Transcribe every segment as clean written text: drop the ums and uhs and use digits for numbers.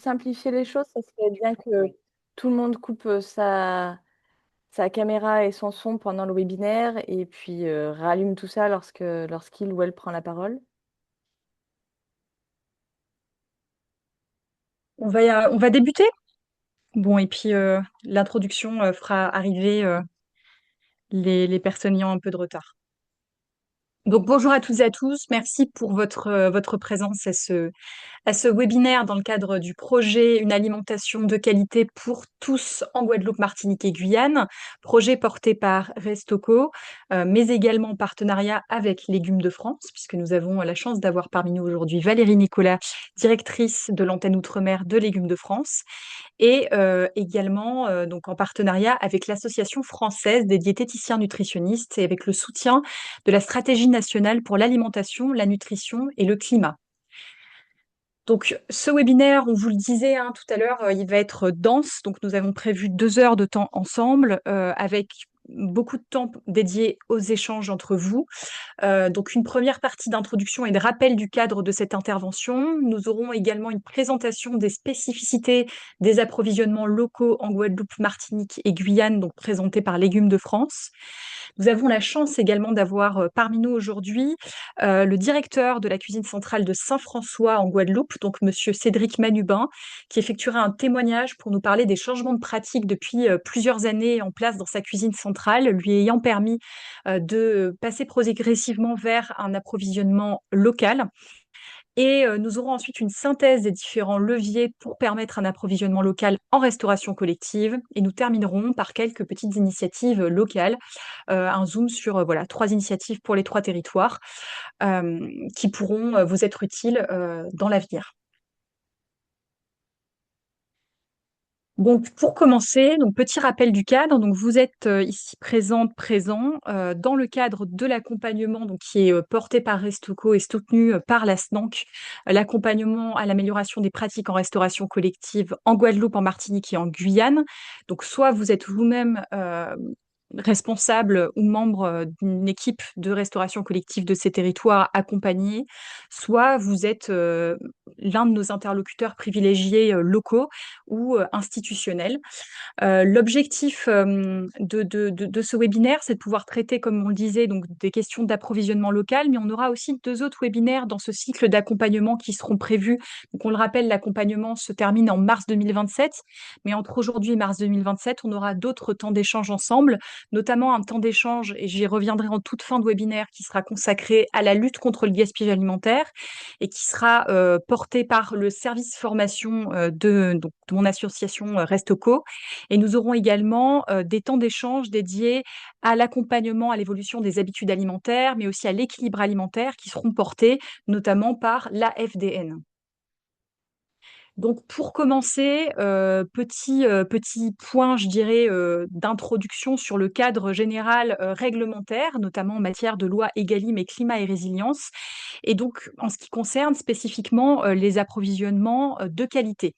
simplifier les choses, ça serait bien que tout le monde coupe, sa caméra et son son pendant le webinaire et puis, rallume tout ça lorsqu'il ou elle prend la parole. On va débuter? Bon, et puis l'introduction fera arriver les personnes ayant un peu de retard. Donc bonjour à toutes et à tous, merci pour votre présence à ce webinaire dans le cadre du projet Une alimentation de qualité pour tous en Guadeloupe, Martinique et Guyane, projet porté par Restocco, mais également en partenariat avec Légumes de France, puisque nous avons la chance d'avoir parmi nous aujourd'hui Valérie Nicolas, directrice de l'antenne Outre-mer de Légumes de France, et également donc en partenariat avec l'Association française des diététiciens nutritionnistes et avec le soutien de la stratégie nationale pour l'alimentation, la nutrition et le climat. Donc, ce webinaire, on vous le disait tout à l'heure, il va être dense. Donc, nous avons prévu 2 heures de temps ensemble, avec beaucoup de temps dédié aux échanges entre vous. Donc, une première partie d'introduction et de rappel du cadre de cette intervention. Nous aurons également une présentation des spécificités des approvisionnements locaux en Guadeloupe, Martinique et Guyane, donc présentée par Légumes de France. Nous avons la chance également d'avoir parmi nous aujourd'hui le directeur de la cuisine centrale de Saint-François en Guadeloupe, donc Monsieur Cédric Manubin, qui effectuera un témoignage pour nous parler des changements de pratique depuis plusieurs années en place dans sa cuisine centrale, lui ayant permis de passer progressivement vers un approvisionnement local. Et nous aurons ensuite une synthèse des différents leviers pour permettre un approvisionnement local en restauration collective. Et nous terminerons par quelques petites initiatives locales, un zoom sur voilà, 3 initiatives pour les 3 territoires qui pourront vous être utiles dans l'avenir. Donc, pour commencer, donc petit rappel du cadre. Donc, vous êtes ici présents dans le cadre de l'accompagnement donc qui est porté par Restocco et soutenu par la SNANC, l'accompagnement à l'amélioration des pratiques en restauration collective en Guadeloupe, en Martinique et en Guyane. Donc, soit vous êtes vous-même responsable ou membre d'une équipe de restauration collective de ces territoires accompagnés, soit vous êtes l'un de nos interlocuteurs privilégiés locaux ou institutionnels. L'objectif de ce webinaire, c'est de pouvoir traiter, comme on le disait, donc des questions d'approvisionnement local, mais on aura aussi 2 autres webinaires dans ce cycle d'accompagnement qui seront prévus. Donc, on le rappelle, l'accompagnement se termine en mars 2027, mais entre aujourd'hui et mars 2027, on aura d'autres temps d'échange ensemble, notamment un temps d'échange, et j'y reviendrai en toute fin de webinaire, qui sera consacré à la lutte contre le gaspillage alimentaire et qui sera porté par le service formation donc, de mon association Restocco. Et nous aurons également des temps d'échange dédiés à l'accompagnement, à l'évolution des habitudes alimentaires, mais aussi à l'équilibre alimentaire qui seront portés notamment par l'AFDN. Donc, pour commencer, petit point, je dirais, d'introduction sur le cadre général réglementaire, notamment en matière de loi Egalim et climat et résilience, et donc en ce qui concerne spécifiquement les approvisionnements de qualité.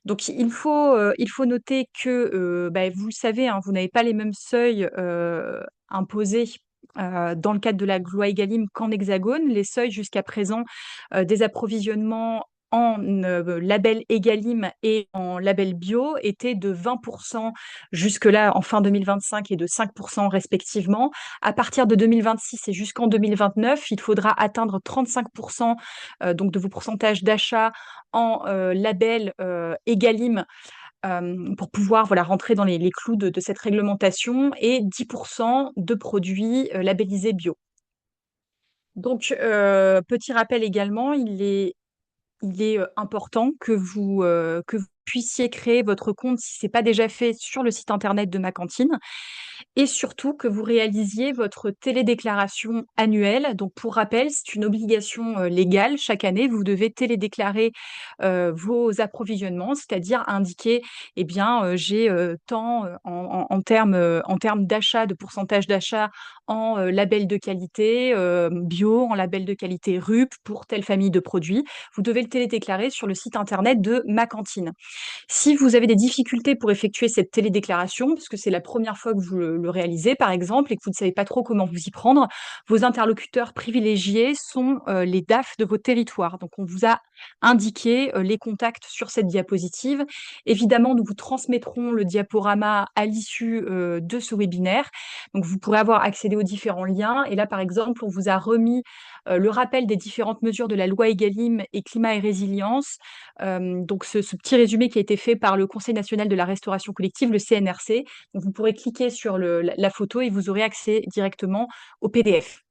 Donc, il faut noter que, vous le savez, vous n'avez pas les mêmes seuils imposés dans le cadre de la loi Egalim qu'en Hexagone. Les seuils jusqu'à présent des approvisionnements en label Egalim et en label bio étaient de 20% jusque-là en fin 2025 et de 5% respectivement. À partir de 2026 et jusqu'en 2029, il faudra atteindre 35% donc de vos pourcentages d'achat en label Egalim pour pouvoir voilà, rentrer dans les clous de cette réglementation et 10% de produits labellisés bio. Donc, petit rappel également, il est important que vous puissiez créer votre compte si ce n'est pas déjà fait sur le site internet de ma cantine et surtout que vous réalisiez votre télédéclaration annuelle. Donc, pour rappel, c'est une obligation légale. Chaque année, vous devez télédéclarer vos approvisionnements, c'est-à-dire indiquer, eh bien, j'ai tant en termes d'achat, de pourcentage d'achat en label de qualité bio, en label de qualité RUP pour telle famille de produits. Vous devez le télédéclarer sur le site internet de ma cantine. Si vous avez des difficultés pour effectuer cette télédéclaration, parce que c'est la première fois que le réaliser, par exemple, et que vous ne savez pas trop comment vous y prendre, vos interlocuteurs privilégiés sont les DAF de vos territoires. Donc, on vous a indiqué les contacts sur cette diapositive. Évidemment, nous vous transmettrons le diaporama à l'issue de ce webinaire. Donc, vous pourrez avoir accédé aux différents liens. Et là, par exemple, on vous a remis le rappel des différentes mesures de la loi Egalim et climat et résilience. Donc, ce petit résumé qui a été fait par le Conseil national de la restauration collective, le CNRC. Donc, vous pourrez cliquer sur la photo et vous aurez accès directement au PDF.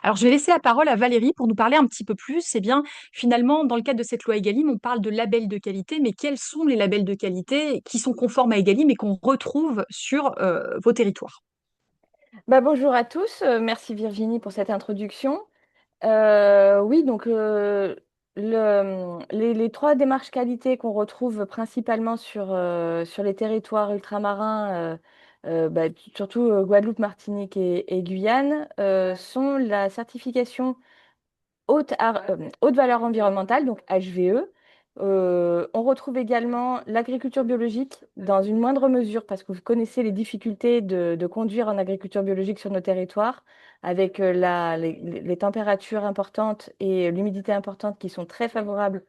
Alors, je vais laisser la parole à Valérie pour nous parler un petit peu plus. Eh bien, finalement, dans le cadre de cette loi Egalim, on parle de labels de qualité, mais quels sont les labels de qualité qui sont conformes à Egalim et qu'on retrouve sur vos territoires? Bah, bonjour à tous, merci Virginie pour cette introduction. Oui, donc les trois démarches qualité qu'on retrouve principalement sur les territoires ultramarins, bah, surtout Guadeloupe, Martinique et Guyane, sont la certification haute valeur environnementale, donc HVE. On retrouve également l'agriculture biologique dans une moindre mesure, parce que vous connaissez les difficultés de conduire en agriculture biologique sur nos territoires, avec les températures importantes et l'humidité importante qui sont très favorables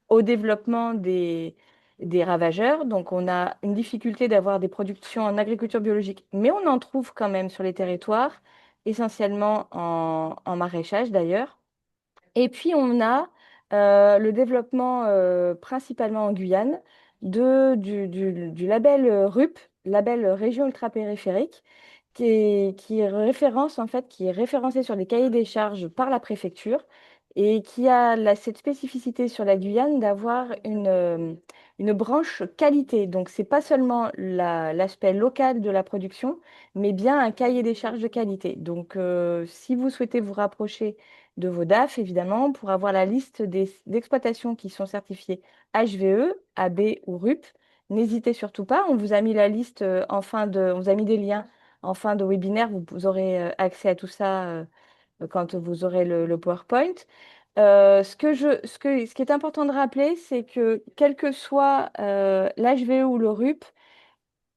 au développement des ravageurs. Donc on a une difficulté d'avoir des productions en agriculture biologique, mais on en trouve quand même sur les territoires, essentiellement en maraîchage d'ailleurs. Et puis, on a le développement, principalement en Guyane, du label RUP, label Région ultrapériphérique, qui est référence, en fait, qui est référencé sur les cahiers des charges par la préfecture et qui a cette spécificité sur la Guyane d'avoir une branche qualité. Donc, c'est pas seulement l'aspect local de la production, mais bien un cahier des charges de qualité. Donc, si vous souhaitez vous rapprocher de vos DAF, évidemment, pour avoir la liste des exploitations qui sont certifiées HVE, AB ou RUP. N'hésitez surtout pas, on vous a mis la liste on vous a mis des liens en fin de webinaire, vous aurez accès à tout ça quand vous aurez le PowerPoint. Ce qui est important de rappeler, c'est que quel que soit l'HVE ou le RUP,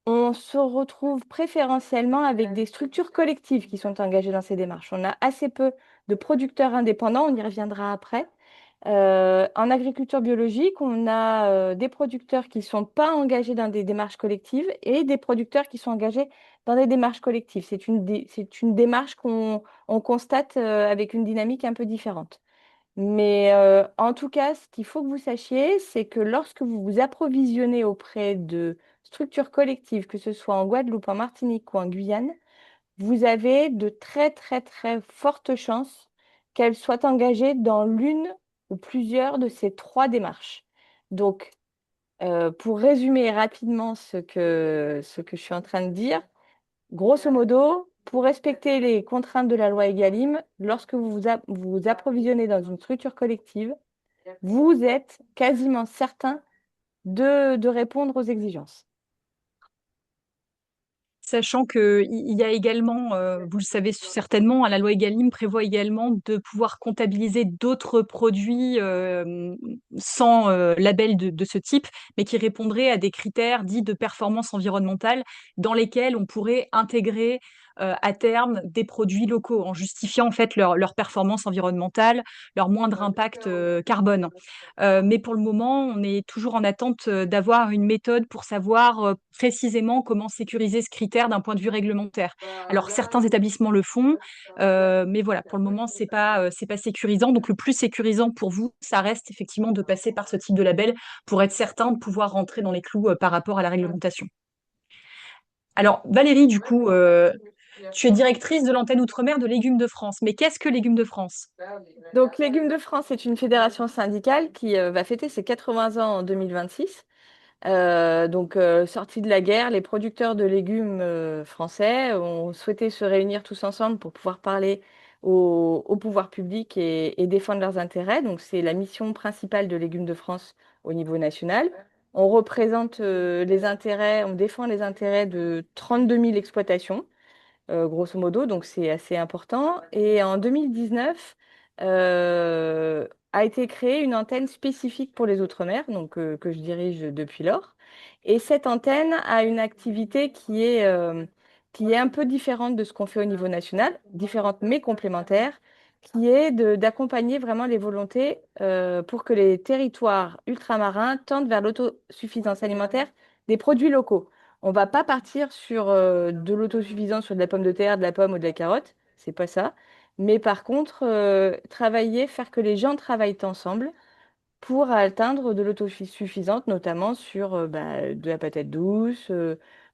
on se retrouve préférentiellement avec des structures collectives qui sont engagées dans ces démarches. On a assez peu de producteurs indépendants, on y reviendra après. En agriculture biologique, on a des producteurs qui ne sont pas engagés dans des démarches collectives et des producteurs qui sont engagés dans des démarches collectives. C'est une démarche on constate avec une dynamique un peu différente. Mais en tout cas, ce qu'il faut que vous sachiez, c'est que lorsque vous vous approvisionnez auprès de structures collectives, que ce soit en Guadeloupe, en Martinique ou en Guyane, vous avez de très très très fortes chances qu'elles soient engagées dans l'une ou plusieurs de ces trois démarches. Donc, pour résumer rapidement ce que je suis en train de dire, grosso modo, pour respecter les contraintes de la loi Egalim, lorsque vous vous approvisionnez dans une structure collective, vous êtes quasiment certain de répondre aux exigences. Sachant qu'il y a également, vous le savez certainement, hein, la loi Egalim prévoit également de pouvoir comptabiliser d'autres produits sans label de ce type, mais qui répondraient à des critères dits de performance environnementale dans lesquels on pourrait intégrer à terme des produits locaux en justifiant en fait leur performance environnementale, leur moindre impact carbone. Mais pour le moment, on est toujours en attente d'avoir une méthode pour savoir précisément comment sécuriser ce critère d'un point de vue réglementaire. Alors, certains établissements le font, mais voilà, pour le moment, c'est pas sécurisant. Donc, le plus sécurisant pour vous, ça reste effectivement de passer par ce type de label pour être certain de pouvoir rentrer dans les clous par rapport à la réglementation. Alors, Valérie, du coup, tu es directrice de l'antenne Outre-mer de Légumes de France. Mais qu'est-ce que Légumes de France? Donc, Légumes de France est une fédération syndicale qui va fêter ses 80 ans en 2026. Sortis de la guerre, les producteurs de légumes français ont souhaité se réunir tous ensemble pour pouvoir parler au pouvoir public et défendre leurs intérêts. Donc, c'est la mission principale de Légumes de France au niveau national. On représente les intérêts, on défend les intérêts de 32 000 exploitations grosso modo, donc c'est assez important. Et en 2019, a été créée une antenne spécifique pour les Outre-mer, donc que je dirige depuis lors. Et cette antenne a une activité qui est un peu différente de ce qu'on fait au niveau national, différente mais complémentaire, qui est d'accompagner vraiment les volontés pour que les territoires ultramarins tendent vers l'autosuffisance alimentaire des produits locaux. On va pas partir sur de l'autosuffisance sur de la pomme de terre, de la pomme ou de la carotte, c'est pas ça. Mais par contre, travailler, faire que les gens travaillent ensemble pour atteindre de l'autosuffisance, notamment sur de la patate douce,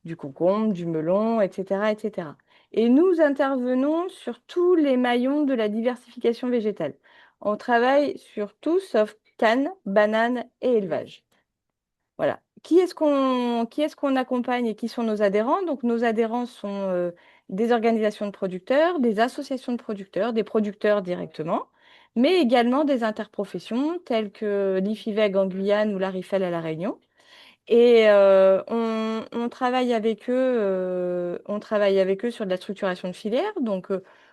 du concombre, du melon, etc., etc. Et nous intervenons sur tous les maillons de la diversification végétale. On travaille sur tout sauf canne, banane et élevage. Voilà. Qui est-ce qu'on accompagne et qui sont nos adhérents? Donc, nos adhérents sont des organisations de producteurs, des associations de producteurs, des producteurs directement, mais également des interprofessions telles que l'IFIVEG en Guyane ou l'ARIFEL à La Réunion. Et on on travaille avec eux sur de la structuration de filière, donc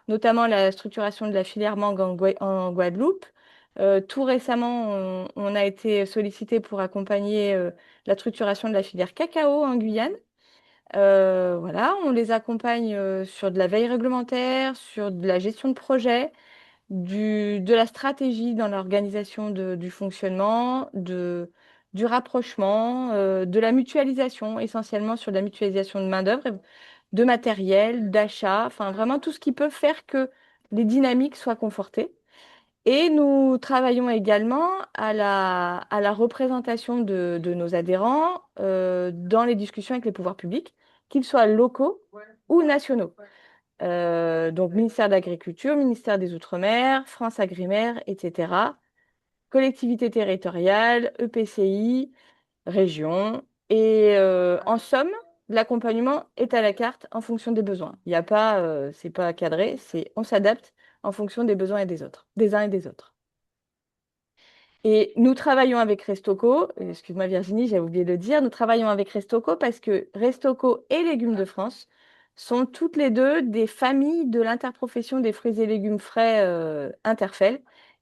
notamment la structuration de la filière mangue en Guadeloupe. Tout récemment, on a été sollicité pour accompagner la structuration de la filière cacao en Guyane. Voilà, on les accompagne sur de la veille réglementaire, sur de la gestion de projet, de la stratégie dans l'organisation du fonctionnement, du rapprochement, de la mutualisation, essentiellement sur la mutualisation de main-d'œuvre, de matériel, d'achat, enfin vraiment tout ce qui peut faire que les dynamiques soient confortées. Et nous travaillons également à la représentation de nos adhérents dans les discussions avec les pouvoirs publics, qu'ils soient locaux ou nationaux. Donc, ministère de l'Agriculture, ministère des Outre-mer, France Agrimaire, etc. Collectivités territoriales, EPCI, régions. Et en somme, l'accompagnement est à la carte en fonction des besoins. Il n'y a pas, c'est pas cadré, c'est on s'adapte en fonction des besoins et des autres, des uns et des autres. Et nous travaillons avec Restocco, excuse-moi Virginie, j'avais oublié de le dire, nous travaillons avec Restocco parce que Restocco et Légumes de France sont toutes les deux des familles de l'interprofession des fruits et légumes frais Interfel.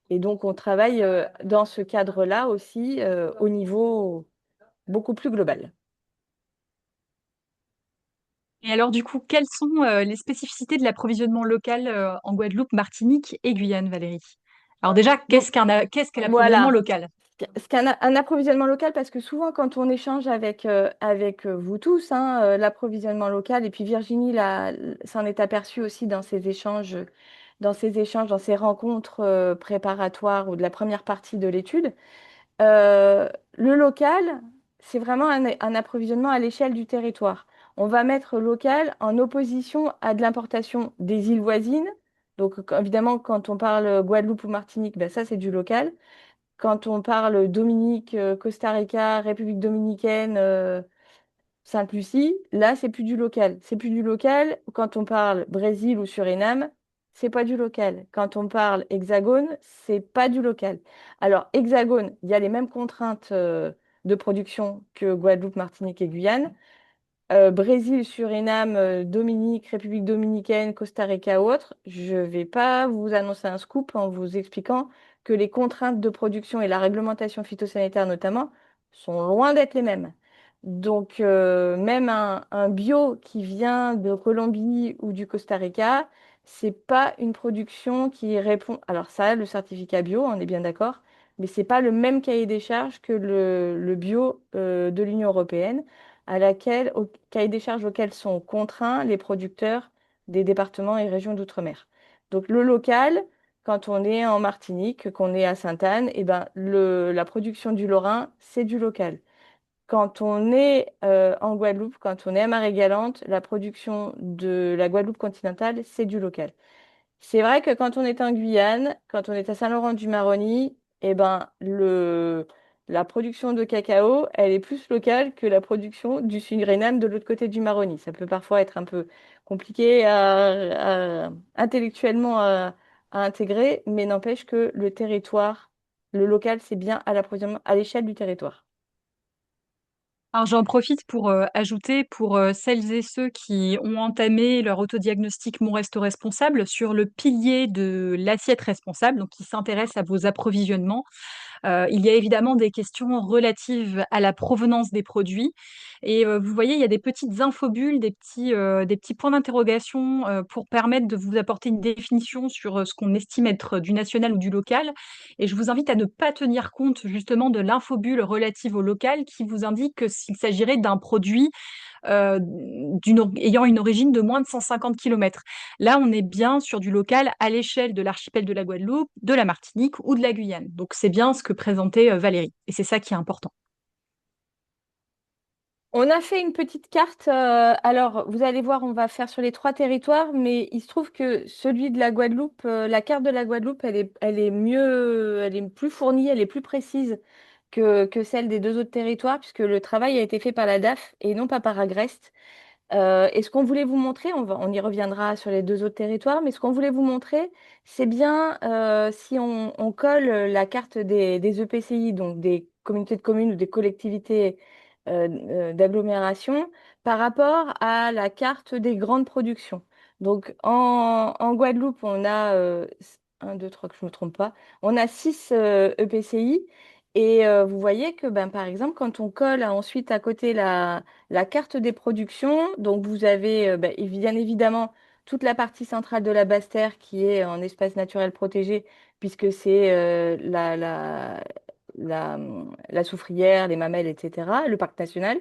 Et donc on travaille dans ce cadre-là aussi au niveau beaucoup plus global. Et alors, du coup, quelles sont les spécificités de l'approvisionnement local en Guadeloupe, Martinique et Guyane, Valérie? Alors déjà, Donc qu'est-ce que l'approvisionnement voilà, local? ce qu'un un approvisionnement local, parce que souvent quand on échange avec vous tous, hein, l'approvisionnement local, et puis Virginie s'en est aperçue aussi dans ces rencontres préparatoires ou de la première partie de l'étude. Le local, c'est vraiment un approvisionnement à l'échelle du territoire. On va mettre local en opposition à de l'importation des îles voisines. Donc évidemment, quand on parle Guadeloupe ou Martinique, ben, ça c'est du local. Quand on parle Dominique, Costa Rica, République dominicaine, Sainte-Lucie, là, c'est plus du local. C'est plus du local. Quand on parle Brésil ou Suriname, c'est pas du local. Quand on parle Hexagone, c'est pas du local. Alors, Hexagone, il y a les mêmes contraintes de production que Guadeloupe, Martinique et Guyane. Brésil, Suriname, Dominique, République dominicaine, Costa Rica ou autre, je ne vais pas vous annoncer un scoop en vous expliquant que les contraintes de production et la réglementation phytosanitaire notamment sont loin d'être les mêmes. Donc, même un bio qui vient de Colombie ou du Costa Rica, c'est pas une production qui répond. Alors, ça a le certificat bio, on est bien d'accord, mais c'est pas le même cahier des charges que le bio de l'Union européenne au cahier des charges auquel sont contraints les producteurs des départements et régions d'outre-mer. Donc le local, quand on est en Martinique, qu'on est à Sainte-Anne, eh ben, la production du Lorrain, c'est du local. Quand on est en Guadeloupe, quand on est à Marie-Galante, la production de la Guadeloupe continentale, c'est du local. C'est vrai que quand on est en Guyane, quand on est à Saint-Laurent-du-Maroni, eh ben, la production de cacao, elle est plus locale que la production du Suriname de l'autre côté du Maroni. Ça peut parfois être un peu compliqué intellectuellement à intégrer, mais n'empêche que le territoire, le local, c'est bien à l'approvisionnement, à l'échelle du territoire. Alors j'en profite pour ajouter pour celles et ceux qui ont entamé leur autodiagnostic Mon Resto Responsable sur le pilier de l'assiette responsable, donc qui s'intéresse à vos approvisionnements. Il y a évidemment des questions relatives à la provenance des produits. Et vous voyez, il y a des petites infobules, des petits points d'interrogation pour permettre de vous apporter une définition sur ce qu'on estime être du national ou du local. Et je vous invite à ne pas tenir compte justement de l'infobule relative au local qui vous indique que s'il s'agirait d'un produit ayant une origine de moins de 150 km. Là, on est bien sur du local à l'échelle de l'archipel de la Guadeloupe, de la Martinique ou de la Guyane. Donc, c'est bien ce que présentait Valérie. Et c'est ça qui est important. On a fait une petite carte. Alors, vous allez voir, on va faire sur les trois territoires, mais il se trouve que celui de la Guadeloupe, la carte de la Guadeloupe, elle est mieux, elle est plus fournie, elle est plus précise que celle des deux autres territoires, puisque le travail a été fait par la DAF et non pas par Agreste. Et ce qu'on voulait vous montrer, on y reviendra sur les deux autres territoires, mais ce qu'on voulait vous montrer, c'est bien si on colle la carte des EPCI, donc des communautés de communes ou des collectivités d'agglomération, par rapport à la carte des grandes productions. Donc en Guadeloupe, on a 1, 2, 3, que je ne me trompe pas, on a 6 EPCI. Et vous voyez que, ben, par exemple, quand on colle ensuite à côté la carte des productions, donc vous avez bien évidemment toute la partie centrale de la Basse-Terre qui est en espace naturel protégé, puisque c'est la soufrière, les mamelles, etc., le parc national.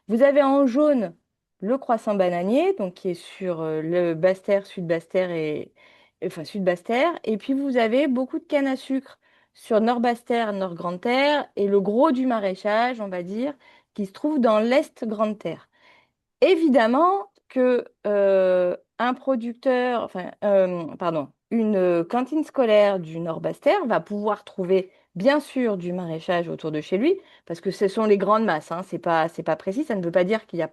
Vous avez en jaune le croissant bananier, donc qui est sur le Basse-Terre, Sud-Basse-Terre enfin Sud-Basse-Terre. Et puis vous avez beaucoup de canne à sucre sur Nord-Basse-Terre, Nord-Grande-Terre, et le gros du maraîchage, on va dire, qui se trouve dans l'Est Grande-Terre. Évidemment que un producteur, pardon, une cantine scolaire du Nord-Basse-Terre va pouvoir trouver bien sûr du maraîchage autour de chez lui, parce que ce sont les grandes masses, hein, c'est pas précis, ça ne veut pas dire qu'il n'y a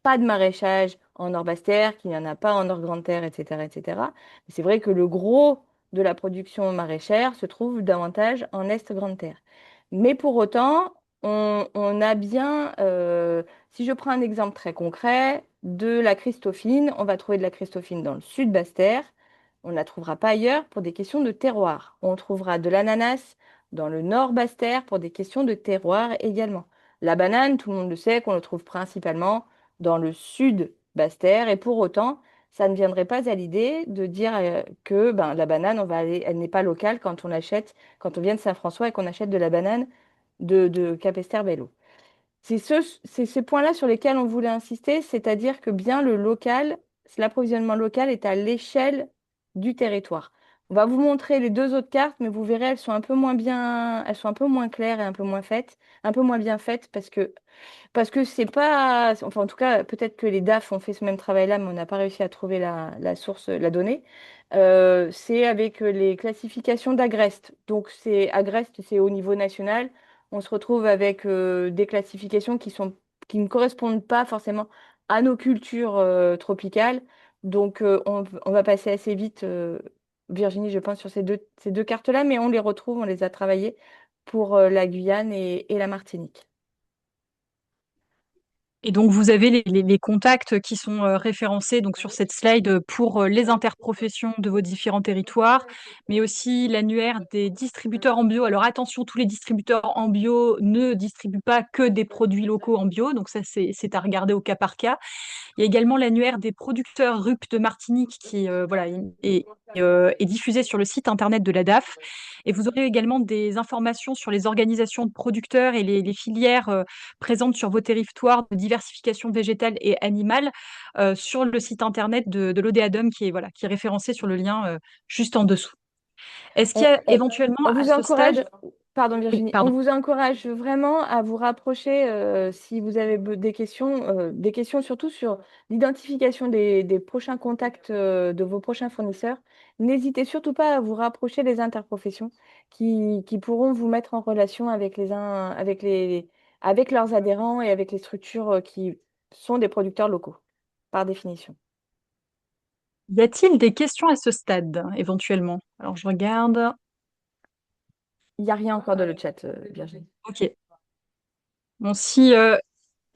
pas de maraîchage en Nord-Basse-Terre, qu'il n'y en a pas en Nord-Grande-Terre, etc., etc. Mais c'est vrai que le gros de la production maraîchère se trouve davantage en Est-Grande-Terre. Mais pour autant, on a bien si je prends un exemple très concret, de la Christophine, on va trouver de la Christophine dans le sud Basse-Terre. On ne la trouvera pas ailleurs pour des questions de terroir. On trouvera de l'ananas dans le nord Basse-Terre pour des questions de terroir également. La banane, tout le monde le sait, qu'on le trouve principalement dans le sud Basse-Terre. Et pour autant, ça ne viendrait pas à l'idée de dire que ben, la banane, elle n'est pas locale quand on achète, quand on vient de Saint-François et qu'on achète de la banane de Capesterre-Belle-Eau. C'est ces points-là sur lesquels on voulait insister, c'est-à-dire que bien le local, l'approvisionnement local est à l'échelle du territoire. On va vous montrer les deux autres cartes, mais vous verrez, elles sont un peu moins bien, elles sont un peu moins claires et un peu moins faites, un peu moins bien faites parce que c'est pas, enfin en tout cas, peut-être que les DAF ont fait ce même travail-là, mais on n'a pas réussi à trouver la source, la donnée. C'est avec les classifications d'Agreste. Donc c'est Agreste, c'est au niveau national. On se retrouve avec des classifications qui ne correspondent pas forcément à nos cultures tropicales. Donc on va passer assez vite, Virginie, je pense, sur ces deux cartes-là, mais on les retrouve, on les a travaillées pour la Guyane et la Martinique. Et donc, vous avez les contacts qui sont référencés donc, sur cette slide pour les interprofessions de vos différents territoires, mais aussi l'annuaire des distributeurs en bio. Alors, attention, tous les distributeurs en bio ne distribuent pas que des produits locaux en bio, donc ça, c'est à regarder au cas par cas. Il y a également l'annuaire des producteurs RUP de Martinique qui voilà, est diffusé sur le site internet de la DAF. Et vous aurez également des informations sur les organisations de producteurs et les filières présentes sur vos territoires de diversification végétale et animale sur le site internet de l'ODADOM qui est référencé sur le lien juste en dessous. Est-ce qu'il On, y a on- éventuellement on à vous ce stade... encourage, pardon Oui, Virginie, on pardon. vous encourage vraiment à vous rapprocher si vous avez des questions surtout sur l'identification des prochains contacts de vos prochains fournisseurs. N'hésitez surtout pas à vous rapprocher des interprofessions qui pourront vous mettre en relation avec les uns, avec leurs adhérents et avec les structures qui sont des producteurs locaux, par définition. Y a-t-il des questions à ce stade, éventuellement? Alors, je regarde. Il n'y a rien encore dans le chat, Virginie. Ok. Bon, si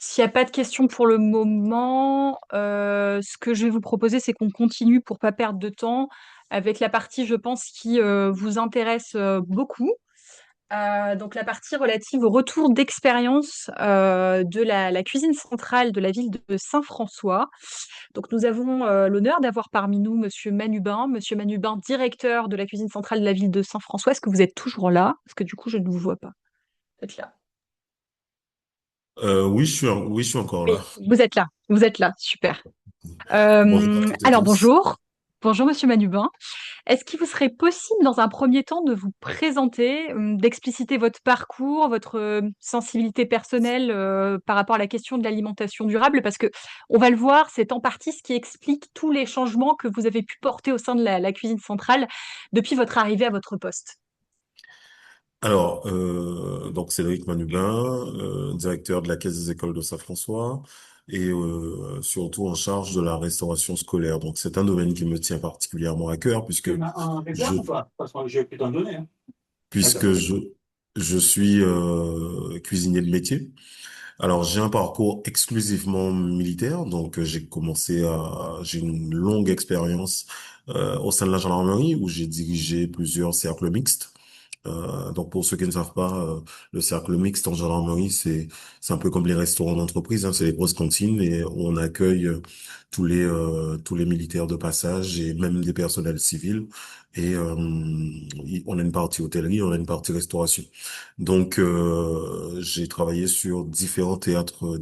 S'il n'y a pas de questions pour le moment, ce que je vais vous proposer, c'est qu'on continue pour pas perdre de temps avec la partie, je pense, qui vous intéresse beaucoup. Donc la partie relative au retour d'expérience de la cuisine centrale de la ville de Saint-François. Donc nous avons l'honneur d'avoir parmi nous Monsieur Manubin, directeur de la cuisine centrale de la ville de Saint-François. Est-ce que vous êtes toujours là? Parce que du coup, je ne vous vois pas. Vous êtes là. Oui, oui, je suis encore là. Oui, vous êtes là, super. Bonjour à toutes et Alors tous. bonjour, bonjour Monsieur Manubin. Est-ce qu'il vous serait possible dans un premier temps de vous présenter, d'expliciter votre parcours, votre sensibilité personnelle par rapport à la question de l'alimentation durable? Parce que on va le voir, c'est en partie ce qui explique tous les changements que vous avez pu porter au sein de la cuisine centrale depuis votre arrivée à votre poste. Alors, donc Cédric Manubin, directeur de la Caisse des écoles de Saint-François et surtout en charge de la restauration scolaire. Donc, c'est un domaine qui me tient particulièrement à cœur Tu as un je exemple ou pas? Parce que je vais plus t'en donner, hein. puisque D'accord. je suis cuisinier de métier. Alors, j'ai un parcours exclusivement militaire, donc j'ai une longue expérience au sein de la gendarmerie où j'ai dirigé plusieurs cercles mixtes. Donc pour ceux qui ne savent pas, le cercle mixte en gendarmerie, c'est un peu comme les restaurants d'entreprise, hein, c'est les grosses cantines et où on accueille tous les militaires de passage et même des personnels civils. Et on a une partie hôtellerie, on a une partie restauration. Donc j'ai travaillé sur différents théâtres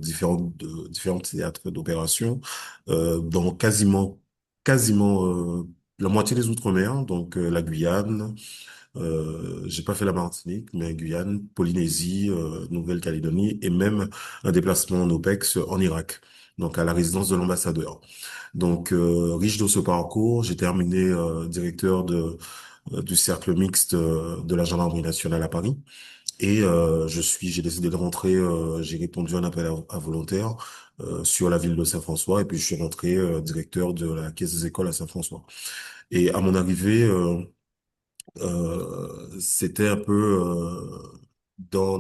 d'opération dans quasiment la moitié des Outre-mer, donc la Guyane. J'ai pas fait la Martinique, mais Guyane, Polynésie, Nouvelle-Calédonie et même un déplacement en OPEX en Irak, donc à la résidence de l'ambassadeur. Donc riche de ce parcours, j'ai terminé directeur du cercle mixte de la gendarmerie nationale à Paris et j'ai décidé de rentrer, j'ai répondu à un appel à volontaires sur la ville de Saint-François et puis je suis rentré directeur de la caisse des écoles à Saint-François. Et à mon arrivée c'était un peu dans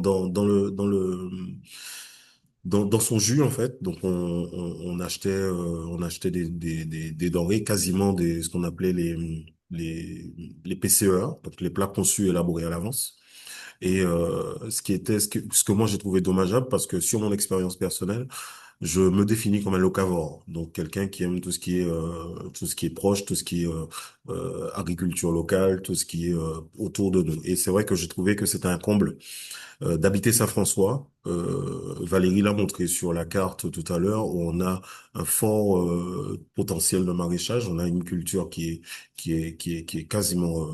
son jus en fait. Donc on achetait des denrées quasiment ce qu'on appelait les PCEA, donc les plats conçus et élaborés à l'avance. Et ce que moi j'ai trouvé dommageable parce que sur mon expérience personnelle, je me définis comme un locavore, donc quelqu'un qui aime tout ce qui est proche, tout ce qui est agriculture locale, tout ce qui est autour de nous. Et c'est vrai que j'ai trouvé que c'était un comble d'habiter Saint-François. Valérie l'a montré sur la carte tout à l'heure, où on a un fort potentiel de maraîchage. On a une culture qui est quasiment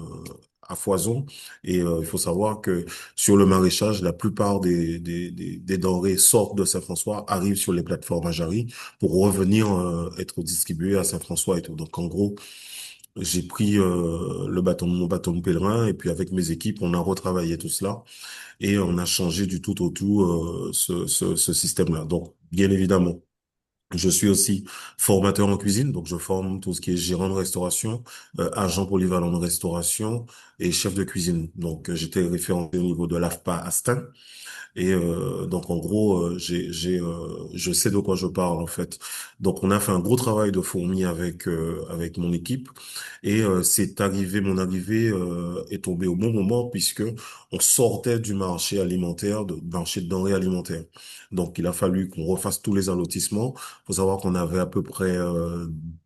à foison. Et il faut savoir que sur le maraîchage, la plupart des denrées sortent de Saint-François, arrivent sur les plateformes à Jarry pour revenir être distribuées à Saint-François et tout. Donc en gros, j'ai pris mon bâton de pèlerin et puis avec mes équipes, on a retravaillé tout cela et on a changé du tout au tout ce système-là. Donc, bien évidemment, je suis aussi formateur en cuisine, donc je forme tout ce qui est gérant de restauration, agent polyvalent de restauration et chef de cuisine. Donc, j'étais référencé au niveau de l'AFPA Astin. Et donc en gros, je sais de quoi je parle en fait. Donc on a fait un gros travail de fourmi avec mon équipe et mon arrivée est tombée au bon moment puisque on sortait du marché alimentaire, du marché de denrées alimentaires. Donc il a fallu qu'on refasse tous les allotissements. Faut savoir qu'on avait à peu près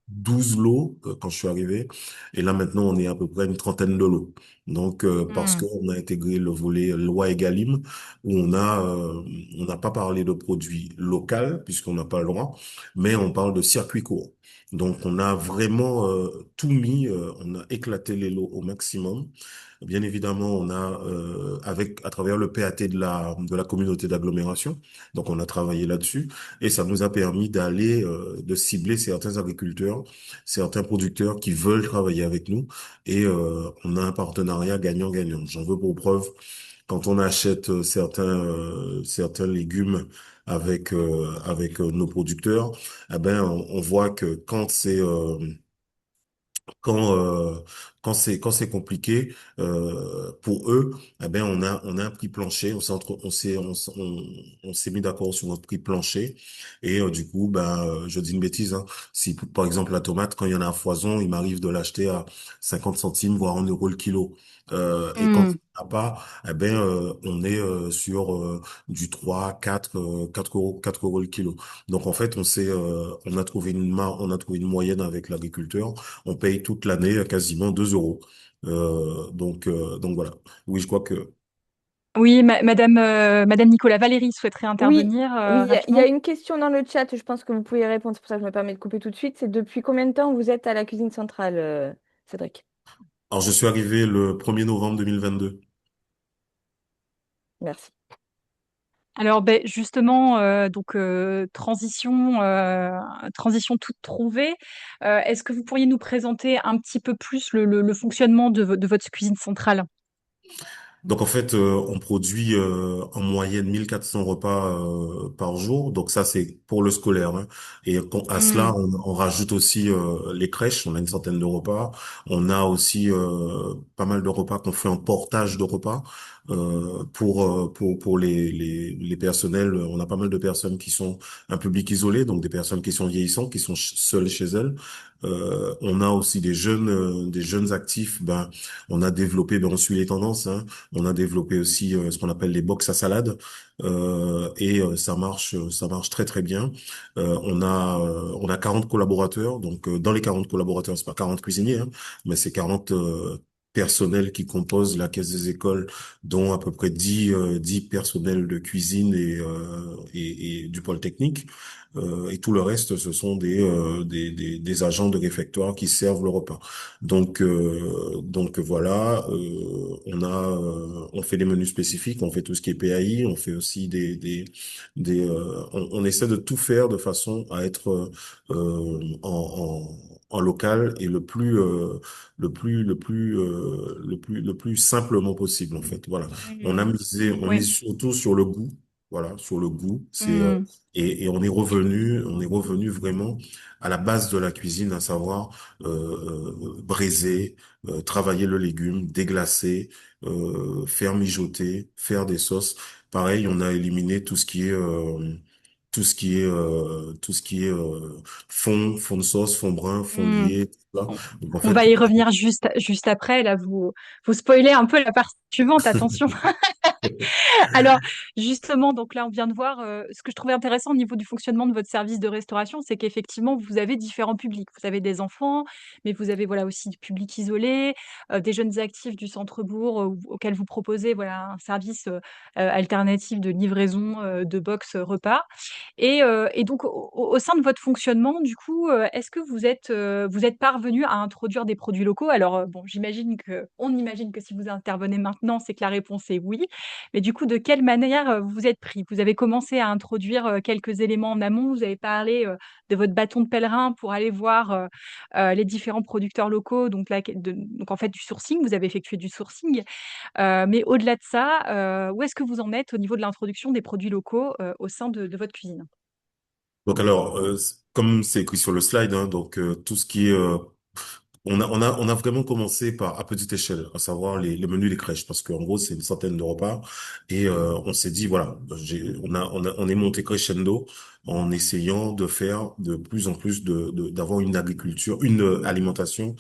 12 lots quand je suis arrivé et là maintenant on est à peu près une trentaine de lots. Donc parce Hmm. qu'on a intégré le volet loi Egalim où on n'a pas parlé de produits locaux puisqu'on n'a pas le droit, mais on parle de circuit court. Donc on a vraiment tout mis, on a éclaté les lots au maximum. Bien évidemment, on a à travers le PAT de la communauté d'agglomération, donc on a travaillé là-dessus et ça nous a permis de cibler certains agriculteurs, certains producteurs qui veulent travailler avec nous et on a un partenariat gagnant-gagnant. J'en veux pour preuve quand on achète certains légumes avec nos producteurs, eh ben on voit que quand quand quand c'est compliqué pour eux, eh ben on a un prix plancher, on s'est mis d'accord sur notre prix plancher et du coup je dis une bêtise, hein, si par exemple la tomate, quand il y en a à foison, il m'arrive de l'acheter à 50 centimes voire 1 euro le kilo, et quand Hmm. il n'y en a pas, eh ben on est sur du 3 4 euros le kilo. Donc en fait on a trouvé on a trouvé une moyenne avec l'agriculteur. On paye toute l'année quasiment 2 euros. Donc voilà. Oui, je crois que. Oui, Madame Nicolas Valérie souhaiterait Oui, intervenir oui, il y a rapidement. une question dans le chat, je pense que vous pouvez y répondre, c'est pour ça que je me permets de couper tout de suite. C'est depuis combien de temps vous êtes à la cuisine centrale, Cédric? Alors, je suis arrivé le 1er novembre 2022. Merci. Alors ben, justement, transition toute trouvée. Est-ce que vous pourriez nous présenter un petit peu plus le fonctionnement de votre cuisine centrale? Donc en fait, on produit en moyenne 1400 repas par jour. Donc ça, c'est pour le scolaire, hein. Et à cela, Hmm. on rajoute aussi les crèches. On a une centaine de repas. On a aussi pas mal de repas qu'on fait en portage de repas pour les personnels. On a pas mal de personnes qui sont un public isolé, donc des personnes qui sont vieillissantes, qui sont seules chez elles. On a aussi des jeunes actifs. On a développé, on suit les tendances, hein. On a développé aussi ce qu'on appelle les box à salade et ça marche très très bien. On a 40 collaborateurs, donc dans les 40 collaborateurs, c'est pas 40 cuisiniers, hein, mais c'est 40 personnels qui composent la caisse des écoles, dont à peu près 10 personnels de cuisine et du pôle technique. Et tout le reste, ce sont des agents de réfectoire qui servent le repas. Donc voilà, on fait des menus spécifiques, on fait tout ce qui est PAI, on fait aussi on essaie de tout faire de façon à être en local et le plus simplement possible en fait. Voilà, Hmm. on Oui. mise surtout sur le goût. Voilà, sur le goût, Hmm. et on est revenu vraiment à la base de la cuisine, à savoir braiser, travailler le légume, déglacer, faire mijoter, faire des sauces. Pareil, on a éliminé tout ce qui est fond de sauce, fond brun, fond Hmm. lié, tout ça. On Donc en on fait, va y revenir juste après. Là, vous spoilez un peu la partie suivante. Attention. Alors, justement, donc là, on vient de voir ce que je trouvais intéressant au niveau du fonctionnement de votre service de restauration, c'est qu'effectivement, vous avez différents publics. Vous avez des enfants, mais vous avez voilà aussi du public isolé, des jeunes actifs du centre-bourg auxquels vous proposez voilà un service alternatif de livraison de box repas. Et donc, au sein de votre fonctionnement, du coup, est-ce que vous êtes parvenu à introduire des produits locaux? Alors, bon, on imagine que si vous intervenez maintenant, c'est que la réponse est oui. Mais du coup, de quelle manière vous vous êtes pris? Vous avez commencé à introduire quelques éléments en amont. Vous avez parlé de votre bâton de pèlerin pour aller voir les différents producteurs locaux. Donc, en fait, du sourcing. Vous avez effectué du sourcing. Mais au-delà de ça, où est-ce que vous en êtes au niveau de l'introduction des produits locaux au sein de votre cuisine? donc alors, comme c'est écrit sur le slide, hein, donc tout ce qui est on a vraiment commencé par à petite échelle, à savoir les menus des crèches, parce qu'en gros c'est une centaine de repas et on s'est dit voilà, on est monté crescendo en essayant de faire de plus en plus d'avoir une agriculture, une alimentation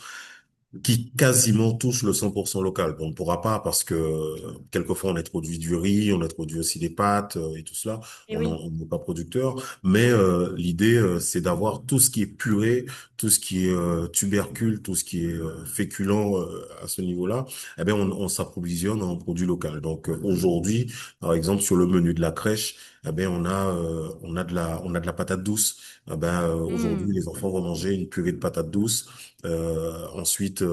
qui quasiment touche le 100% local. On ne pourra pas parce que quelquefois on introduit du riz, on introduit aussi des pâtes et tout cela. Eh oui. On n'est pas producteur, mais l'idée c'est d'avoir tout ce qui est purée, tout ce qui est tubercule, tout ce qui est féculent à ce niveau-là. Eh bien, on s'approvisionne en produits locaux. Donc aujourd'hui, par exemple sur le menu de la crèche, eh bien on a de la patate douce. Aujourd'hui Mmh. les enfants vont manger une purée de patates douces. Ensuite,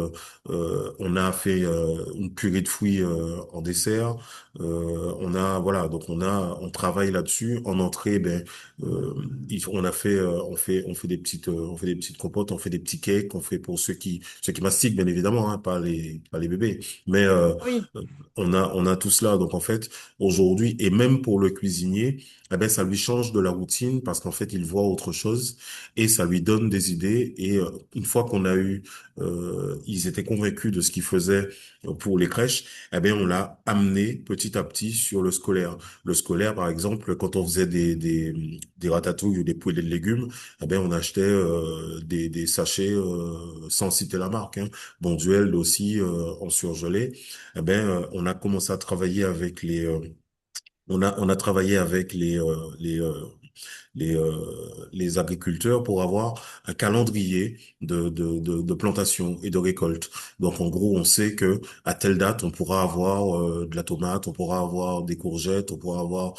on a fait une purée de fruits en dessert. On travaille là-dessus. En entrée, on a fait, on fait des petites compotes, on fait des petits cakes, on fait pour ceux qui mastiquent, bien évidemment, hein, pas les bébés. Mais Oui. on a tout cela. Donc en fait, aujourd'hui, et même pour le cuisinier, donné, eh ben, ça lui change de la routine parce qu'en fait, il voit autre chose et ça lui donne des idées. Et une fois qu'on a eu, ils étaient convaincus de ce qu'ils faisaient pour les crèches, eh ben, on l'a amené petit à petit sur le scolaire. Le scolaire, par exemple, quand on faisait des ratatouilles ou des poêlés de légumes, eh ben, on achetait des sachets, sans citer la marque, hein, Bonduelle aussi, en surgelé. Eh ben, on a commencé à travailler avec on a travaillé avec les agriculteurs pour avoir un calendrier de plantation et de récolte. Donc en gros, on sait que à telle date, on pourra avoir de la tomate, on pourra avoir des courgettes, on pourra avoir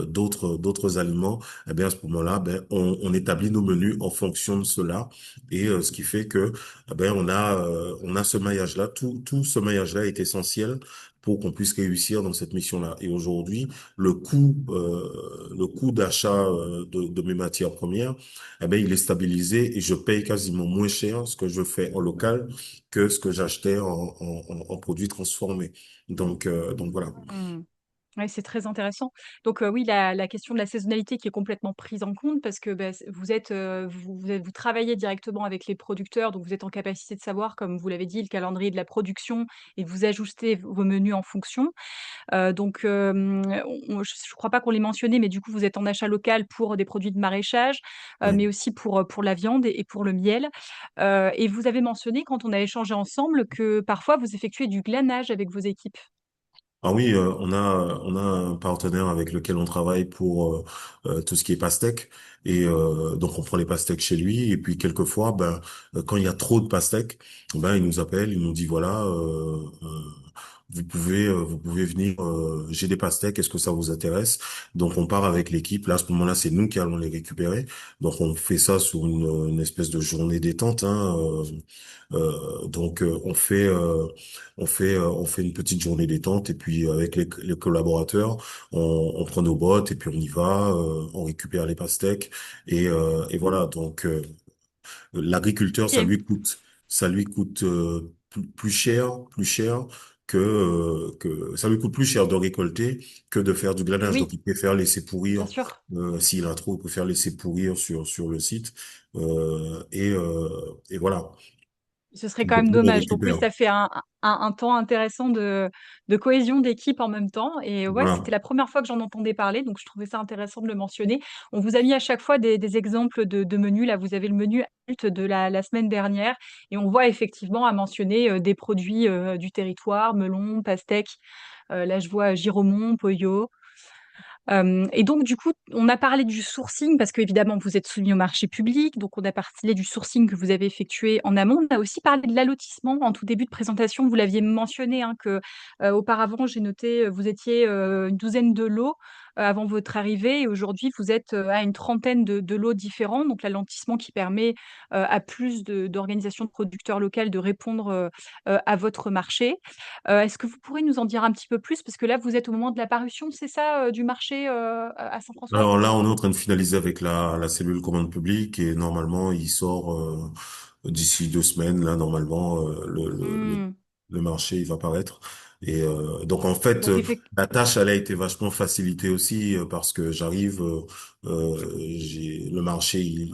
d'autres aliments. Eh bien à ce moment-là, ben on établit nos menus en fonction de cela et ce qui fait que on a ce maillage-là. Tout ce maillage-là est essentiel pour qu'on puisse réussir dans cette mission-là. Et aujourd'hui, le coût d'achat de mes matières premières, eh ben, il est stabilisé et je paye quasiment moins cher ce que je fais en local que ce que j'achetais en produits transformés. Donc voilà. Hmm. Ouais, c'est très intéressant. Donc oui, la question de la saisonnalité qui est complètement prise en compte parce que bah, vous travaillez directement avec les producteurs, donc vous êtes en capacité de savoir, comme vous l'avez dit, le calendrier de la production et de vous ajuster vos menus en fonction. Donc je ne crois pas qu'on l'ait mentionné, mais du coup vous êtes en achat local pour des produits de maraîchage, Ouais. mais aussi pour la viande et pour le miel. Et vous avez mentionné quand on a échangé ensemble que parfois vous effectuez du glanage avec vos équipes. Ah oui, on a un partenaire avec lequel on travaille pour tout ce qui est pastèque et donc on prend les pastèques chez lui et puis quelquefois quand il y a trop de pastèques, ben il nous appelle, il nous dit voilà vous pouvez venir, j'ai des pastèques, est-ce que ça vous intéresse? Donc on part avec l'équipe, là à ce moment-là c'est nous qui allons les récupérer, donc on fait ça sur une espèce de journée détente, hein, donc on fait une petite journée détente et puis avec les collaborateurs, on prend nos bottes et puis on y va, on récupère les pastèques et voilà. Donc l'agriculteur, Ok. ça lui coûte plus cher que ça lui coûte plus cher de récolter que de faire du glanage. Oui, Donc il préfère laisser bien pourrir. sûr. S'il a trop, il préfère laisser pourrir sur le site et voilà. Ce serait quand Donc même nous, on dommage. Donc oui, récupère. ça fait un temps intéressant de cohésion d'équipe en même temps. Et ouais, Voilà. c'était la première fois que j'en entendais parler, donc je trouvais ça intéressant de le mentionner. On vous a mis à chaque fois des exemples de menus. Là, vous avez le menu adulte de la semaine dernière. Et on voit effectivement à mentionner des produits du territoire, melon, pastèque. Là, je vois giromont, poyo. Et donc, du coup, on a parlé du sourcing parce qu'évidemment, vous êtes soumis au marché public. Donc, on a parlé du sourcing que vous avez effectué en amont. On a aussi parlé de l'allotissement en tout début de présentation. Vous l'aviez mentionné, hein, que auparavant, j'ai noté, vous étiez une douzaine de lots avant votre arrivée. Et aujourd'hui, vous êtes à une trentaine de lots différents. Donc, l'allotissement qui permet à plus d'organisations de producteurs locales de répondre à votre marché. Est-ce que vous pourriez nous en dire un petit peu plus? Parce que là, vous êtes au moment de la parution, c'est ça, du marché à Saint-François? Alors là, on est en train de finaliser avec la cellule commande publique et normalement, il sort d'ici 2 semaines. Là, normalement, Hmm. le marché il va paraître. Et donc en fait, Donc, effectivement. la tâche elle a été vachement facilitée aussi parce que j'arrive, le marché il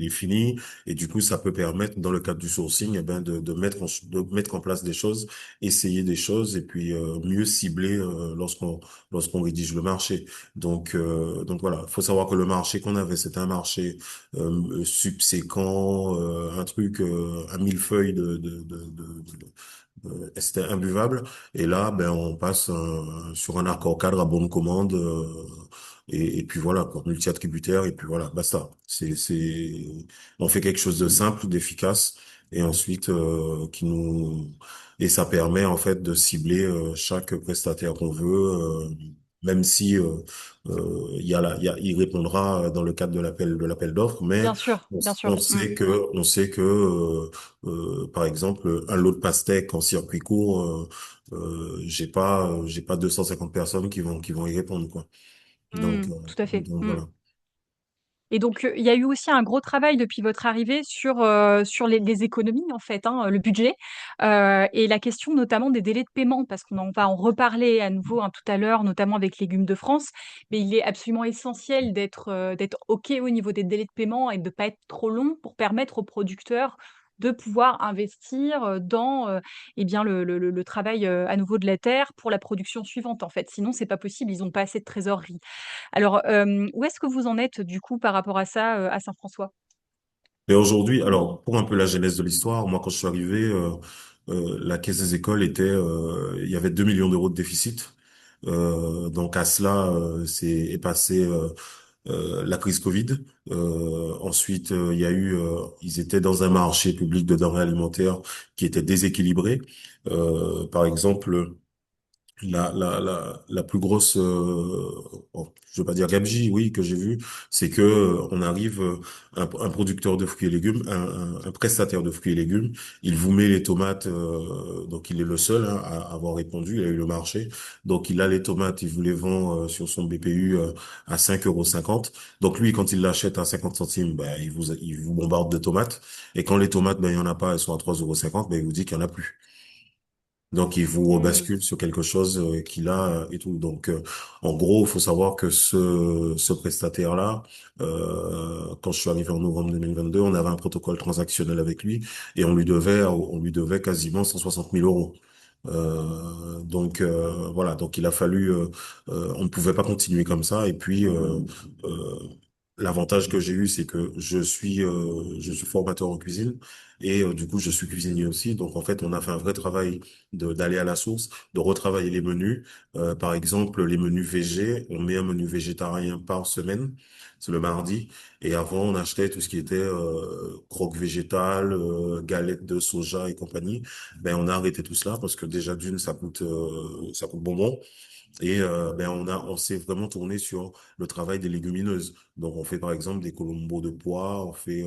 est fini et du coup ça peut permettre dans le cadre du sourcing de mettre en place des choses, essayer des choses et puis mieux cibler lorsqu'on rédige le marché. Donc voilà, faut savoir que le marché qu'on avait, c'était un marché subséquent, un truc à millefeuille c'était imbuvable. Et là, ben on passe sur un accord cadre à bonne commande et puis voilà, quoi, multi-attributaire et puis voilà, basta. On fait quelque chose de simple, d'efficace et ensuite et ça permet en fait de cibler chaque prestataire qu'on veut. Même si il répondra dans le cadre de l'appel d'offres, mais Bien sûr, on, bien on sûr. Hmm. sait que par exemple un lot de pastèques en circuit court, j'ai pas 250 personnes qui vont y répondre quoi. Donc Hmm. Tout à fait. donc Hmm. voilà. Et donc, il y a eu aussi un gros travail depuis votre arrivée sur les économies, en fait, hein, le budget, et la question notamment des délais de paiement, parce qu'on en va en reparler à nouveau hein, tout à l'heure, notamment avec Légumes de France. Mais il est absolument essentiel d'être OK au niveau des délais de paiement et de ne pas être trop long pour permettre aux producteurs de pouvoir investir dans eh bien, le travail à nouveau de la terre pour la production suivante, en fait. Sinon, c'est pas possible, ils n'ont pas assez de trésorerie. Alors, où est-ce que vous en êtes du coup par rapport à ça, à Saint-François? Mais aujourd'hui, alors, pour un peu la genèse de l'histoire, moi, quand je suis arrivé, la caisse des écoles il y avait 2 millions d'euros de déficit. Donc, à cela, est passé la crise Covid. Ensuite, il y a eu, ils étaient dans un marché public de denrées alimentaires qui était déséquilibré. Par exemple, la plus grosse, bon, je veux pas dire gabegie, oui, que j'ai vu, c'est que on arrive, un producteur de fruits et légumes, un prestataire de fruits et légumes, il vous met les tomates, donc il est le seul hein, à avoir répondu, il a eu le marché, donc il a les tomates, il vous les vend sur son BPU à 5,50 €. Donc lui, quand il l'achète à 50 centimes, ben, il vous bombarde de tomates, et quand les tomates, ben, il y en a pas, elles sont à 3,50 €, ben, il vous dit qu'il y en a plus. Donc, il vous Mmh. rebascule sur quelque chose qu'il a et tout. Donc, en gros, il faut savoir que ce prestataire-là, quand je suis arrivé en novembre 2022, on avait un protocole transactionnel avec lui et on lui devait quasiment 160 000 euros. Donc, voilà. Donc, il a fallu, on ne pouvait pas continuer comme ça. Et puis, euh, l'avantage que j'ai eu, c'est que je suis formateur en cuisine et du coup, je suis cuisinier aussi. Donc, en fait, on a fait un vrai travail d'aller à la source, de retravailler les menus. Par exemple, les menus VG, on met un menu végétarien par semaine, c'est le mardi. Et avant, on achetait tout ce qui était croque végétal, galettes de soja et compagnie. Ben, on a arrêté tout cela parce que déjà d'une, ça coûte bonbon. Et ben on s'est vraiment tourné sur le travail des légumineuses. Donc on fait par exemple des colombos de pois, on fait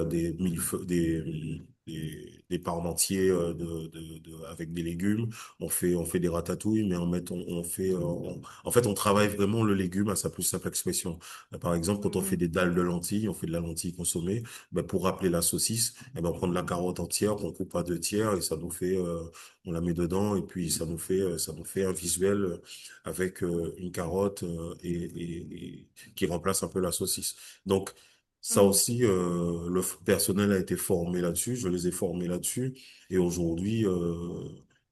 des millefeuilles, des parmentiers avec des légumes. On fait des ratatouilles, mais en fait on travaille vraiment le légume à sa plus simple expression. Par exemple quand on fait Mmh. des dalles de lentilles, on fait de la lentille consommée. Ben pour rappeler la saucisse, eh ben on prend de la carotte entière qu'on coupe à deux tiers et ça nous fait on la met dedans et puis ça nous fait un visuel avec une carotte et qui remplace un peu la saucisse. Donc ça Mmh. aussi, personnel a été formé là-dessus, je les ai formés là-dessus et aujourd'hui,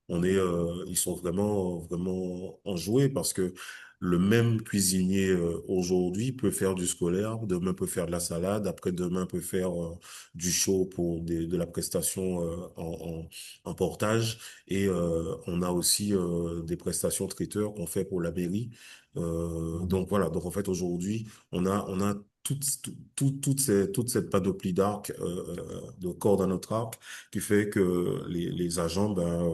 ils sont vraiment vraiment enjoués parce que le même cuisinier aujourd'hui peut faire du scolaire, demain peut faire de la salade, après-demain peut faire du chaud pour de la prestation en portage. Et on a aussi des prestations traiteurs qu'on fait pour la mairie. Donc voilà, donc en fait aujourd'hui, on a toute cette panoplie d'arcs, de cordes à notre arc, qui fait que les agents, ben,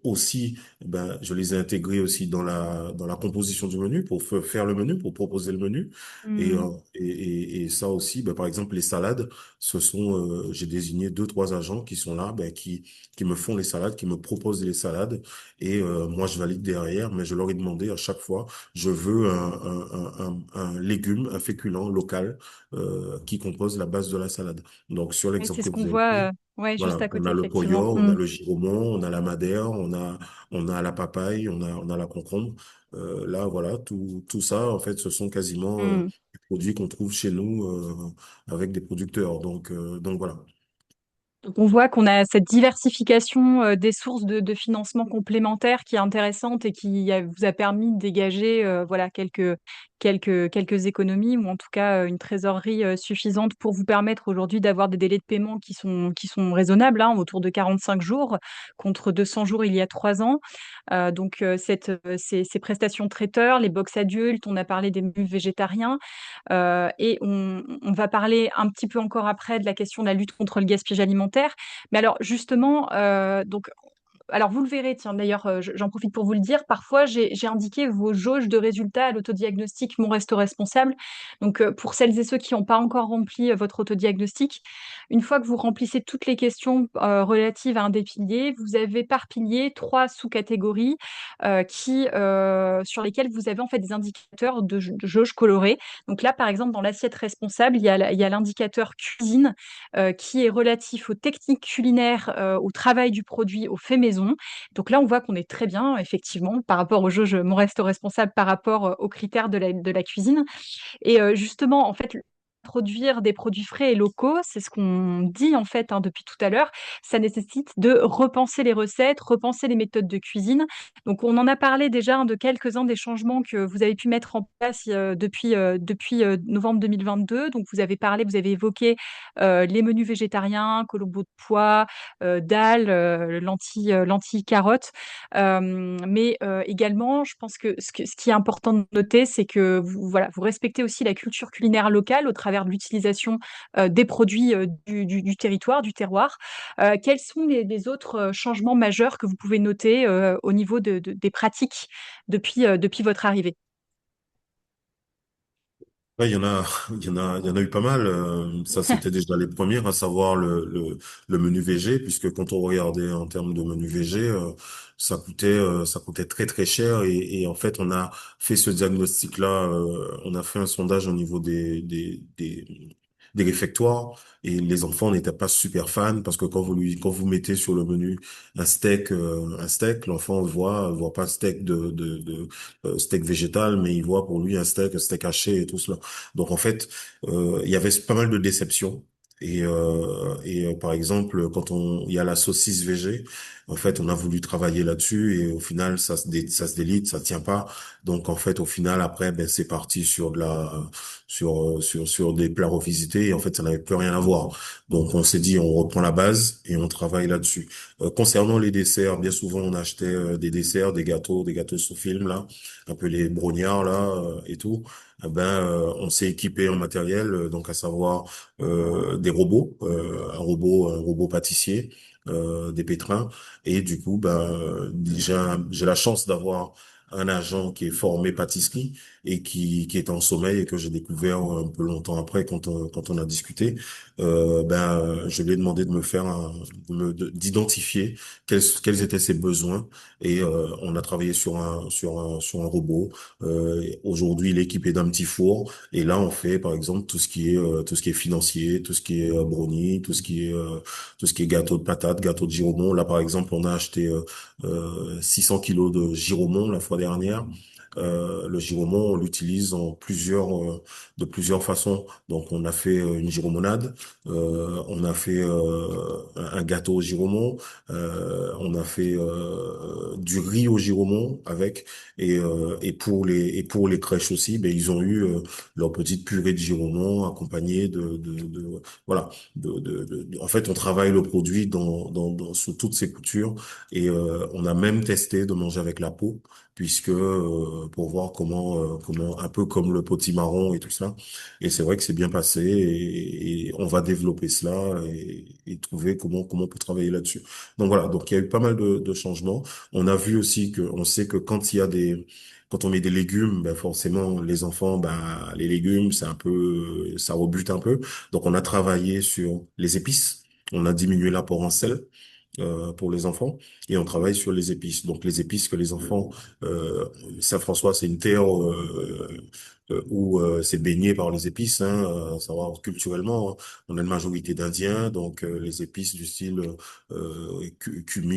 aussi, ben, je les ai intégrés aussi dans la composition du menu pour faire le menu, pour proposer le menu. Et, Mmh. et ça aussi, ben, par exemple, les salades, j'ai désigné deux, trois agents qui sont là, ben, qui me font les salades, qui me proposent les salades. Et moi, je valide derrière, mais je leur ai demandé à chaque fois, je veux un légume, un féculent local qui compose la base de la salade. Donc, sur Oui, l'exemple c'est que ce qu'on vous avez voit, pris, ouais, juste voilà, à on côté, a le effectivement. poyo, on a Mmh. le giromon, on a la madère, on a la papaye, on a la concombre. Là, voilà, tout ça, en fait, ce sont quasiment Mmh. des produits qu'on trouve chez nous avec des producteurs. Donc voilà. Donc, on voit qu'on a cette diversification des sources de financement complémentaires qui est intéressante et qui vous a permis de dégager voilà, quelques économies ou en tout cas une trésorerie suffisante pour vous permettre aujourd'hui d'avoir des délais de paiement qui sont raisonnables, hein, autour de 45 jours contre 200 jours il y a 3 ans. Donc, ces prestations traiteurs, les box adultes, on a parlé des menus végétariens. Et on va parler un petit peu encore après de la question de la lutte contre le gaspillage alimentaire. Mais alors justement, donc alors vous le verrez, tiens, d'ailleurs, j'en profite pour vous le dire, parfois j'ai indiqué vos jauges de résultats à l'autodiagnostic Mon Resto Responsable. Donc, pour celles et ceux qui n'ont pas encore rempli votre autodiagnostic, une fois que vous remplissez toutes les questions relatives à un des piliers, vous avez par pilier 3 sous-catégories sur lesquelles vous avez en fait des indicateurs de jauge colorée. Donc là, par exemple, dans l'assiette responsable, il y a l'indicateur cuisine qui est relatif aux techniques culinaires, au travail du produit, au fait maison. Donc là, on voit qu'on est très bien, effectivement, par rapport aux jauges Mon Resto Responsable, par rapport aux critères de la cuisine. Et justement, en fait, produire des produits frais et locaux, c'est ce qu'on dit en fait depuis tout à l'heure, ça nécessite de repenser les recettes, repenser les méthodes de cuisine. Donc on en a parlé déjà de quelques-uns des changements que vous avez pu mettre en place depuis novembre 2022. Donc vous avez évoqué les menus végétariens, colombo de pois, dalles, lentilles, carottes. Mais également, je pense que ce qui est important de noter, c'est que voilà, vous respectez aussi la culture culinaire locale au travers de l'utilisation des produits du territoire, du terroir. Quels sont les autres changements majeurs que vous pouvez noter au niveau des pratiques depuis votre arrivée? Ouais, il y en a eu pas mal. Ça, c'était déjà les premières, à savoir le menu VG, puisque quand on regardait en termes de menu VG, ça coûtait très très cher. Et en fait, on a fait ce diagnostic-là. On a fait un sondage au niveau des réfectoires, et les enfants n'étaient pas super fans parce que quand vous mettez sur le menu un steak, l'enfant voit pas steak steak végétal, mais il voit pour lui un steak haché et tout cela. Donc en fait, il y avait pas mal de déceptions. Par exemple, il y a la saucisse végé, en fait, on a voulu travailler là-dessus et au final, ça se délite, ça tient pas. Donc en fait, au final, après, ben c'est parti sur sur des plats revisités et en fait, ça n'avait plus rien à voir. Donc on s'est dit, on reprend la base et on travaille là-dessus. Concernant les desserts, bien souvent, on achetait des desserts, des gâteaux sous film là, un peu les brognards là et tout. On s'est équipé en matériel, donc à savoir des robots, un robot pâtissier, des pétrins, et du coup, j'ai la chance d'avoir un agent qui est formé pâtisserie et qui est en sommeil et que j'ai découvert un peu longtemps après quand on a discuté. Je lui ai demandé de me faire d'identifier quels étaient ses besoins et on a travaillé sur un robot. Aujourd'hui, l'équipe est d'un petit four et là, on fait par exemple tout ce qui est financier, tout ce qui est brownie, tout ce qui est gâteau de patates, gâteau de giromont. Là, par exemple, on a acheté 600 kilos de giromont la fois dernière. Le giromont, on l'utilise de plusieurs façons. Donc, on a fait une giromonade, on a fait un gâteau au giromont, on a fait du riz au giromont avec, et pour les crèches aussi, ben ils ont eu leur petite purée de giromont accompagnée voilà. En fait, on travaille le produit sous toutes ses coutures et on a même testé de manger avec la peau, puisque pour voir comment un peu comme le potimarron et tout ça. Et c'est vrai que c'est bien passé et on va développer cela et trouver comment on peut travailler là-dessus. Donc voilà, donc il y a eu pas mal de changements. On a vu aussi on sait que quand on met des légumes, ben forcément les enfants, ben les légumes, c'est un peu, ça rebute un peu. Donc on a travaillé sur les épices. On a diminué l'apport en sel pour les enfants et on travaille sur les épices. Donc les épices que les enfants, euh, Saint-François, c'est une terre où c'est baigné par les épices, hein, savoir culturellement, hein. On a une majorité d'Indiens, donc les épices du style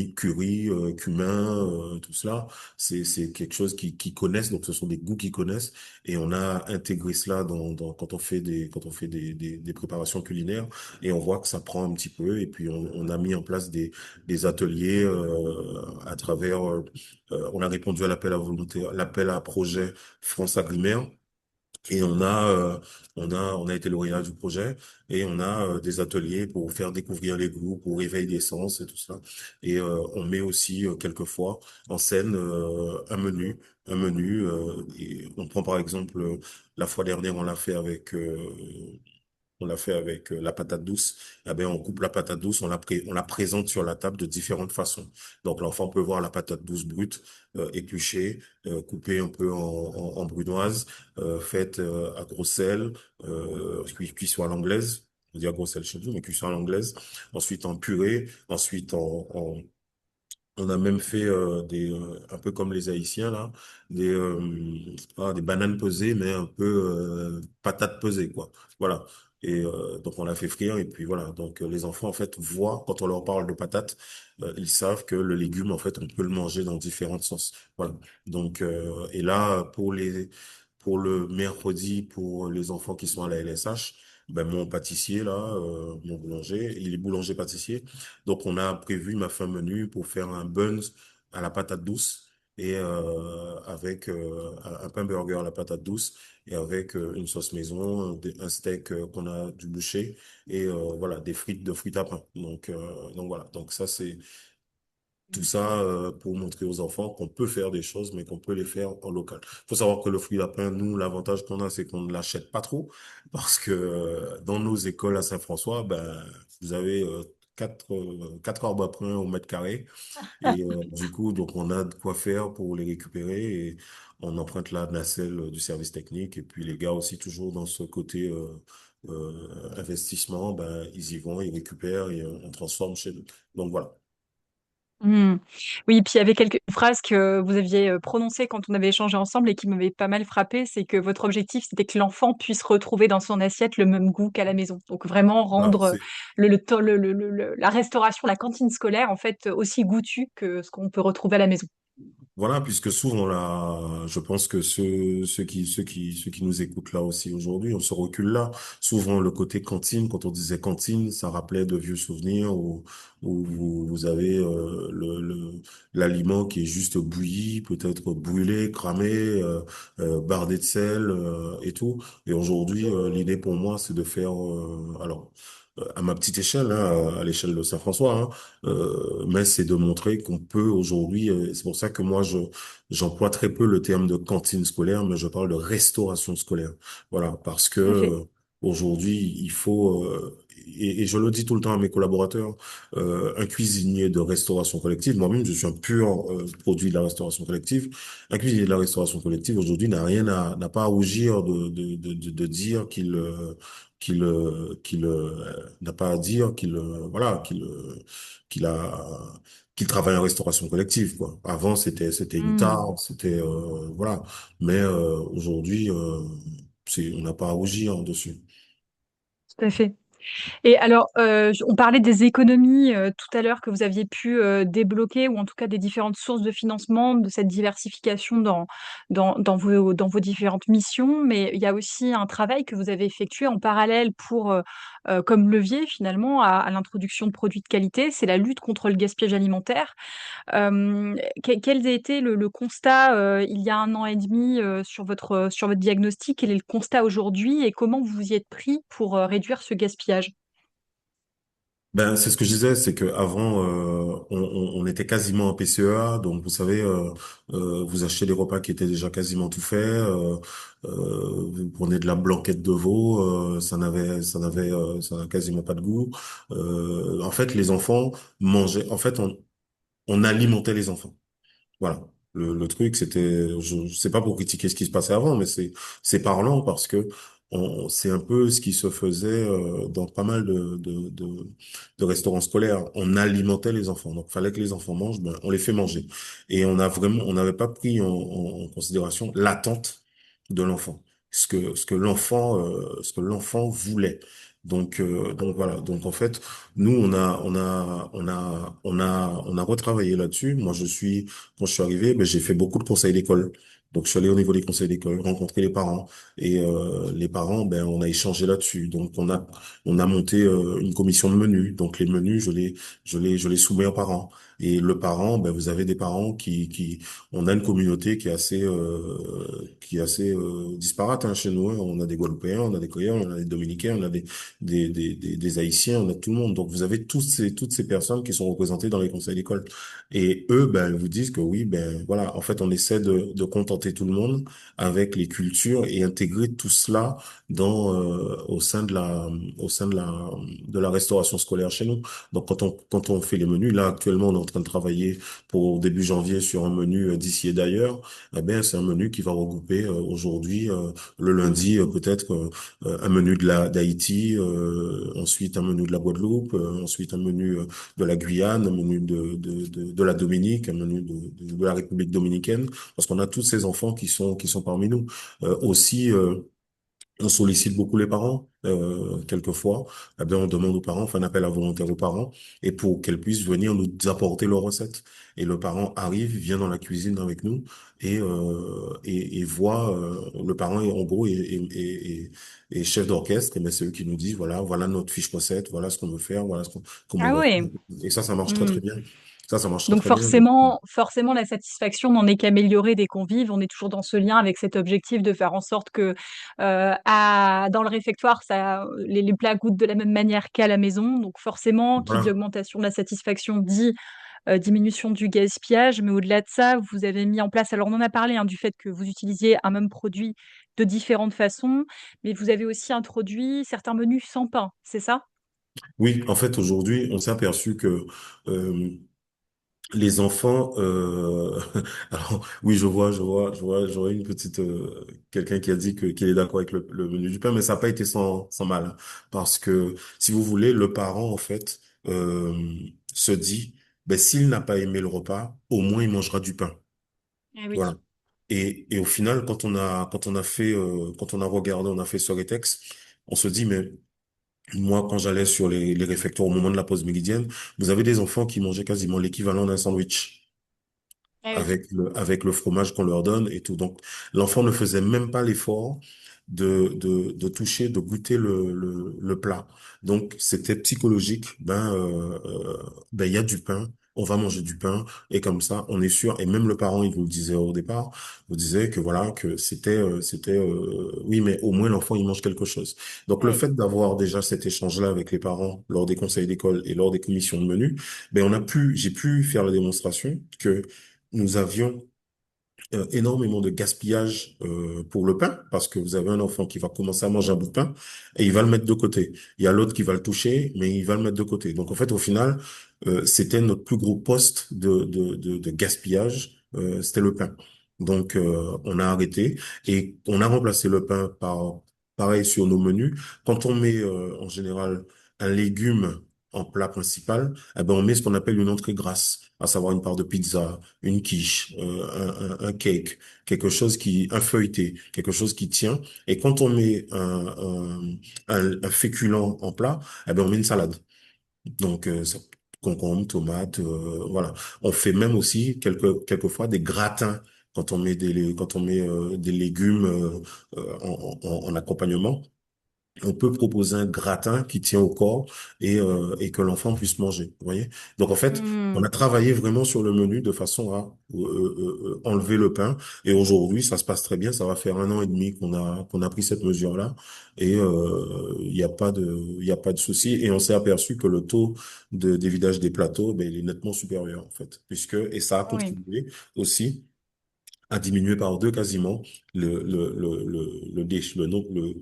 curry, cumin, tout cela, c'est quelque chose qui connaissent, donc ce sont des goûts qu'ils connaissent et on a intégré cela quand on fait des préparations culinaires et on voit que ça prend un petit peu et puis on a mis en place des ateliers à travers on a répondu à l'appel à volontaire, l'appel à projet France Agrimaire et on a été lauréat du projet et on a des ateliers pour faire découvrir les goûts, pour réveiller des sens et tout ça. Et on met aussi quelquefois en scène un menu. Et on prend par exemple la fois dernière on l'a fait avec On l'a fait avec la patate douce. Eh ben, on coupe la patate douce, on la présente sur la table de différentes façons. Donc, l'enfant peut voir la patate douce brute, épluchée, coupée un peu en brunoise, faite à gros sel, cuisson à l'anglaise. On dit à gros sel chez nous, mais cuisson à l'anglaise. Ensuite en purée, ensuite on a même fait un peu comme les Haïtiens là, des bananes pesées, mais un peu patates pesées quoi. Voilà. Et donc on l'a fait frire et puis voilà. Donc les enfants en fait voient quand on leur parle de patates, ils savent que le légume en fait on peut le manger dans différentes sauces. Voilà. Donc et là pour le mercredi pour les enfants qui sont à la LSH, ben mon pâtissier là, mon boulanger, il est boulanger pâtissier. Donc, on a prévu, il m'a fait un menu pour faire un buns à la patate douce et avec un pain burger à la patate douce et avec une sauce maison, un steak qu'on a du boucher et voilà, des frites de frites à pain. Donc voilà. Donc ça, c'est tout ça pour montrer aux enfants qu'on peut faire des choses, mais qu'on peut les faire en local. Faut savoir que le fruit lapin, nous, l'avantage qu'on a, c'est qu'on ne l'achète pas trop, parce que dans nos écoles à Saint-François, ben, vous avez quatre arbres à pain au mètre carré, et du coup, donc on a de quoi faire pour les récupérer, et on emprunte la nacelle du service technique, et puis les gars aussi toujours dans ce côté investissement, ben ils y vont, ils récupèrent et on transforme chez eux. Donc voilà. Hmm. Oui, puis il y avait quelques phrases que vous aviez prononcées quand on avait échangé ensemble et qui m'avaient pas mal frappé. C'est que votre objectif, c'était que l'enfant puisse retrouver dans son assiette le même goût qu'à la maison. Donc vraiment Voilà, rendre la restauration, la cantine scolaire, en fait, aussi goûtue que ce qu'on peut retrouver à la maison. voilà, puisque souvent là, je pense que ceux qui nous écoutent là aussi aujourd'hui, on se recule là. Souvent le côté cantine, quand on disait cantine, ça rappelait de vieux souvenirs où vous avez l'aliment qui est juste bouilli, peut-être brûlé, cramé, bardé de sel et tout. Et aujourd'hui, l'idée pour moi, c'est de faire, alors à ma petite échelle, hein, à l'échelle de Saint-François, hein, mais c'est de montrer qu'on peut aujourd'hui, c'est pour ça que moi j'emploie très peu le terme de cantine scolaire, mais je parle de restauration scolaire. Voilà, parce que Tout à fait. aujourd'hui il faut et je le dis tout le temps à mes collaborateurs, un cuisinier de restauration collective, moi-même je suis un pur produit de la restauration collective. Un cuisinier de la restauration collective aujourd'hui n'a pas à rougir de dire qu'il n'a pas à dire qu'il a qu'il travaille en restauration collective quoi. Avant c'était une Hmm. tare, c'était voilà, mais aujourd'hui c'est on n'a pas à rougir dessus. Tout à fait. Et alors, on parlait des économies tout à l'heure que vous aviez pu débloquer, ou en tout cas des différentes sources de financement, de cette diversification dans vos différentes missions, mais il y a aussi un travail que vous avez effectué en parallèle pour, comme levier finalement à l'introduction de produits de qualité, c'est la lutte contre le gaspillage alimentaire. Quel a été le constat il y a un an et demi sur votre diagnostic? Quel est le constat aujourd'hui et comment vous vous y êtes pris pour réduire ce gaspillage? Ben, c'est ce que je disais, c'est que avant on était quasiment en PCEA, donc vous savez, vous achetez des repas qui étaient déjà quasiment tout faits, vous prenez de la blanquette de veau, ça n'a quasiment pas de goût. En fait, les enfants mangeaient, en fait, on alimentait les enfants. Voilà. Le truc, c'était, je sais pas pour critiquer ce qui se passait avant, mais c'est parlant parce que c'est un peu ce qui se faisait dans pas mal de restaurants scolaires. On alimentait les enfants, donc fallait que les enfants mangent, ben, on les fait manger. Et on n'avait pas pris en considération l'attente de l'enfant, ce que l'enfant voulait. Donc voilà. Donc en fait, nous on a retravaillé là-dessus. Moi, quand je suis arrivé, ben, j'ai fait beaucoup de conseils d'école. Donc, je suis allé au niveau des conseils d'école, rencontrer les parents. Et les parents, ben, on a échangé là-dessus. Donc, on a monté une commission de menus. Donc, les menus, je les soumets aux parents. Et le parent, ben vous avez des parents on a une communauté qui est assez disparate hein, chez nous. Hein. On a des Guadeloupéens, on a des Créoles, on a des Dominicains, on a des Haïtiens, on a tout le monde. Donc vous avez toutes ces personnes qui sont représentées dans les conseils d'école. Et eux, ben, vous disent que oui, ben voilà, en fait, on essaie de contenter tout le monde avec les cultures et intégrer tout cela au sein de la restauration scolaire chez nous. Donc quand on fait les menus, là actuellement, on est en train de travailler pour début janvier sur un menu d'ici et d'ailleurs. Eh bien, c'est un menu qui va regrouper aujourd'hui, le lundi, peut-être un menu d'Haïti, ensuite un menu de la Guadeloupe, ensuite un menu de la Guyane, un menu de la Dominique, un menu de la République dominicaine, parce qu'on a tous ces enfants qui sont parmi nous. Aussi, on sollicite beaucoup les parents, quelquefois. Eh bien, on demande aux parents, on fait un appel à volontaires aux parents, et pour qu'elles puissent venir nous apporter leurs recettes. Et le parent arrive, vient dans la cuisine avec nous, et voit, le parent est en gros est chef d'orchestre, et bien c'est eux qui nous disent, voilà notre fiche recette, voilà ce qu'on veut faire, voilà comment Ah on va faire. ouais. Et ça marche très très bien. Ça marche très Donc très bien. forcément, la satisfaction n'en est qu'améliorée des convives. On est toujours dans ce lien avec cet objectif de faire en sorte que dans le réfectoire, les plats goûtent de la même manière qu'à la maison. Donc forcément, qui dit Voilà. augmentation de la satisfaction dit diminution du gaspillage. Mais au-delà de ça, vous avez mis en place, alors on en a parlé du fait que vous utilisiez un même produit de différentes façons, mais vous avez aussi introduit certains menus sans pain, c'est ça? Oui, en fait, aujourd'hui, on s'est aperçu que euh, les enfants, alors oui, je vois une petite quelqu'un qui a dit que qu'il est d'accord avec le menu du pain, mais ça n'a pas été sans mal, hein. Parce que si vous voulez, le parent en fait se dit, ben s'il n'a pas aimé le repas, au moins il mangera du pain, Eh oui. voilà. Et au final, quand on a regardé, on a fait ce rétex, on se dit mais moi, quand j'allais sur les réfectoires au moment de la pause méridienne, vous avez des enfants qui mangeaient quasiment l'équivalent d'un sandwich Eh oui. avec le fromage qu'on leur donne et tout. Donc, l'enfant ne faisait même pas l'effort de toucher, de goûter le plat. Donc, c'était psychologique. Ben, il y a du pain. On va manger du pain et comme ça, on est sûr. Et même le parent, il vous le disait au départ, vous disait que voilà, que oui, mais au moins l'enfant, il mange quelque chose. Donc, le Oui. fait d'avoir déjà cet échange-là avec les parents lors des conseils d'école et lors des commissions de menu, ben, j'ai pu faire la démonstration que nous avions énormément de gaspillage pour le pain, parce que vous avez un enfant qui va commencer à manger un bout de pain et il va le mettre de côté. Il y a l'autre qui va le toucher, mais il va le mettre de côté. Donc en fait, au final, c'était notre plus gros poste de gaspillage, c'était le pain. Donc on a arrêté et on a remplacé le pain par, pareil sur nos menus. Quand on met en général un légume en plat principal, eh ben on met ce qu'on appelle une entrée grasse, à savoir une part de pizza, une quiche, un cake, un feuilleté, quelque chose qui tient. Et quand on met un féculent en plat, eh ben on met une salade. Donc concombre, tomate, voilà. On fait même aussi quelquefois des gratins quand on met des légumes en accompagnement. On peut proposer un gratin qui tient au corps et que l'enfant puisse manger. Vous voyez? Donc en fait, on Hmm. a travaillé vraiment sur le menu de façon à enlever le pain. Et aujourd'hui, ça se passe très bien. Ça va faire 1 an et demi qu'on a pris cette mesure-là. Et il y a pas de souci. Et on s'est aperçu que le taux de dévidage des plateaux, ben, il est nettement supérieur en fait, et ça a Oui. contribué aussi à diminuer par deux quasiment le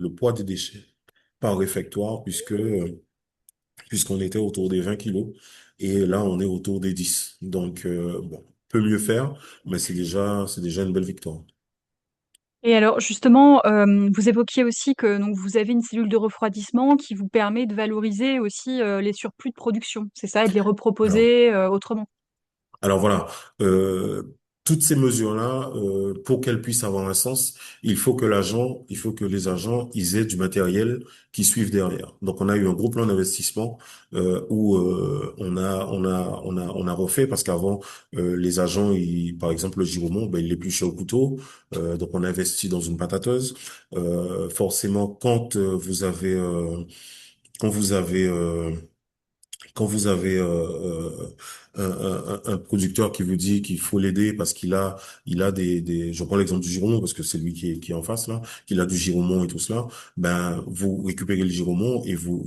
poids des déchets par réfectoire puisqu'on était autour des 20 kilos et là on est autour des 10. Donc bon, peut mieux faire, mais c'est déjà une belle victoire. Et alors justement, vous évoquiez aussi que donc, vous avez une cellule de refroidissement qui vous permet de valoriser aussi les surplus de production, c'est ça, et de les Alors, reproposer autrement. Alors voilà, toutes ces mesures-là, pour qu'elles puissent avoir un sens, il faut que les agents, ils aient du matériel qui suive derrière. Donc on a eu un gros plan d'investissement où on a refait parce qu'avant les agents, par exemple le giromont, ben il l'épluchait au couteau, donc on a investi dans une patateuse. Forcément, quand vous avez quand vous avez un producteur qui vous dit qu'il faut l'aider parce il a je prends l'exemple du Giromont parce que c'est lui qui est en face là, qu'il a du Giromont et tout cela, ben, vous récupérez le Giromont et vous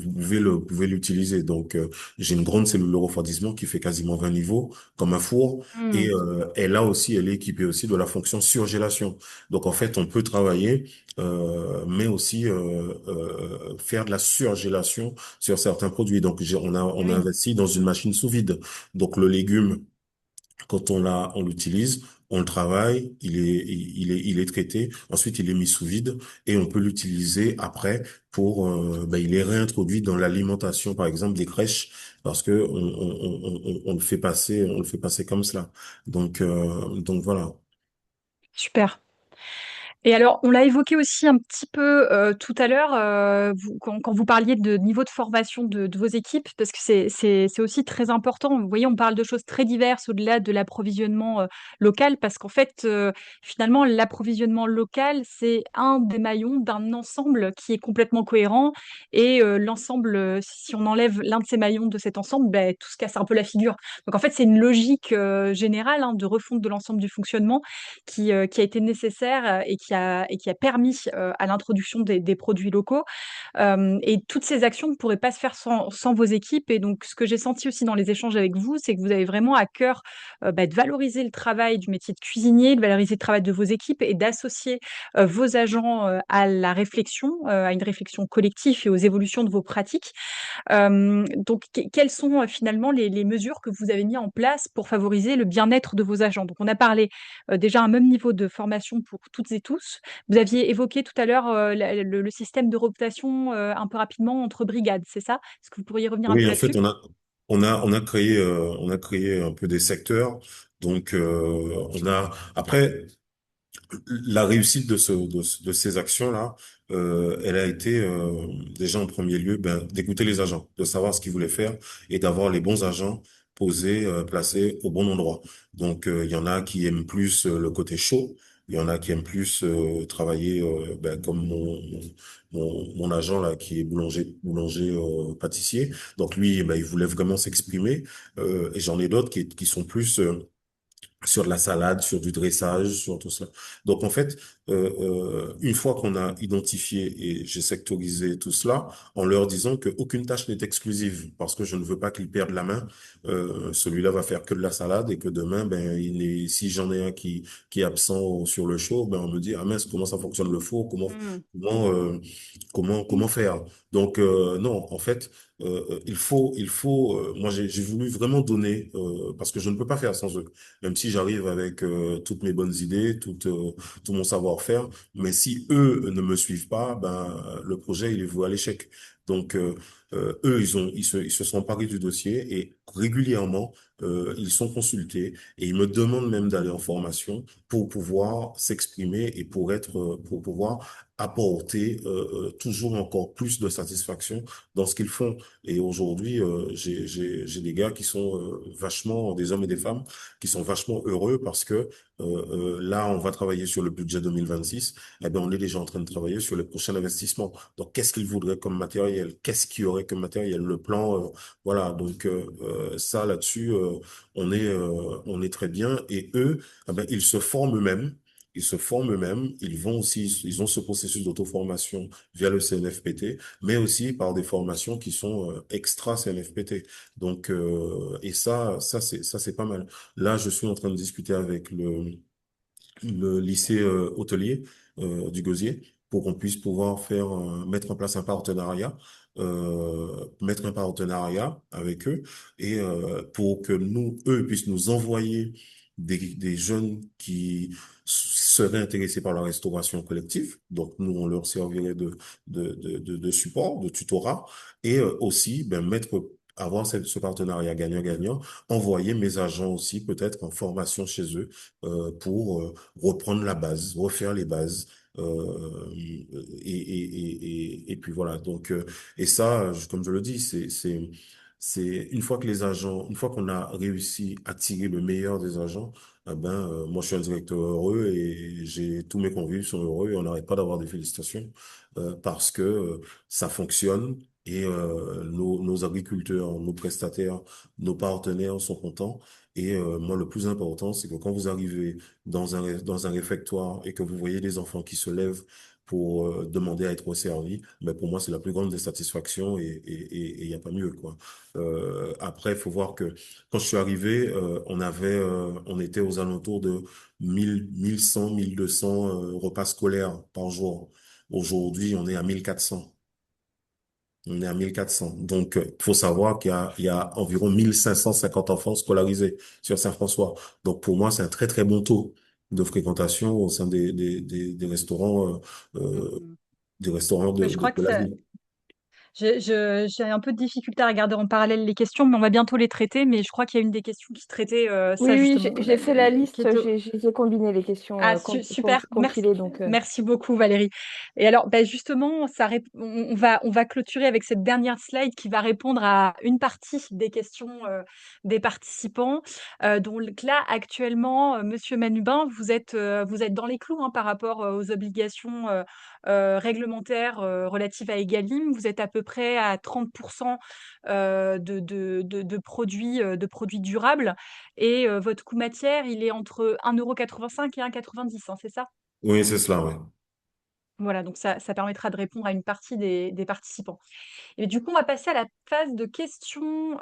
pouvez l'utiliser. Donc, j'ai une grande cellule de refroidissement qui fait quasiment 20 niveaux, comme un four, et Hmm. elle est équipée aussi de la fonction surgélation. Donc, en fait, on peut travailler, mais aussi faire de la surgélation sur certains produits. Donc, on a Oui, investi dans une machine sous vide. Donc, le légume, quand on l'utilise, on le travaille, il est traité. Ensuite, il est mis sous vide et on peut l'utiliser après pour, ben, il est réintroduit dans l'alimentation, par exemple, des crèches, parce que on le fait passer comme cela. Donc voilà. super. Et alors, on l'a évoqué aussi un petit peu tout à l'heure, quand vous parliez de niveau de formation de vos équipes, parce que c'est aussi très important. Vous voyez, on parle de choses très diverses au-delà de l'approvisionnement local, parce qu'en fait, finalement, l'approvisionnement local, c'est un des maillons d'un ensemble qui est complètement cohérent. Et l'ensemble, si on enlève l'un de ces maillons de cet ensemble, ben, tout se casse un peu la figure. Donc, en fait, c'est une logique générale de refonte de l'ensemble du fonctionnement qui a été nécessaire et qui a permis à l'introduction des produits locaux. Et toutes ces actions ne pourraient pas se faire sans vos équipes. Et donc, ce que j'ai senti aussi dans les échanges avec vous, c'est que vous avez vraiment à cœur de valoriser le travail du métier de cuisinier, de valoriser le travail de vos équipes et d'associer vos agents à la réflexion, à une réflexion collective et aux évolutions de vos pratiques. Donc, quelles sont finalement les mesures que vous avez mis en place pour favoriser le bien-être de vos agents? Donc, on a parlé déjà un même niveau de formation pour toutes et tous. Vous aviez évoqué tout à l'heure le système de rotation un peu rapidement entre brigades, c'est ça? Est-ce que vous pourriez revenir un peu Oui, en fait, là-dessus? on a créé un peu des secteurs. Donc, après, la réussite de ces actions-là, elle a été déjà en premier lieu ben, d'écouter les agents, de savoir ce qu'ils voulaient faire et d'avoir les bons agents posés, placés au bon endroit. Donc, il y en a qui aiment plus le côté chaud, il y en a qui aiment plus travailler ben, comme mon agent là qui est boulanger pâtissier. Donc lui, ben, il voulait vraiment s'exprimer. Et j'en ai d'autres qui sont plus sur de la salade, sur du dressage, sur tout cela. Donc en fait, une fois qu'on a identifié et j'ai sectorisé tout cela, en leur disant qu'aucune tâche n'est exclusive, parce que je ne veux pas qu'ils perdent la main, celui-là va faire que de la salade et que demain, ben, si j'en ai un qui est absent sur le show, ben, on me dit, ah mince, comment ça fonctionne le four, Hmm. comment, euh, comment faire? Donc, non, en fait, moi, j'ai voulu vraiment donner, parce que je ne peux pas faire sans eux même si j'arrive avec toutes mes bonnes idées, tout mon savoir-faire, mais si eux ne me suivent pas, ben le projet il est voué à l'échec. Donc eux ils se sont emparés du dossier et régulièrement ils sont consultés et ils me demandent même d'aller en formation pour pouvoir s'exprimer et pour pouvoir apporter toujours encore plus de satisfaction dans ce qu'ils font. Et aujourd'hui, j'ai des gars qui sont vachement des hommes et des femmes qui sont vachement heureux parce que là, on va travailler sur le budget 2026. Eh ben, on est déjà en train de travailler sur les prochains investissements. Donc, qu'est-ce qu'ils voudraient comme matériel? Qu'est-ce qu'il y aurait comme matériel? Le plan, voilà. Donc, ça, là-dessus, on est très bien. Et eux, eh ben, ils se forment eux-mêmes. Ils se forment eux-mêmes, ils ont ce processus d'auto-formation via le CNFPT, mais aussi par des formations qui sont extra CNFPT. Donc, et ça c'est pas mal. Là, je suis en train de discuter avec le lycée hôtelier du Gosier pour qu'on puisse pouvoir mettre en place un partenariat, mettre un partenariat avec eux et pour que eux puissent nous envoyer des jeunes qui seraient intéressés par la restauration collective. Donc, nous, on leur servirait de support, de tutorat et aussi ben, avoir ce partenariat gagnant-gagnant, envoyer mes agents aussi peut-être en formation chez eux pour reprendre la base, refaire les bases. Et puis voilà. Donc, et ça, comme je le dis, c'est une fois que une fois qu'on a réussi à tirer le meilleur des agents, eh ben, moi je suis un directeur heureux et j'ai tous mes convives sont heureux et on n'arrête pas d'avoir des félicitations parce que ça fonctionne et nos agriculteurs, nos prestataires, nos partenaires sont contents. Et moi, le plus important, c'est que quand vous arrivez dans un réfectoire et que vous voyez des enfants qui se lèvent pour demander à être servis, ben pour moi, c'est la plus grande des satisfactions et il n'y a pas mieux, quoi. Après, il faut voir que quand je suis arrivé, on était aux alentours de 1100, 1200 repas scolaires par jour. Aujourd'hui, on est à 1400. On est à 1400. Donc, faut savoir il y a environ 1550 enfants scolarisés sur Saint-François. Donc, pour moi, c'est un très, très bon taux de fréquentation au sein Mm. des restaurants Mais je crois de que la ville. j'ai un peu de difficulté à regarder en parallèle les questions, mais on va bientôt les traiter. Mais je crois qu'il y a une des questions qui traitait ça Oui, oui, j'ai justement, j'ai fait la qui liste, était j'ai combiné les questions ah, super, merci, compilées. Donc, merci beaucoup Valérie. Et alors, ben justement, on va clôturer avec cette dernière slide qui va répondre à une partie des questions des participants. Donc là, actuellement, Monsieur Manubin, vous êtes dans les clous hein, par rapport aux obligations réglementaires relatives à Egalim. Vous êtes à peu près à 30% de produits durables. Et votre coût matière, il est entre 1,85 € et 1,90 €, hein, c'est ça? Oui, c'est cela, oui. Voilà, donc ça permettra de répondre à une partie des participants. Et du coup, on va passer à la phase de questions.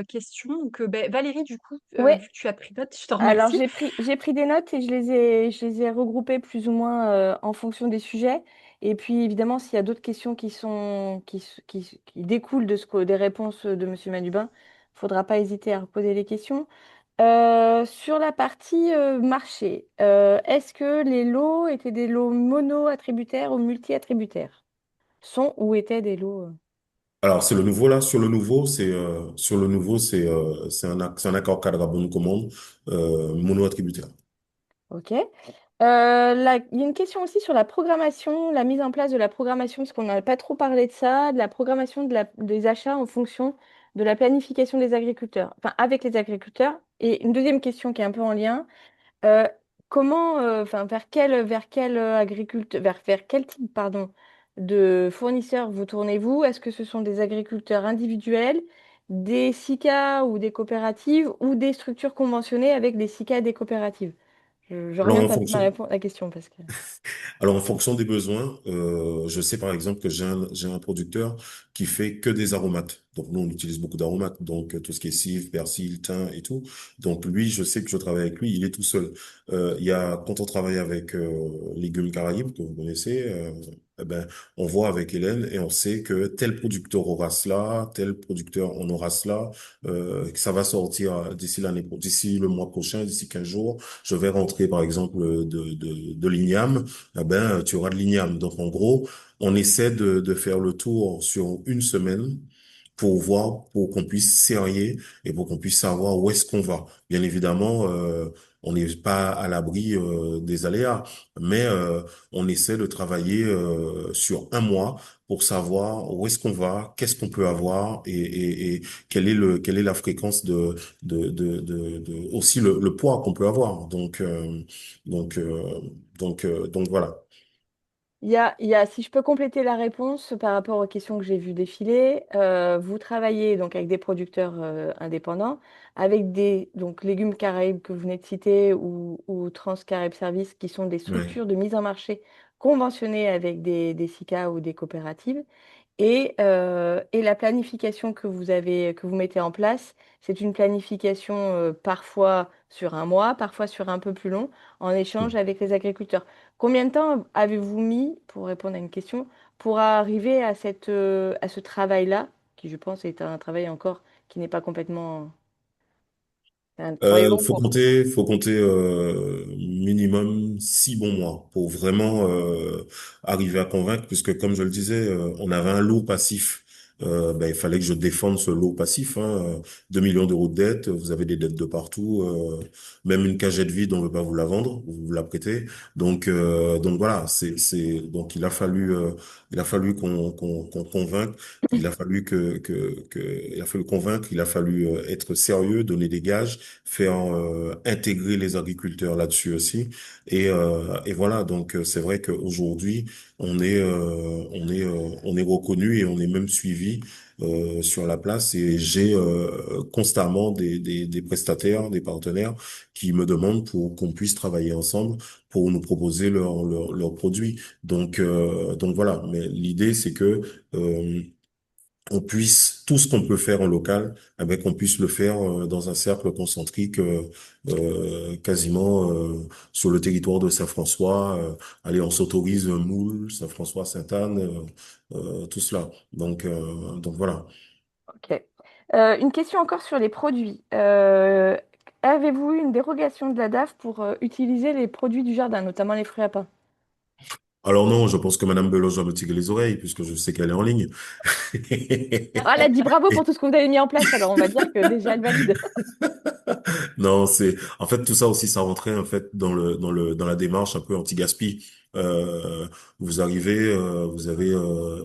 Questions. Donc, ben, Valérie, du coup, ouais. vu que tu as pris note, je te Alors, remercie. j'ai pris des notes et je les ai regroupées plus ou moins en fonction des sujets. Et puis, évidemment, s'il y a d'autres questions qui découlent des réponses de Monsieur Manubin, il ne faudra pas hésiter à reposer les questions. Sur la partie marché, est-ce que les lots étaient des lots mono-attributaires ou multi-attributaires? Sont ou étaient des lots? Alors, c'est le nouveau, là. Sur le nouveau, c'est un accord cadre à bonne commande, mono-attributaire. Ok. Il y a une question aussi sur la programmation, la mise en place de la programmation, parce qu'on n'a pas trop parlé de ça, de la programmation des achats en fonction de la planification des agriculteurs, enfin avec les agriculteurs. Et une deuxième question qui est un peu en lien, euh, enfin vers quel agriculteur, vers quel type, pardon, de fournisseurs vous tournez-vous? Est-ce que ce sont des agriculteurs individuels, des SICA ou des coopératives, ou des structures conventionnées avec des SICA et des coopératives? Je Alors, en oriente un peu ma fonction, la question parce que. Alors, en fonction des besoins, je sais par exemple que j'ai un producteur qui fait que des aromates. Donc, nous, on utilise beaucoup d'aromates. Donc, tout ce qui est cive, persil, thym et tout. Donc, lui, je sais que je travaille avec lui, il est tout seul. Quand on travaille avec Légumes Caraïbes, que vous connaissez, eh ben, on voit avec Hélène et on sait que tel producteur aura cela, tel producteur en aura cela, que ça va sortir d'ici le mois prochain, d'ici 15 jours. Je vais rentrer, par exemple, de l'igname eh ben, tu auras de l'igname. Donc, en gros, on essaie de faire le tour sur une semaine pour qu'on puisse serrer et pour qu'on puisse savoir où est-ce qu'on va. Bien évidemment, on n'est pas à l'abri des aléas, mais on essaie de travailler sur un mois pour savoir où est-ce qu'on va, qu'est-ce qu'on peut avoir et quelle est la fréquence aussi le poids qu'on peut avoir. Donc, euh, donc voilà. Si je peux compléter la réponse par rapport aux questions que j'ai vues défiler, vous travaillez donc avec des producteurs indépendants, avec des donc Légumes Caraïbes que vous venez de citer ou Trans Caraïbes Services qui sont des Ouais. structures de mise en marché conventionnées avec des SICA ou des coopératives. Et la planification que vous mettez en place, c'est une planification parfois sur un mois, parfois sur un peu plus long, en échange avec les agriculteurs. Combien de temps avez-vous mis, pour répondre à une question, pour arriver à à ce travail-là, qui je pense est un travail encore qui n'est pas complètement un travail long cours. Faut compter minimum 6 bons mois pour vraiment arriver à convaincre, puisque comme je le disais, on avait un lourd passif ben, il fallait que je défende ce lot passif. Hein, 2 millions d'euros de dettes, vous avez des dettes de partout, même une cagette vide, on veut pas vous la vendre, vous la prêtez. Donc voilà, donc il a fallu qu'on convainque, il a fallu convaincre, il a fallu être sérieux, donner des gages, faire intégrer les agriculteurs là-dessus aussi. Et voilà, donc c'est vrai qu'aujourd'hui on est reconnu et on est même suivi sur la place. Et j'ai constamment des prestataires, des partenaires qui me demandent pour qu'on puisse travailler ensemble pour nous proposer leurs produits. Donc voilà. Mais l'idée c'est que euh, on puisse tout ce qu'on peut faire en local, eh ben, qu'on puisse le faire dans un cercle concentrique quasiment sur le territoire de Saint-François. Allez, on s'autorise Moule, Saint-François, Sainte-Anne, tout cela. Donc voilà. Ok. Une question encore sur les produits. Avez-vous eu une dérogation de la DAF pour utiliser les produits du jardin, notamment les fruits à pain? Alors non, je pense que Madame Beloche va me tirer les oreilles puisque je sais qu'elle est en ligne. Ah, elle a dit bravo pour tout ce que vous avez mis en place, alors on va dire que déjà elle valide. Non, en fait tout ça aussi ça rentrait en fait dans la démarche un peu anti-gaspi. Euh, vous avez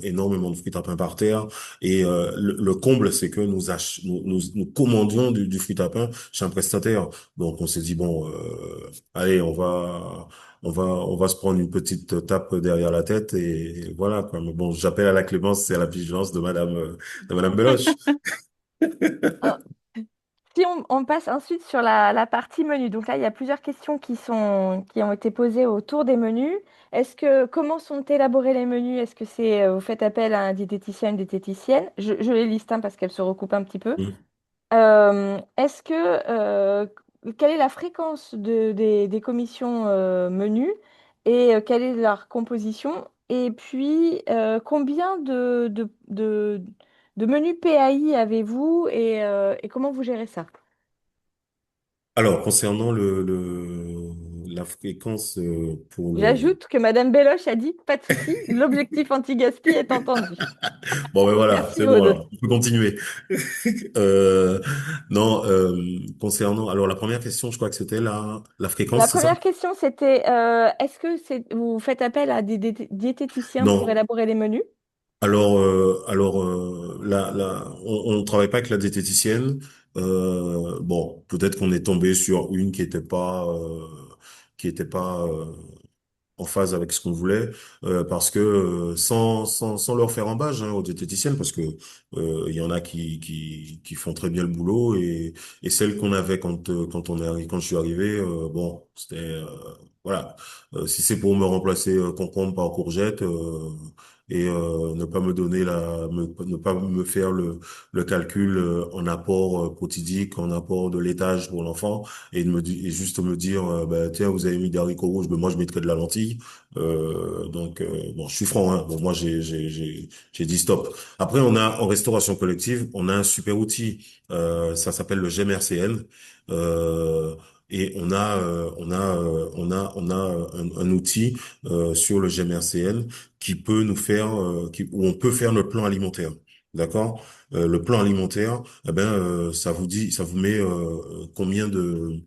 énormément de fruits à pain par terre et le comble c'est que nous commandions du fruit à pain chez un prestataire. Donc on s'est dit bon allez, on va se prendre une petite tape derrière la tête et voilà quoi. Mais bon, j'appelle à la clémence et à la vigilance de Madame Beloche. Si on passe ensuite sur la partie menu, donc là, il y a plusieurs questions qui ont été posées autour des menus. Comment sont élaborés les menus? Est-ce que vous faites appel à un diététicien, une diététicienne? Je les liste hein, parce qu'elles se recoupent un petit peu. Hmm. Quelle est la fréquence des commissions menus et quelle est leur composition? Et puis, combien de menus PAI avez-vous et comment vous gérez ça? Alors, concernant la fréquence pour le... J'ajoute que Madame Beloche a dit pas de souci, l'objectif anti-gaspi est entendu. Bon, ben voilà, Merci c'est bon, Aude. alors, on peut continuer. Euh, non, concernant... Alors, la première question, je crois que c'était la La fréquence, c'est ça? première question, c'était est-ce que vous faites appel à des diététiciens pour Non. élaborer les menus? On travaille pas avec la diététicienne. Bon, peut-être qu'on est tombé sur une qui était pas en phase avec ce qu'on voulait, parce que sans leur faire embâche aux diététiciennes, parce que il y en a qui font très bien le boulot et celle qu'on avait quand je suis arrivé, bon, c'était voilà. Si c'est pour me remplacer concombre par courgette et ne pas me donner ne pas me faire le calcul en apport protidique, en apport de laitage pour l'enfant et juste me dire bah, tiens, vous avez mis des haricots rouges, mais moi je mettrais de la lentille. Bon, je suis franc, hein. Bon, moi j'ai dit stop. Après, on a en restauration collective, on a un super outil. Ça s'appelle le GMRCN. Euh, et on a un outil sur le GMRCN qui peut nous faire, où on peut faire notre plan alimentaire. D'accord? Le plan alimentaire, eh ben, ça vous met combien de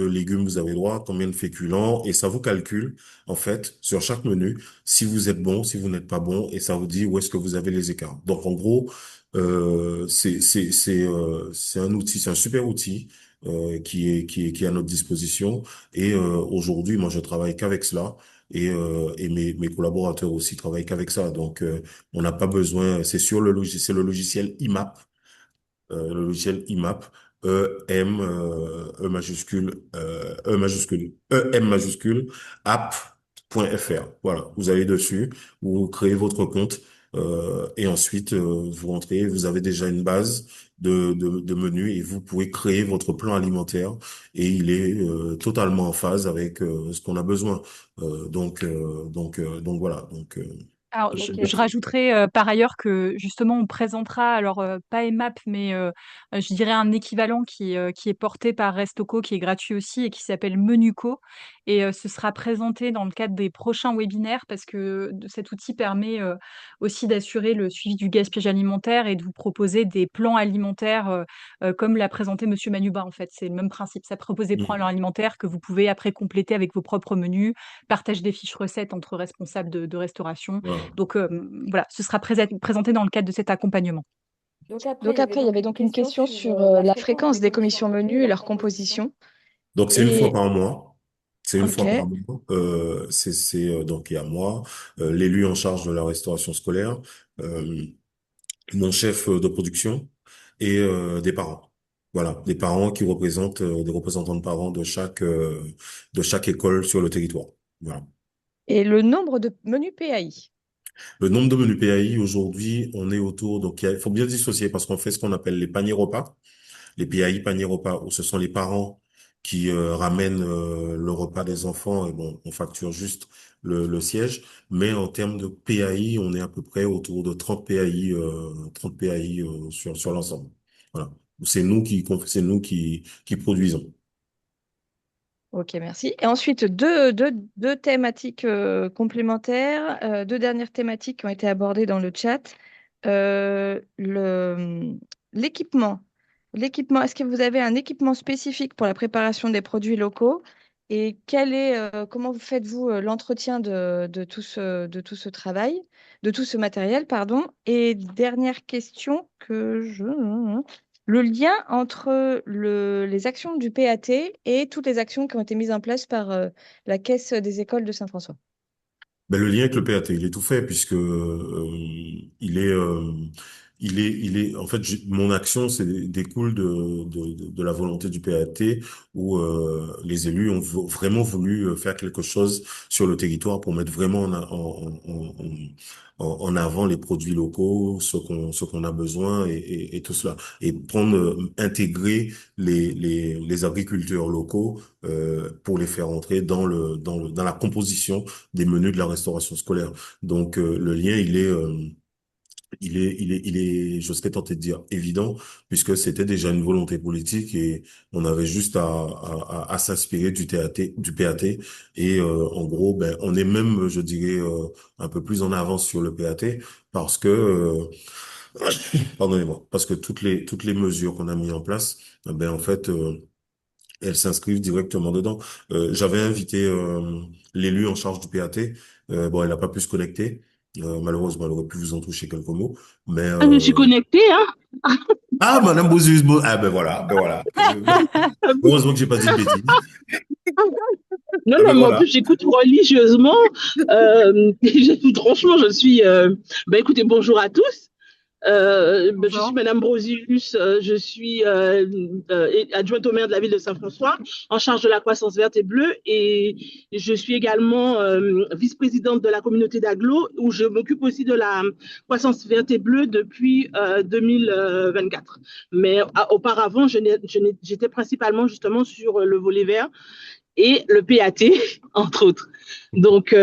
légumes vous avez droit, combien de féculents, et ça vous calcule, en fait, sur chaque menu, si vous êtes bon, si vous n'êtes pas bon, et ça vous dit où est-ce que vous avez les écarts. Donc, en gros, c'est un outil, c'est un super outil, qui est à notre disposition. Et aujourd'hui, moi, je travaille qu'avec cela. Et mes collaborateurs aussi travaillent qu'avec ça. Donc, on n'a pas besoin, c'est le logiciel IMAP, le logiciel IMAP, EM majuscule, app.fr. Voilà, vous allez dessus, vous créez votre compte et ensuite vous rentrez, vous avez déjà une base de menus et vous pouvez créer votre plan alimentaire et il est totalement en phase avec ce qu'on a besoin. Donc voilà. Alors, de Ok. je communication. rajouterai par ailleurs que justement, on présentera, alors pas EMAP, mais je dirais un équivalent qui est porté par Restoko, qui est gratuit aussi et qui s'appelle Menuco. Et ce sera présenté dans le cadre des prochains webinaires parce que cet outil permet aussi d'assurer le suivi du gaspillage alimentaire et de vous proposer des plans alimentaires comme l'a présenté Monsieur Manuba. En fait, c'est le même principe. Ça propose des plans Mhm. alimentaires que vous pouvez après compléter avec vos propres menus, partage des fiches recettes entre responsables de restauration. Voilà. Donc voilà, ce sera présenté dans le cadre de cet accompagnement. Donc après, il y avait donc une question sur la fréquence des commissions menues et leur composition. Donc, c'est une fois Et par mois. C'est une ok. fois par mois. Donc, il y a moi, l'élu en charge de la restauration scolaire, euh, mon chef de production et des parents. Voilà, des parents qui représentent, des représentants de parents de chaque école sur le territoire. Voilà. Et le nombre de menus PAI. Le nombre de menus PAI, aujourd'hui, on est autour, donc il faut bien dissocier parce qu'on fait ce qu'on appelle les paniers repas. Les PAI paniers repas, où ce sont les parents qui ramènent le repas des enfants, et bon, on facture juste le siège, mais en termes de PAI, on est à peu près autour de 30 PAI sur l'ensemble. Voilà. C'est nous qui produisons. Ok, merci. Et ensuite, deux thématiques complémentaires, deux dernières thématiques qui ont été abordées dans le chat. L'équipement. L'équipement, est-ce que vous avez un équipement spécifique pour la préparation des produits locaux? Et comment vous faites-vous l'entretien de tout ce travail, de tout ce matériel, pardon? Et dernière question le lien entre les actions du PAT et toutes les actions qui ont été mises en place par la Caisse des écoles de Saint-François. Ben, le lien avec le PAT, il est tout fait puisque en fait, mon action, découle de la volonté du PAT où les élus ont vraiment voulu faire quelque chose sur le territoire pour mettre vraiment en avant les produits locaux, ce qu'on a besoin et tout cela et intégrer les agriculteurs locaux pour les faire entrer dans la composition des menus de la restauration scolaire. Donc le lien, je serais tenté de dire évident, puisque c'était déjà une volonté politique et on avait juste à s'inspirer du PAT. Et en gros, ben, on est même, je dirais, un peu plus en avance sur le PAT parce que, pardonnez-moi, parce que toutes les mesures qu'on a mis en place, ben en fait, elles s'inscrivent directement dedans. J'avais invité l'élu en charge du PAT. Bon, elle n'a pas pu se connecter. Malheureusement, elle aurait pu vous en toucher quelques mots. Mais Ah, je suis connectée, hein. ah, Madame Bozus, ah ben voilà, ben voilà. Heureusement que j'ai pas dit de bêtises. Non, Ah ben non, mais en plus, voilà. j'écoute religieusement. Franchement, je suis. Ben, écoutez, bonjour à tous. Ben, je suis Bonjour. Madame Brosius, je suis adjointe au maire de la ville de Saint-François, en charge de la croissance verte et bleue, et je suis également vice-présidente de la communauté d'Aglo, où je m'occupe aussi de la croissance verte et bleue depuis 2024. Mais auparavant, j'étais principalement justement sur le volet vert et le PAT, entre autres. Donc,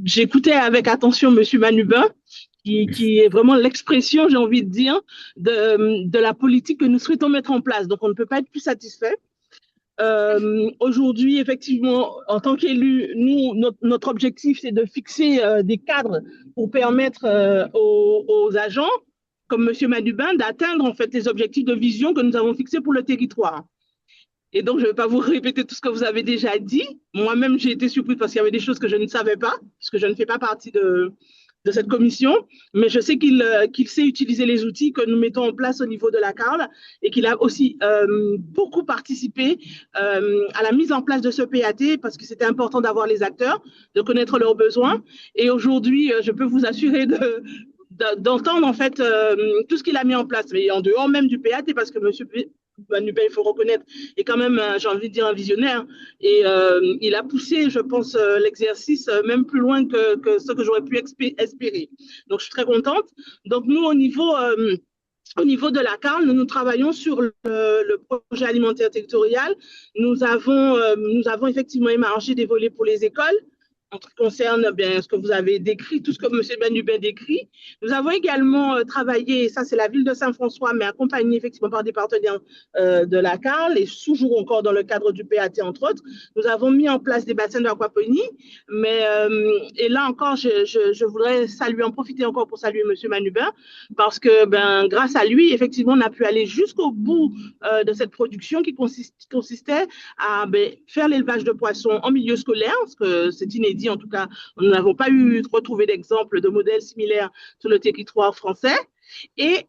j'écoutais avec attention Monsieur Manubin, qui est vraiment l'expression, j'ai envie de dire, de la politique que nous souhaitons mettre en place. Donc, on ne peut pas être plus satisfait. Aujourd'hui, effectivement, en tant qu'élu, nous, notre objectif, c'est de fixer des cadres pour permettre aux agents, comme Monsieur Manubin, d'atteindre en fait les objectifs de vision que nous avons fixés pour le territoire. Et donc, je ne vais pas vous répéter tout ce que vous avez déjà dit. Moi-même, j'ai été surprise parce qu'il y avait des choses que je ne savais pas, puisque je ne fais pas partie de cette commission. Mais je sais qu'il sait utiliser les outils que nous mettons en place au niveau de la CARL et qu'il a aussi beaucoup participé à la mise en place de ce PAT parce que c'était important d'avoir les acteurs, de connaître leurs besoins. Et aujourd'hui, je peux vous assurer d'entendre en fait tout ce qu'il a mis en place, mais en dehors même du PAT, parce que Monsieur Manubin, il faut reconnaître, est quand même, j'ai envie de dire, un visionnaire. Et il a poussé, je pense, l'exercice même plus loin que ce que j'aurais pu espérer. Donc, je suis très contente. Donc, nous, au niveau de la CARL, nous travaillons sur le projet alimentaire territorial. Nous avons effectivement émargé des volets pour les écoles. en ce qui concerne bien ce que vous avez décrit, tout ce que M. Benubin décrit. Nous avons également travaillé, ça c'est la ville de Saint-François, mais accompagné effectivement par des partenaires de la CARL et toujours encore dans le cadre du PAT entre autres. Nous avons mis en place des bassins d'aquaponie, mais et là encore, je voudrais saluer, en profiter encore pour saluer M. Manubin, parce que grâce à lui, effectivement, on a pu aller jusqu'au bout de cette production qui consistait à faire l'élevage de poissons en milieu scolaire, parce que c'est inédit, en tout cas, nous n'avons pas eu retrouvé d'exemple de modèles similaires sur le territoire français, et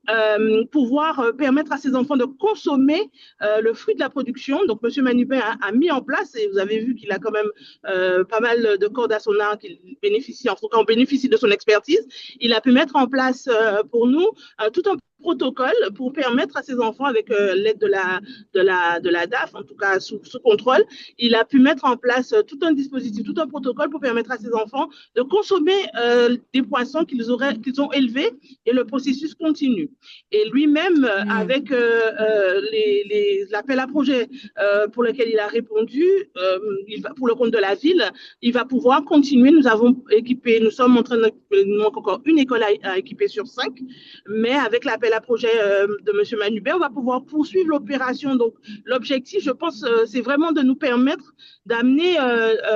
pouvoir permettre à ces enfants de consommer le fruit de la production. Donc, M. Manubin a mis en place, et vous avez vu qu'il a quand même pas mal de cordes à son arc, qu'il bénéficie, en tout cas, on bénéficie de son expertise. Il a pu mettre en place pour nous tout un protocole pour permettre à ces enfants, avec l'aide de la DAF, en tout cas sous contrôle, il a pu mettre en place tout un dispositif, tout un protocole pour permettre à ces enfants de consommer des poissons qu'ils ont élevés, et le processus continue. Et lui-même, avec l'appel à projet pour lequel il a répondu, pour le compte de la ville, il va pouvoir continuer. Nous sommes en train de, il manque encore une école à équiper sur 5, mais avec l'appel à projet de M. Manubin, on va pouvoir poursuivre l'opération. Donc, l'objectif, je pense, c'est vraiment de nous permettre d'amener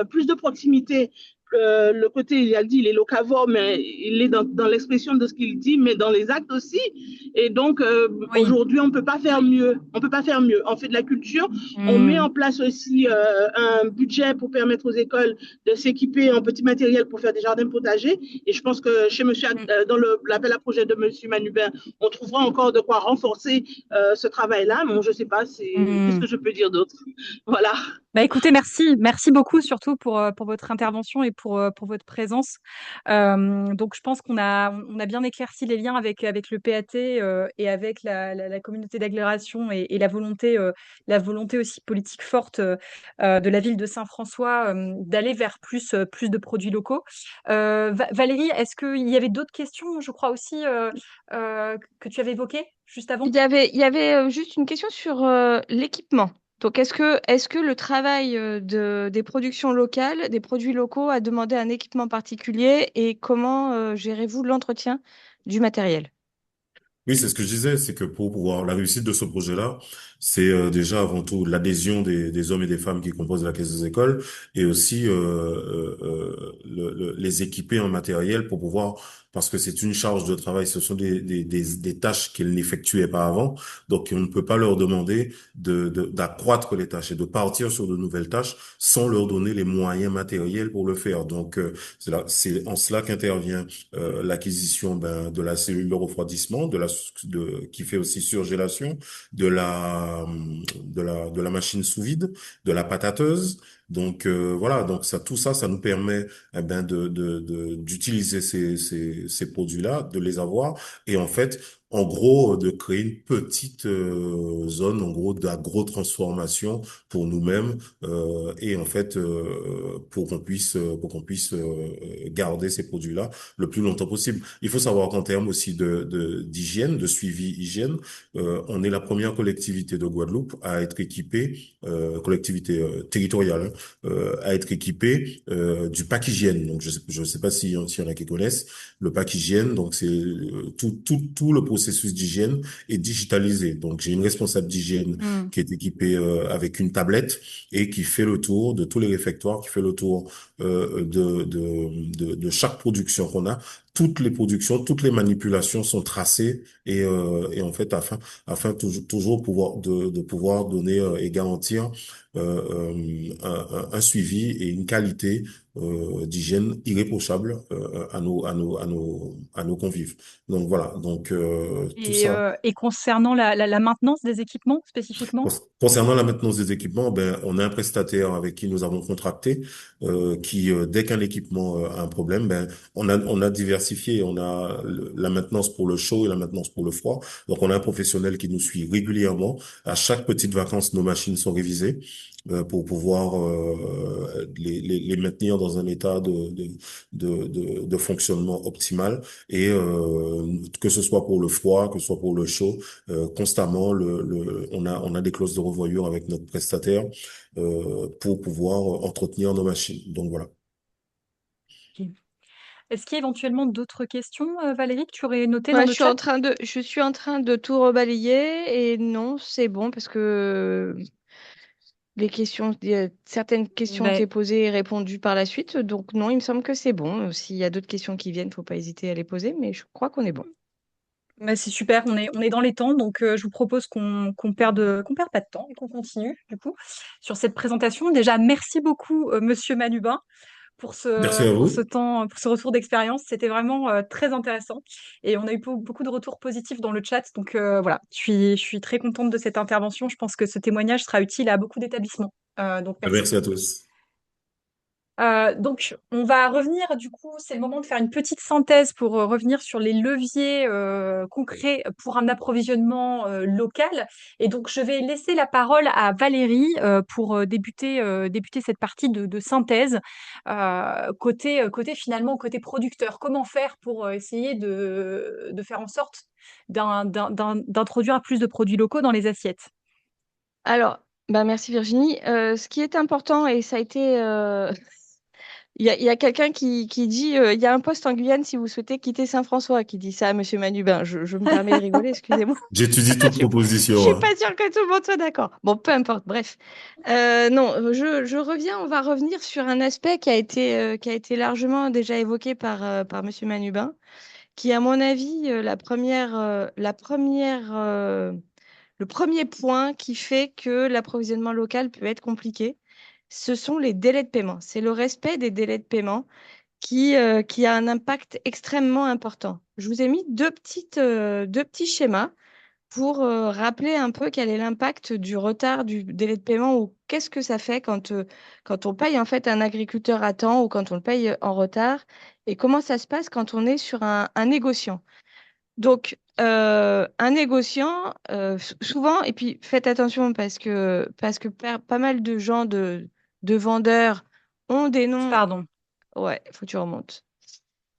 plus de proximité. Le côté, il a dit, il est locavore, mais il est dans l'expression de ce qu'il dit, mais dans les actes aussi. Et donc, aujourd'hui, on ne peut pas faire mieux. On peut pas faire mieux. On fait de la culture. On met en place aussi un budget pour permettre aux écoles de s'équiper en petit matériel pour faire des jardins potagers. Et je pense que chez monsieur, dans l'appel à projet de M. Manubin, on trouvera encore de quoi renforcer ce travail-là. Mais je ne sais pas, qu'est-ce que je peux dire d'autre? Voilà. Bah écoutez, merci beaucoup surtout pour votre intervention et pour votre présence. Donc je pense on a bien éclairci les liens avec le PAT et avec la communauté d'agglomération et la volonté aussi politique forte de la ville de Saint-François d'aller vers plus de produits locaux. Valérie, est-ce qu'il y avait d'autres questions, je crois aussi, que tu avais évoquées juste avant? Il y avait juste une question sur l'équipement. Donc, est-ce que le travail des productions locales, des produits locaux, a demandé un équipement particulier et comment gérez-vous l'entretien du matériel? Oui, c'est ce que je disais, c'est que pour pouvoir la réussite de ce projet-là, c'est déjà avant tout l'adhésion des hommes et des femmes qui composent la caisse des écoles, et aussi les équiper en matériel pour pouvoir, parce que c'est une charge de travail, ce sont des tâches qu'ils n'effectuaient pas avant, donc on ne peut pas leur demander d'accroître les tâches et de partir sur de nouvelles tâches sans leur donner les moyens matériels pour le faire. Donc c'est en cela qu'intervient l'acquisition de la cellule de refroidissement, qui fait aussi surgélation, de la machine sous vide, de la patateuse. Donc voilà, donc tout ça, ça nous permet d'utiliser ces produits-là, de les avoir, et en fait, en gros, de créer une petite zone, en gros, d'agro-transformation pour nous-mêmes, et en fait, pour qu'on puisse garder ces produits-là le plus longtemps possible. Il faut savoir qu'en termes aussi d'hygiène, de suivi hygiène, on est la première collectivité de Guadeloupe à être équipée, collectivité territoriale, à être équipée du pack hygiène. Donc je sais pas s'il y en a qui connaissent le pack hygiène. Donc c'est tout le processus d'hygiène est digitalisé. Donc j'ai une responsable d'hygiène qui est équipée avec une tablette et qui fait le tour de tous les réfectoires, qui fait le tour de chaque production qu'on a. Toutes les productions, toutes les manipulations sont tracées et en fait afin toujours de pouvoir donner et garantir un suivi et une qualité d'hygiène irréprochable à nos convives. Donc voilà, donc tout ça. Et concernant la maintenance des équipements spécifiquement? Concernant la maintenance des équipements, on a un prestataire avec qui nous avons contracté, qui dès qu'un équipement a un problème, on a diversifié, on a la maintenance pour le chaud et la maintenance pour le froid. Donc on a un professionnel qui nous suit régulièrement. À chaque petite vacance, nos machines sont révisées pour pouvoir les maintenir dans un état de fonctionnement optimal, et que ce soit pour le froid, que ce soit pour le chaud, constamment on a des clauses de revoyure avec notre prestataire pour pouvoir entretenir nos machines. Donc voilà. Ok. Est-ce qu'il y a éventuellement d'autres questions, Valérie, que tu aurais notées dans Ouais, le chat? je suis en train de tout rebalayer et non, c'est bon parce que les questions, certaines questions ont Ben, été posées et répondues par la suite. Donc non, il me semble que c'est bon. S'il y a d'autres questions qui viennent, faut pas hésiter à les poser, mais je crois qu'on est bon. ben, c'est super, on est dans les temps, donc je vous propose qu'on perde pas de temps et qu'on continue du coup sur cette présentation. Déjà, merci beaucoup, Monsieur Manubin, Merci à pour ce vous. temps, pour ce retour d'expérience. C'était vraiment très intéressant et on a eu beaucoup de retours positifs dans le chat. Donc voilà, je suis très contente de cette intervention. Je pense que ce témoignage sera utile à beaucoup d'établissements. Donc merci. Merci à tous. Donc, on va revenir, du coup, c'est le moment de faire une petite synthèse pour revenir sur les leviers concrets pour un approvisionnement local. Et donc, je vais laisser la parole à Valérie pour débuter cette partie de synthèse côté finalement, côté producteur. Comment faire pour essayer de faire en sorte d'introduire plus de produits locaux dans les assiettes? Alors, bah merci Virginie. Ce qui est important, et ça a été... il y a quelqu'un qui dit, il y a un poste en Guyane si vous souhaitez quitter Saint-François, qui dit ça à Monsieur Manubin. Je me permets de rigoler, excusez-moi. J'étudie toute Je proposition, suis hein. pas sûre que tout le monde soit d'accord. Bon, peu importe, bref. Non, je reviens, on va revenir sur un aspect qui a été largement déjà évoqué par Monsieur Manubin, qui, à mon avis, le premier point qui fait que l'approvisionnement local peut être compliqué, ce sont les délais de paiement. C'est le respect des délais de paiement qui a un impact extrêmement important. Je vous ai mis deux petits schémas pour rappeler un peu quel est l'impact du retard du délai de paiement ou qu'est-ce que ça fait quand on paye en fait un agriculteur à temps ou quand on le paye en retard et comment ça se passe quand on est sur un négociant. Donc, un négociant, souvent, et puis faites attention parce que pas mal de gens, de vendeurs, ont des noms. Pardon. Ouais, il faut que tu remontes.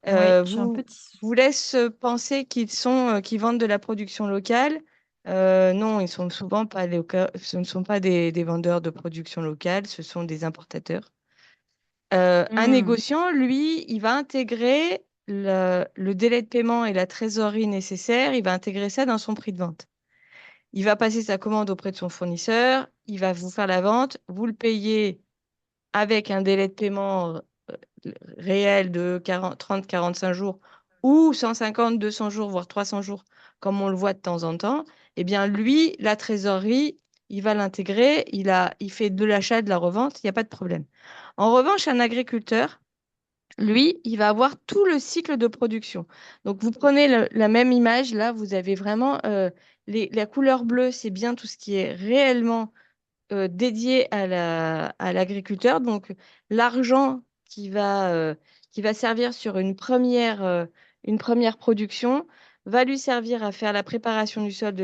Oui, j'ai un Vous petit vous souci. laissent penser qu'ils vendent de la production locale. Non, ils sont souvent pas ce ne sont pas des vendeurs de production locale, ce sont des importateurs. Un Hmm. négociant, lui, il va intégrer le délai de paiement et la trésorerie nécessaire, il va intégrer ça dans son prix de vente. Il va passer sa commande auprès de son fournisseur, il va vous faire la vente, vous le payez avec un délai de paiement réel de 30-45 jours ou 150-200 jours, voire 300 jours, comme on le voit de temps en temps. Eh bien, lui, la trésorerie, il va l'intégrer, il fait de l'achat, de la revente, il n'y a pas de problème. En revanche, un agriculteur, lui, il va avoir tout le cycle de production. Donc, vous prenez la même image, là, vous avez vraiment la couleur bleue, c'est bien tout ce qui est réellement dédié à l'agriculteur. Donc, l'argent qui va servir sur une première production va lui servir à faire la préparation du sol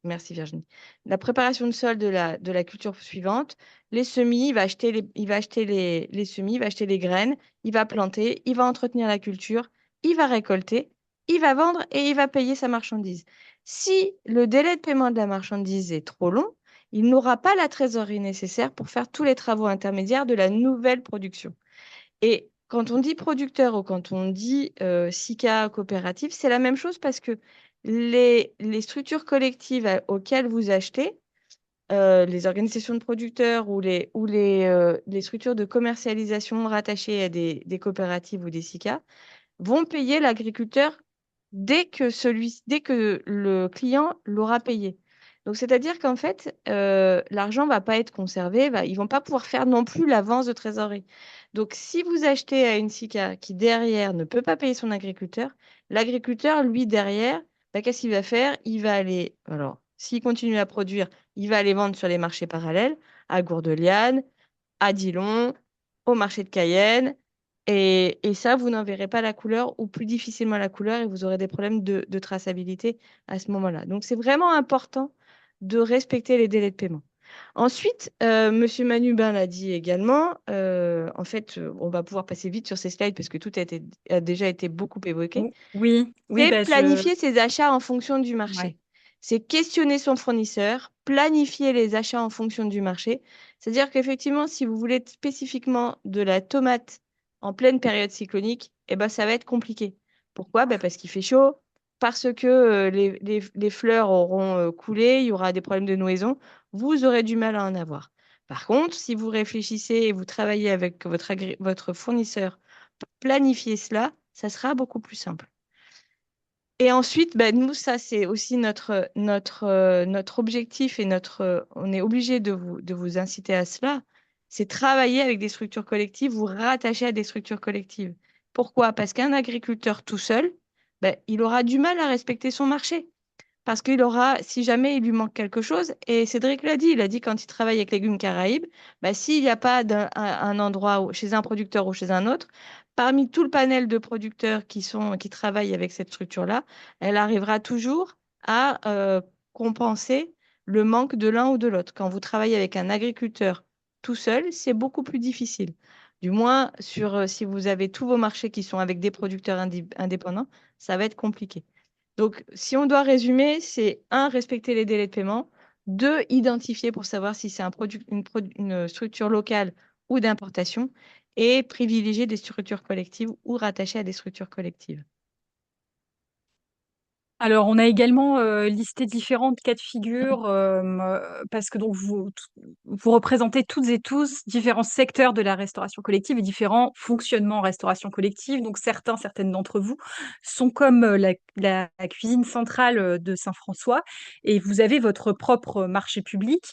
merci Virginie, la préparation du sol de la culture suivante. Les semis, il va acheter les semis, il va acheter les graines, il va planter, il va entretenir la culture, il va récolter, il va vendre et il va payer sa marchandise. Si le délai de paiement de la marchandise est trop long, il n'aura pas la trésorerie nécessaire pour faire tous les travaux intermédiaires de la nouvelle production. Et quand on dit producteur ou quand on dit SICA coopérative, c'est la même chose parce que les structures collectives auxquelles vous achetez, les organisations de producteurs ou les structures de commercialisation rattachées à des coopératives ou des SICA, vont payer l'agriculteur dès que le client l'aura payé. Donc, c'est-à-dire qu'en fait, l'argent va pas être conservé, ils vont pas pouvoir faire non plus l'avance de trésorerie. Donc, si vous achetez à une SICA qui, derrière, ne peut pas payer son agriculteur, l'agriculteur, lui, derrière, qu'est-ce qu'il va faire? Il va aller, alors, s'il continue à produire, il va aller vendre sur les marchés parallèles, à Gourdeliane, à Dillon, au marché de Cayenne. Et ça, vous n'en verrez pas la couleur ou plus difficilement la couleur et vous aurez des problèmes de traçabilité à ce moment-là. Donc, c'est vraiment important de respecter les délais de paiement. Ensuite, Monsieur Manubin l'a dit également, en fait, on va pouvoir passer vite sur ces slides parce que a déjà été beaucoup évoqué. Oui, oui, C'est ben planifier ses achats en fonction du marché. ouais. C'est questionner son fournisseur, planifier les achats en fonction du marché. C'est-à-dire qu'effectivement, si vous voulez spécifiquement de la tomate en pleine période cyclonique, eh ben, ça va être compliqué. Pourquoi? Ben, parce qu'il fait chaud, parce que les fleurs auront coulé, il y aura des problèmes de noison, vous aurez du mal à en avoir. Par contre, si vous réfléchissez et vous travaillez avec votre fournisseur pour planifier cela, ça sera beaucoup plus simple. Et ensuite, ben, nous, ça, c'est aussi notre objectif et on est obligé de vous inciter à cela, c'est travailler avec des structures collectives, vous rattacher à des structures collectives. Pourquoi? Parce qu'un agriculteur tout seul, ben, il aura du mal à respecter son marché. Parce qu'il aura, si jamais il lui manque quelque chose, et Cédric l'a dit, il a dit quand il travaille avec Légumes Caraïbes, bah, s'il n'y a pas un endroit chez un producteur ou chez un autre, parmi tout le panel de producteurs qui travaillent avec cette structure-là, elle arrivera toujours à compenser le manque de l'un ou de l'autre. Quand vous travaillez avec un agriculteur tout seul, c'est beaucoup plus difficile. Du moins, si vous avez tous vos marchés qui sont avec des producteurs indépendants, ça va être compliqué. Donc, si on doit résumer, c'est un, respecter les délais de paiement, deux, identifier pour savoir si c'est une structure locale ou d'importation, et privilégier des structures collectives ou rattachées à des structures collectives. Alors, on a également listé différentes cas de figure parce que donc vous représentez toutes et tous différents secteurs de la restauration collective et différents fonctionnements en restauration collective. Donc, certaines d'entre vous sont comme la cuisine centrale de Saint-François et vous avez votre propre marché public.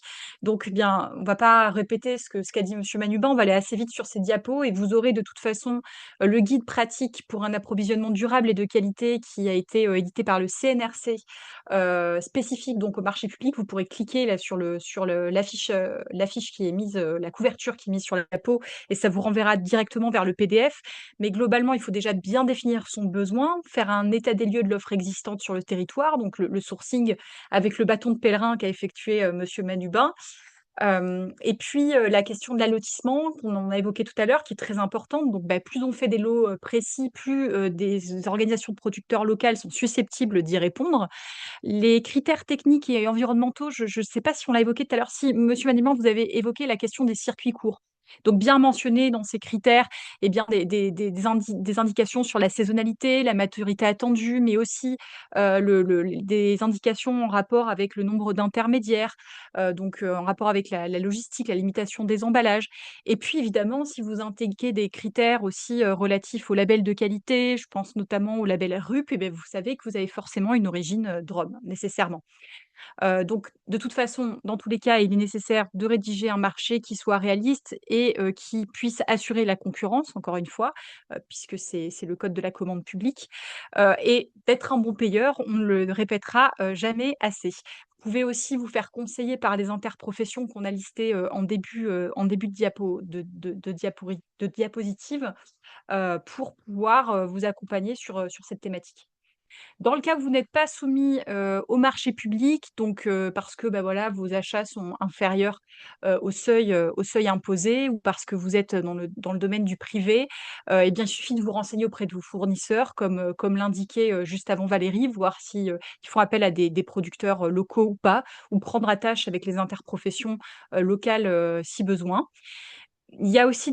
Donc, eh bien, on va pas répéter ce qu'a dit Monsieur Manubin, on va aller assez vite sur ces diapos et vous aurez de toute façon le guide pratique pour un approvisionnement durable et de qualité qui a été édité par le CNRC, spécifique donc au marché public. Vous pourrez cliquer là l'affiche qui est mise, la couverture qui est mise sur la peau et ça vous renverra directement vers le PDF. Mais globalement, il faut déjà bien définir son besoin, faire un état des lieux de l'offre existante sur le territoire, donc le sourcing avec le bâton de pèlerin qu'a effectué Monsieur Manubin. Et puis la question de l'allotissement qu'on en a évoqué tout à l'heure, qui est très importante. Donc, bah, plus on fait des lots précis, plus des organisations de producteurs locales sont susceptibles d'y répondre. Les critères techniques et environnementaux, je ne sais pas si on l'a évoqué tout à l'heure. Si, Monsieur Maniman, vous avez évoqué la question des circuits courts. Donc, bien mentionner dans ces critères eh bien, des indications sur la saisonnalité, la maturité attendue, mais aussi des indications en rapport avec le nombre d'intermédiaires, donc en rapport avec la logistique, la limitation des emballages. Et puis, évidemment, si vous intégrez des critères aussi relatifs au label de qualité, je pense notamment au label RUP, eh bien, vous savez que vous avez forcément une origine Drôme, nécessairement. Donc, de toute façon, dans tous les cas, il est nécessaire de rédiger un marché qui soit réaliste et qui puisse assurer la concurrence, encore une fois, puisque c'est le code de la commande publique, et d'être un bon payeur, on ne le répétera jamais assez. Vous pouvez aussi vous faire conseiller par les interprofessions qu'on a listées en début de diapositive pour pouvoir vous accompagner sur cette thématique. Dans le cas où vous n'êtes pas soumis, au marché public, donc parce que, bah, voilà, vos achats sont inférieurs, au seuil imposé ou parce que vous êtes dans le domaine du privé, eh bien, il suffit de vous renseigner auprès de vos fournisseurs comme l'indiquait, juste avant Valérie, voir si, ils font appel à des producteurs, locaux ou pas, ou prendre attache avec les interprofessions, locales, si besoin. Il y a aussi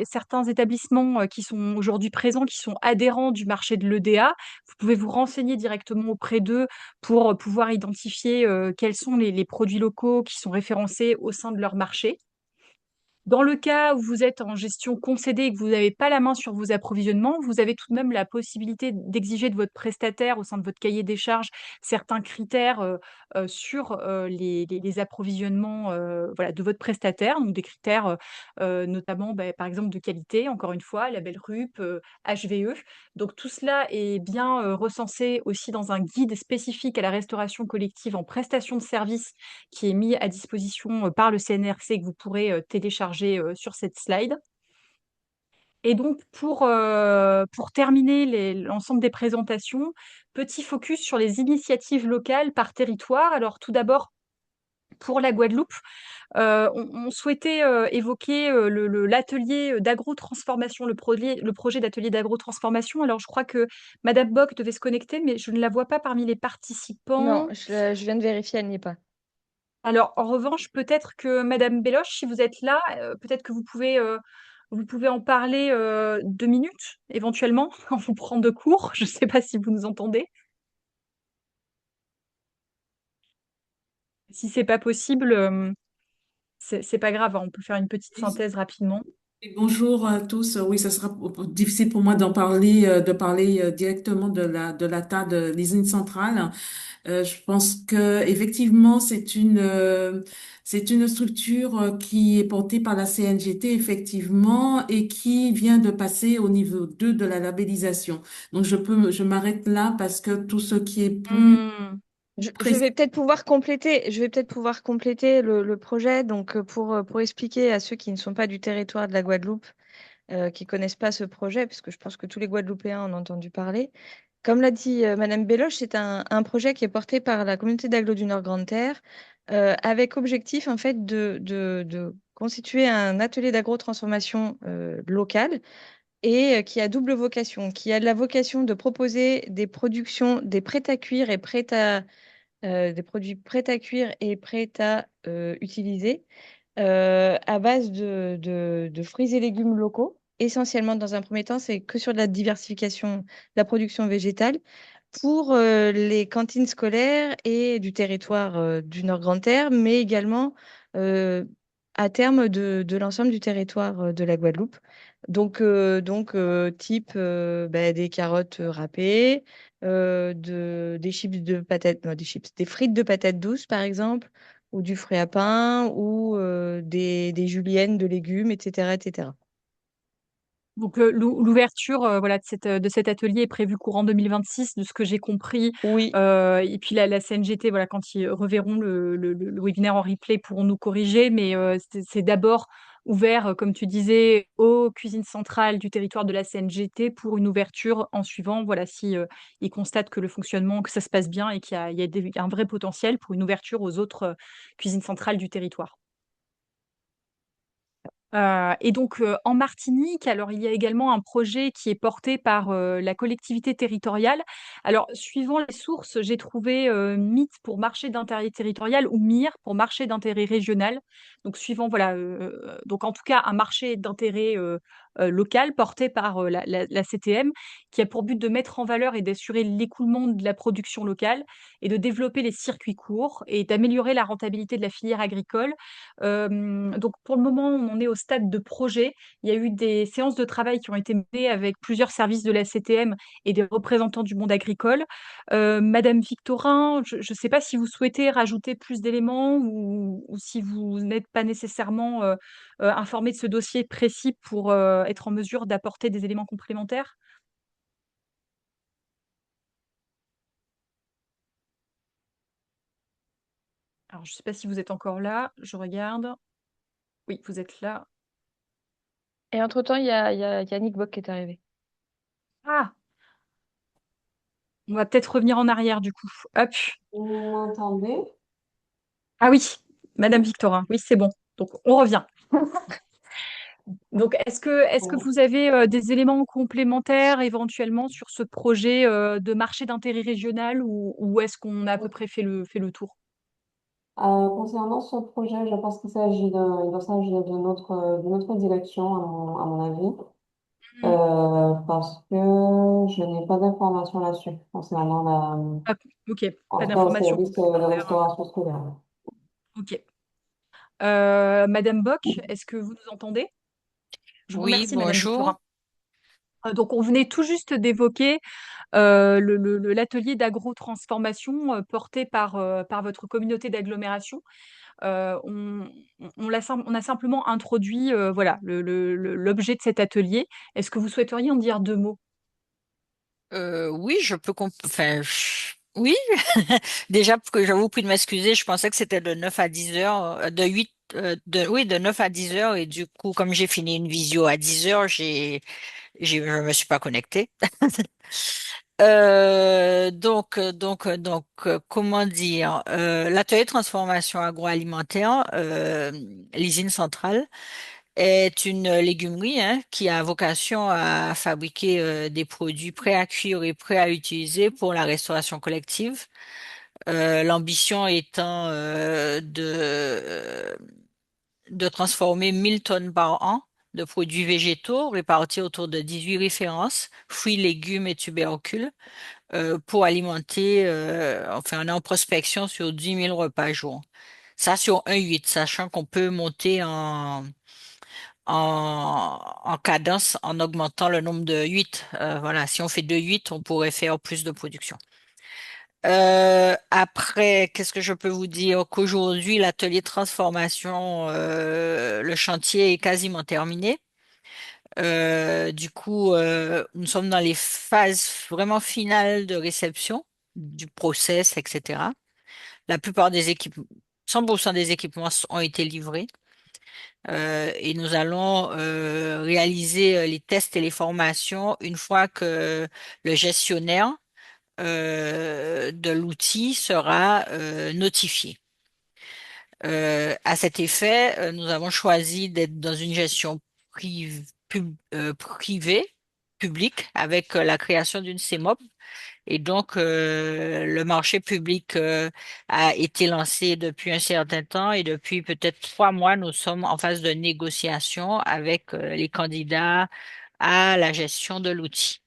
certains établissements, qui sont aujourd'hui présents, qui sont adhérents du marché de l'EDA. Vous pouvez vous renseigner directement auprès d'eux pour, pouvoir identifier, quels sont les produits locaux qui sont référencés au sein de leur marché. Dans le cas où vous êtes en gestion concédée et que vous n'avez pas la main sur vos approvisionnements, vous avez tout de même la possibilité d'exiger de votre prestataire, au sein de votre cahier des charges, certains critères sur les approvisionnements voilà, de votre prestataire, donc des critères notamment bah, par exemple de qualité, encore une fois, label RUP, HVE. Donc tout cela est bien recensé aussi dans un guide spécifique à la restauration collective en prestation de services qui est mis à disposition par le CNRC et que vous pourrez télécharger sur cette slide. Et donc, pour terminer l'ensemble des présentations, petit focus sur les initiatives locales par territoire. Alors, tout d'abord, pour la Guadeloupe, on souhaitait évoquer l'atelier d'agro-transformation, le projet d'atelier d'agro-transformation. Alors, je crois que Madame Bock devait se connecter, mais je ne la vois pas parmi les Non, participants. je viens de vérifier, elle n'y est pas. Alors, en revanche, peut-être que Madame Belloche, si vous êtes là, peut-être que vous pouvez Vous pouvez en parler 2 minutes, éventuellement, en vous prendre de court. Je ne sais pas si vous nous entendez. Si c'est pas possible, c'est pas grave, hein, on peut faire une petite Oui, synthèse rapidement. et bonjour à tous. Oui, ce sera difficile pour moi de parler directement de la tas de l'usine centrale. Je pense que effectivement, c'est une structure qui est portée par la CNGT, effectivement, et qui vient de passer au niveau 2 de la labellisation. Donc, je m'arrête là parce que tout ce qui est plus Hmm. Je précis. vais peut-être pouvoir compléter, le projet. Donc, pour expliquer à ceux qui ne sont pas du territoire de la Guadeloupe, qui connaissent pas ce projet, parce que je pense que tous les Guadeloupéens en ont entendu parler. Comme l'a dit Madame Belloche, c'est un projet qui est porté par la communauté d'Aglo du Nord Grande Terre, avec objectif en fait de constituer un atelier d'agro-transformation local et qui a double vocation, qui a la vocation de proposer des productions, des prêts à cuire et des produits prêts à cuire et prêts à utiliser à base de fruits et légumes locaux. Essentiellement, dans un premier temps, c'est que sur de la diversification de la production végétale pour les cantines scolaires et du territoire du Nord-Grande-Terre, mais également euh, à terme de l'ensemble du territoire de la Guadeloupe. Type des carottes râpées, des chips de patates, non, des chips, des frites de patates douces, par exemple, ou du fruit à pain, ou des juliennes de légumes, etc., etc. Donc l'ouverture voilà, de cet atelier est prévue courant 2026, de ce que j'ai compris. Oui, Et puis la CNGT, voilà, quand ils reverront le webinaire en replay, pourront nous corriger. Mais c'est d'abord ouvert, comme tu disais, aux cuisines centrales du territoire de la CNGT pour une ouverture en suivant, voilà, si ils constatent que le fonctionnement, que ça se passe bien et qu'il y a un vrai potentiel pour une ouverture aux autres cuisines centrales du territoire. Et donc, en Martinique, alors il y a également un projet qui est porté par la collectivité territoriale. Alors, suivant les sources, j'ai trouvé MIT pour marché d'intérêt territorial ou MIR pour marché d'intérêt régional. Donc, suivant, voilà, donc en tout cas, un marché d'intérêt local porté par la CTM qui a pour but de mettre en valeur et d'assurer l'écoulement de la production locale et de développer les circuits courts et d'améliorer la rentabilité de la filière agricole. Donc pour le moment, on en est au stade de projet. Il y a eu des séances de travail qui ont été menées avec plusieurs services de la CTM et des représentants du monde agricole. Madame Victorin, je ne sais pas si vous souhaitez rajouter plus d'éléments ou si vous n'êtes pas nécessairement informée de ce dossier précis pour être en mesure d'apporter des éléments complémentaires. Alors, je ne sais pas si vous êtes encore là. Je regarde. Oui, vous êtes là. et entre-temps, il y a Yannick Bock qui est arrivé. Ah, on va peut-être revenir en arrière du coup. Hop. Vous m'entendez? Ah oui, Madame Victorin, oui, c'est bon. Donc, on revient. Donc, est-ce que Bon. vous avez des éléments complémentaires éventuellement sur ce projet de marché d'intérêt régional ou est-ce qu'on a à peu près fait le tour? Concernant ce projet, je pense il doit s'agir de notre direction, à mon avis, Mhm. parce que je n'ai pas d'informations là-dessus concernant Ah, ok, en pas tout cas, au d'informations service de complémentaires. restauration scolaire. Ok. Madame Bock, est-ce que vous nous entendez? Je vous Oui, remercie, Madame bonjour. Victorin. Donc, on venait tout juste d'évoquer l'atelier d'agro-transformation porté par votre communauté d'agglomération. On a simplement introduit voilà, l'objet de cet atelier. Est-ce que vous souhaiteriez en dire 2 mots? Oui, je peux enfin oui. Déjà parce que je vous prie de m'excuser, je pensais que c'était de 9 à 10 heures, de 8 oui, de 9 à 10 heures et du coup comme j'ai fini une visio à 10 heures, je me suis pas connectée. Comment dire, l'atelier de transformation agroalimentaire, l'usine centrale, est une légumerie hein, qui a vocation à fabriquer des produits prêts à cuire et prêts à utiliser pour la restauration collective. L'ambition étant de transformer 1000 tonnes par an de produits végétaux répartis autour de 18 références, fruits, légumes et tubercules, pour alimenter, enfin, on est en prospection sur 10 000 repas jour. Ça sur 1,8, sachant qu'on peut monter en cadence en augmentant le nombre de 8. Voilà, si on fait 2,8, on pourrait faire plus de production. Après, qu'est-ce que je peux vous dire? Qu'aujourd'hui, l'atelier de transformation, le chantier est quasiment terminé. Du coup, nous sommes dans les phases vraiment finales de réception du process, etc. La plupart des équipements, 100% des équipements ont été livrés. Et nous allons réaliser les tests et les formations une fois que le gestionnaire de l'outil sera notifié. À cet effet, nous avons choisi d'être dans une gestion privée, publique, avec la création d'une CMOP. Et donc, le marché public a été lancé depuis un certain temps et depuis peut-être 3 mois, nous sommes en phase de négociation avec les candidats à la gestion de l'outil.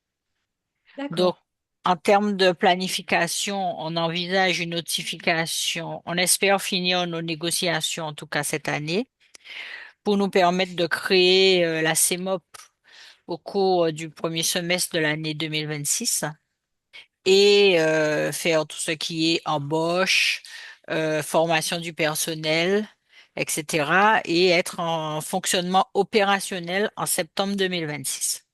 Donc, D'accord. en termes de planification, on envisage une notification. On espère finir nos négociations, en tout cas cette année, pour nous permettre de créer la CMOP au cours du premier semestre de l'année 2026 et faire tout ce qui est embauche, formation du personnel, etc. et être en fonctionnement opérationnel en septembre 2026.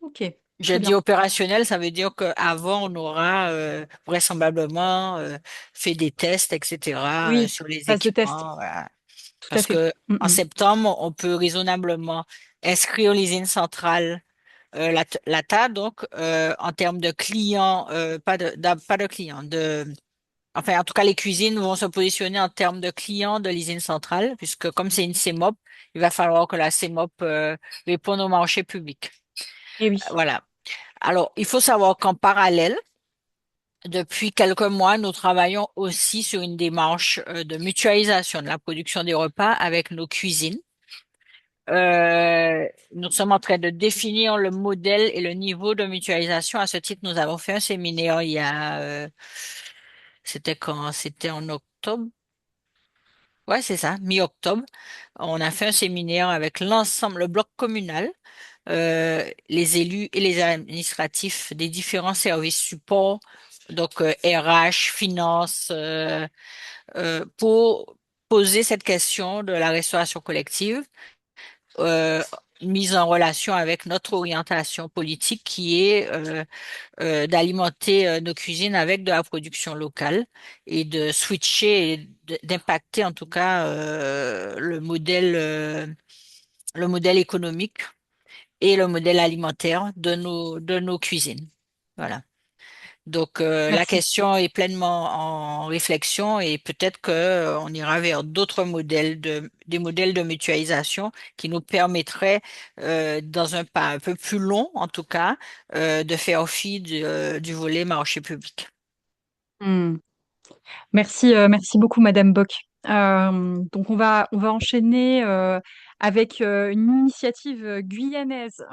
Ok, Je très dis bien. opérationnel, ça veut dire qu'avant, on aura vraisemblablement fait des tests, etc., Oui, sur les phase de test, équipements. Voilà. tout à Parce fait. que Mm, en mm. septembre, on peut raisonnablement inscrire l'usine centrale, l'ATA, donc en termes de clients, pas de clients, enfin en tout cas les cuisines vont se positionner en termes de clients de l'usine centrale, puisque comme c'est une CMOP, il va falloir que la CMOP réponde au marché public. Et oui. Voilà. Alors, il faut savoir qu'en parallèle, depuis quelques mois, nous travaillons aussi sur une démarche de mutualisation de la production des repas avec nos cuisines. Nous sommes en train de définir le modèle et le niveau de mutualisation. À ce titre, nous avons fait un séminaire il y a, c'était quand? C'était en octobre. Ouais, c'est ça, mi-octobre. On a fait un séminaire avec l'ensemble, le bloc communal, les élus et les administratifs des différents services supports, donc RH, finance, pour poser cette question de la restauration collective, euh, mise en relation avec notre orientation politique qui est d'alimenter nos cuisines avec de la production locale et de switcher et d'impacter en tout cas le modèle économique et le modèle alimentaire de nos cuisines. Voilà. Donc la Merci. question est pleinement en réflexion et peut-être que on ira vers d'autres modèles des modèles de mutualisation qui nous permettraient dans un pas un peu plus long en tout cas de faire fi du volet marché public. Mm. Merci, merci beaucoup, Madame Bock. Donc, on va enchaîner avec une initiative guyanaise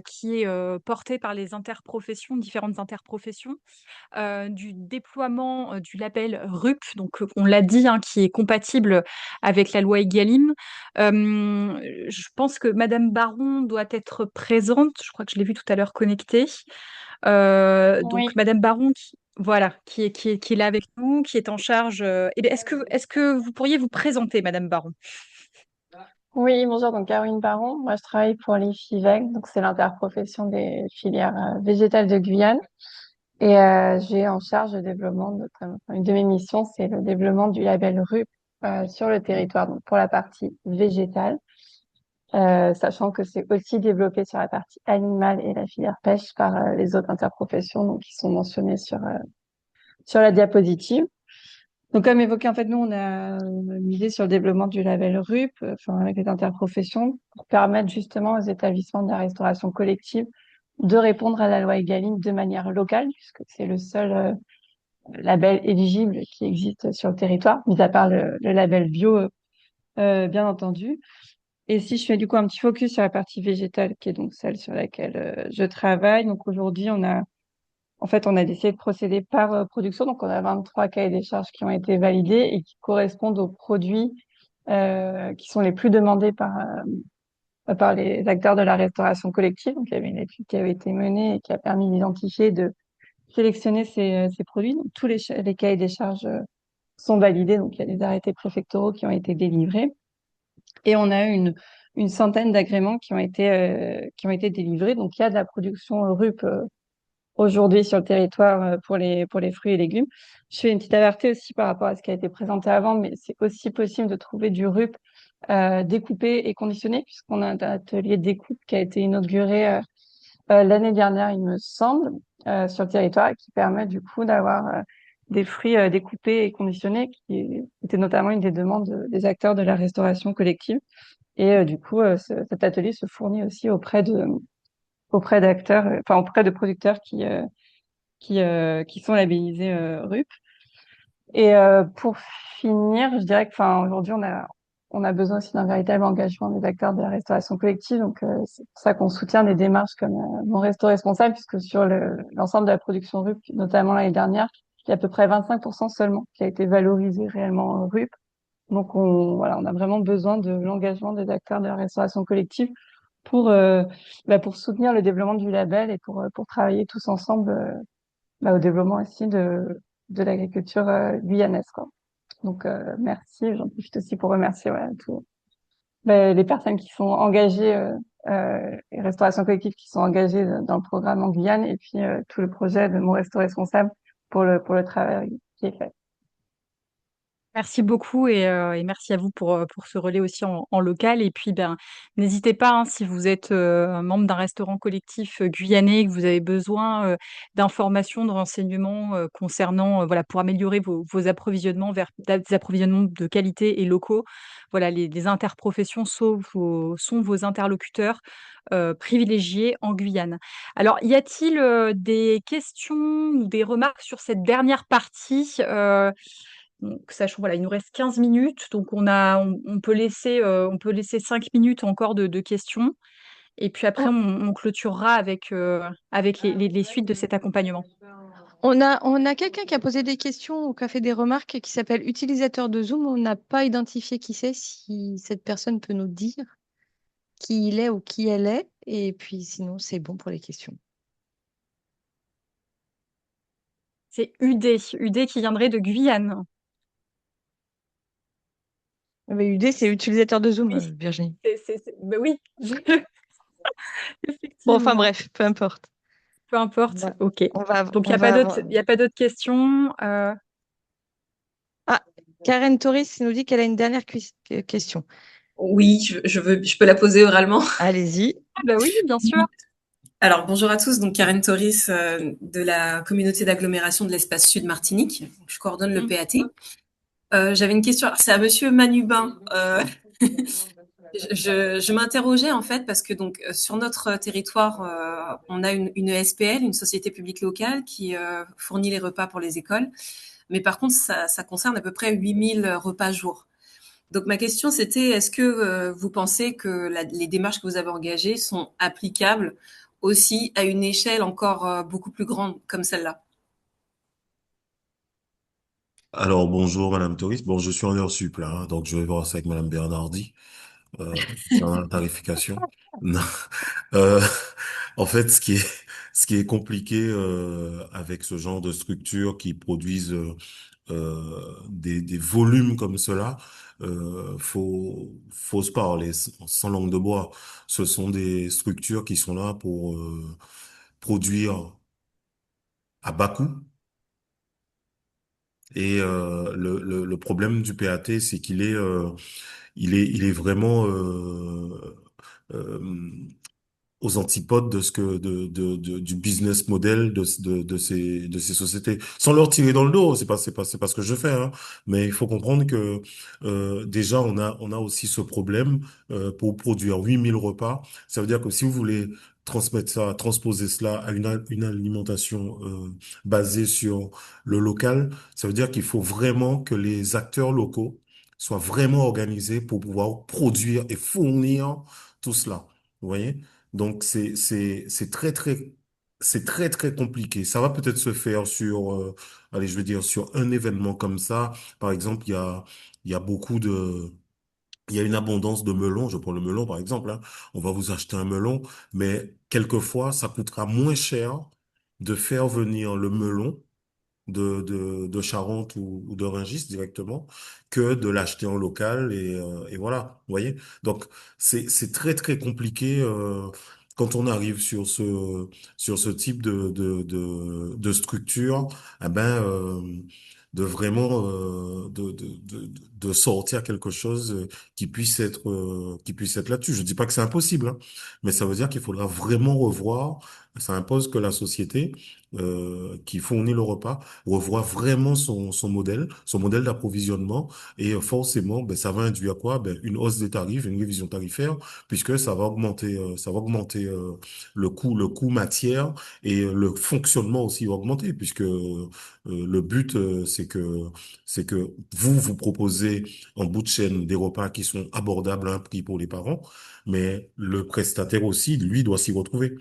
qui est portée par les interprofessions, différentes interprofessions, du déploiement du label RUP, donc on l'a dit, hein, qui est compatible avec la loi Egalim. Je pense que Madame Baron doit être présente. Je crois que je l'ai vue tout à l'heure connectée. Donc Oui, Madame Baron, voilà, qui est là avec nous, qui est en charge. Eh bien, est-ce que vous pourriez vous présenter, Madame Baron? oui, bonjour, donc Caroline Baron. Moi, je travaille pour les FIVEC, donc c'est l'interprofession des filières végétales de Guyane. Et j'ai en charge le développement, une de mes missions, c'est le développement du label RUP sur le territoire, donc pour la partie végétale, sachant que c'est aussi développé sur la partie animale et la filière pêche par les autres interprofessions, donc qui sont mentionnées sur la diapositive. Donc, comme évoqué, en fait, nous, on a misé sur le développement du label RUP, enfin, avec les interprofessions, pour permettre justement aux établissements de la restauration collective de répondre à la loi Egalim de manière locale, puisque c'est le seul label éligible qui existe sur le territoire, mis à part le label bio, bien entendu. Et si je fais du coup un petit focus sur la partie végétale, qui est donc celle sur laquelle je travaille, donc aujourd'hui, on a décidé de procéder par production. Donc, on a 23 cahiers des charges qui ont été validés et qui correspondent aux produits qui sont les plus demandés par les acteurs de la restauration collective. Donc, il y avait une étude qui avait été menée et qui a permis d'identifier, de sélectionner ces produits. Donc, les cahiers des charges sont validés. Donc, il y a des arrêtés préfectoraux qui ont été délivrés. Et on a une centaine d'agréments qui ont été délivrés. Donc, il y a de la production RUP aujourd'hui sur le territoire pour les fruits et légumes. Je fais une petite aparté aussi par rapport à ce qui a été présenté avant, mais c'est aussi possible de trouver du RUP découpé et conditionné, puisqu'on a un atelier de découpe qui a été inauguré l'année dernière, il me semble, sur le territoire, et qui permet du coup d'avoir des fruits découpés et conditionnés, qui était notamment une des demandes des acteurs de la restauration collective. Et du coup, cet atelier se fournit aussi auprès d'acteurs, enfin auprès de producteurs qui sont labellisés RUP. Et pour finir, je dirais que, enfin, aujourd'hui, on a besoin aussi d'un véritable engagement des acteurs de la restauration collective. Donc, c'est pour ça qu'on soutient des démarches comme Mon Resto Responsable, puisque sur l'ensemble de la production RUP, notamment l'année dernière, il y a à peu près 25% seulement qui a été valorisé réellement RUP. Donc, on a vraiment besoin de l'engagement des acteurs de la restauration collective pour, pour soutenir le développement du label et pour travailler tous ensemble au développement aussi de l'agriculture guyanaise, quoi. Donc, merci. J'en profite aussi pour remercier voilà, les personnes qui sont engagées, les restaurations collectives qui sont engagées dans le programme en Guyane et puis tout le projet de Mon Resto Responsable pour le travail qui est fait. Merci beaucoup et merci à vous pour ce relais aussi en local. Et puis, ben, n'hésitez pas, hein, si vous êtes un membre d'un restaurant collectif guyanais, que vous avez besoin d'informations, de renseignements concernant, voilà, pour améliorer vos approvisionnements vers des approvisionnements de qualité et locaux. Voilà, les interprofessions sont vos interlocuteurs privilégiés en Guyane. Alors, y a-t-il des questions ou des remarques sur cette dernière partie donc, sachant, voilà, il nous reste 15 minutes, donc on peut laisser 5 minutes encore de questions, et puis après, on clôturera avec les suites de cet accompagnement. On a quelqu'un qui a posé des questions ou qui a fait des remarques qui s'appelle utilisateur de Zoom. On n'a pas identifié qui c'est. Si cette personne peut nous dire qui il est ou qui elle est. Et puis sinon, c'est bon pour les questions. C'est UD qui viendrait de Guyane. Mais UD, c'est utilisateur de Zoom, Oui, Virginie. ben oui, Bon, enfin effectivement. bref, peu importe. Peu importe, ok. Donc, On va avoir... il y a pas d'autres questions. Ah, Karen Torres nous dit qu'elle a une dernière question. Oui, je peux la poser oralement. Allez-y. Ah bah oui, bien sûr. Alors, bonjour à tous. Donc, Karen Toris, de la communauté d'agglomération de l'espace sud Martinique. Je coordonne le PAT. J'avais une question. Alors, c'est à monsieur Manubin. Je m'interrogeais, en fait, parce que donc, sur notre territoire, on a une SPL, une société publique locale, qui fournit les repas pour les écoles. Mais par contre, ça concerne à peu près 8000 repas jour. Donc ma question c'était, est-ce que vous pensez que les démarches que vous avez engagées sont applicables aussi à une échelle encore beaucoup plus grande comme celle-là? Alors, bonjour, Madame Toris. Bon, je suis en heure sup, là, hein, donc je vais voir ça avec Madame Bernardi, concernant la tarification. Non. Euh, en fait, ce qui est compliqué, avec ce genre de structures qui produisent, des volumes comme cela, faut se parler sans langue de bois. Ce sont des structures qui sont là pour, produire à bas coût. Et le problème du PAT, c'est qu'il est, il est vraiment, euh, aux antipodes de ce que du business model de ces sociétés, sans leur tirer dans le dos. C'est pas ce que je fais, hein. Mais il faut comprendre que, déjà on a aussi ce problème, pour produire 8000 repas. Ça veut dire que si vous voulez transmettre ça, transposer cela à une alimentation, basée sur le local, ça veut dire qu'il faut vraiment que les acteurs locaux soit vraiment organisé pour pouvoir produire et fournir tout cela. Vous voyez? Donc c'est très très compliqué. Ça va peut-être se faire sur allez, je veux dire sur un événement comme ça. Par exemple, il y a beaucoup de il y a une abondance de melons. Je prends le melon par exemple, hein. On va vous acheter un melon, mais quelquefois ça coûtera moins cher de faire venir le melon de Charente ou de Rungis directement que de l'acheter en local et voilà, vous voyez. Donc c'est très très compliqué quand on arrive sur ce type de structure, eh ben de vraiment de sortir quelque chose qui puisse être là-dessus. Je dis pas que c'est impossible, hein, mais ça veut dire qu'il faudra vraiment revoir. Ça impose que la société qui fournit le repas revoit vraiment son modèle d'approvisionnement et forcément, ben, ça va induire quoi? Ben, une hausse des tarifs, une révision tarifaire, puisque ça va augmenter le coût matière et le fonctionnement aussi va augmenter, puisque le but c'est que vous proposez en bout de chaîne des repas qui sont abordables à un prix pour les parents, mais le prestataire aussi, lui, doit s'y retrouver.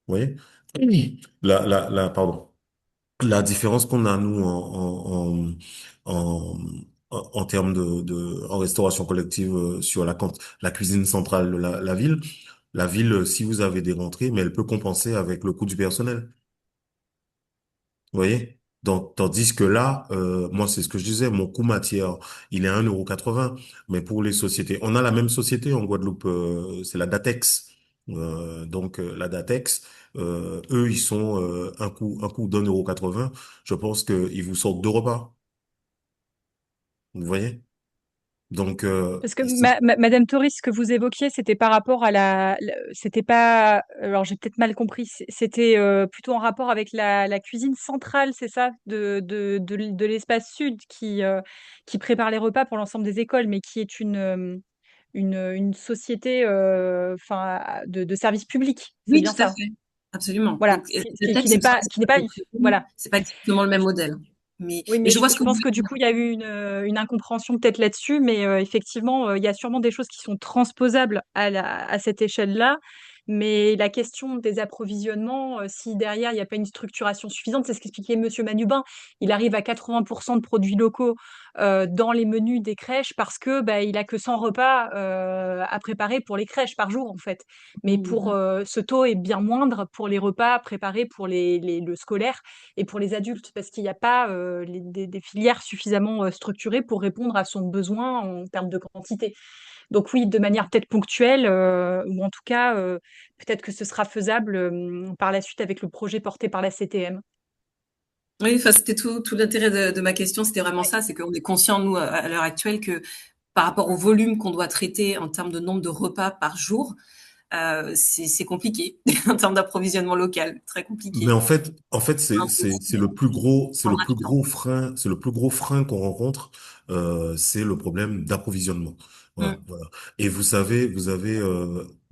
Vous voyez? Oui. Pardon. La différence qu'on a, nous, en, en termes en restauration collective sur la cuisine centrale de la ville, si vous avez des rentrées, mais elle peut compenser avec le coût du personnel. Vous voyez? Donc, tandis que là, moi, c'est ce que je disais, mon coût matière, il est à 1,80 €. Mais pour les sociétés, on a la même société en Guadeloupe, c'est la Datex. La Datex, eux, ils sont un coût d'1,80 €. Je pense qu'ils vous sortent deux repas. Vous voyez? Donc, Parce que Madame Toris, ce que vous évoquiez, c'était par rapport à c'était pas, alors j'ai peut-être mal compris, c'était plutôt en rapport avec la cuisine centrale, c'est ça, de l'espace sud qui prépare les repas pour l'ensemble des écoles, mais qui est une société, enfin, de service public, c'est Oui, bien tout à ça. fait. Absolument. Voilà, Donc, le qui texte, n'est il me semble pas, que qui n'est pas, voilà. c'est pas exactement le même modèle. Oui, Mais mais je vois ce je que vous pense que voulez du dire. coup, il y a eu une incompréhension peut-être là-dessus, mais effectivement, il y a sûrement des choses qui sont transposables à cette échelle-là. Mais la question des approvisionnements, si derrière, il n'y a pas une structuration suffisante, c'est ce qu'expliquait Monsieur Manubin. Il arrive à 80% de produits locaux dans les menus des crèches parce que bah, il a que 100 repas à préparer pour les crèches par jour, en fait. Mais pour ce taux est bien moindre pour les repas préparés pour le scolaire et pour les adultes, parce qu'il n'y a pas des filières suffisamment structurées pour répondre à son besoin en termes de quantité. Donc oui, de manière peut-être ponctuelle, ou en tout cas, peut-être que ce sera faisable par la suite avec le projet porté par la CTM. Oui, enfin, c'était tout l'intérêt de ma question, c'était vraiment Ouais. ça, c'est qu'on est conscient, nous, à l'heure actuelle, que par rapport au volume qu'on doit traiter en termes de nombre de repas par jour, c'est compliqué en termes d'approvisionnement local, très mais compliqué. en fait, c'est le plus gros, c'est le plus gros frein, c'est le plus gros frein qu'on rencontre, c'est le problème d'approvisionnement. Voilà, Mm. voilà. Et vous avez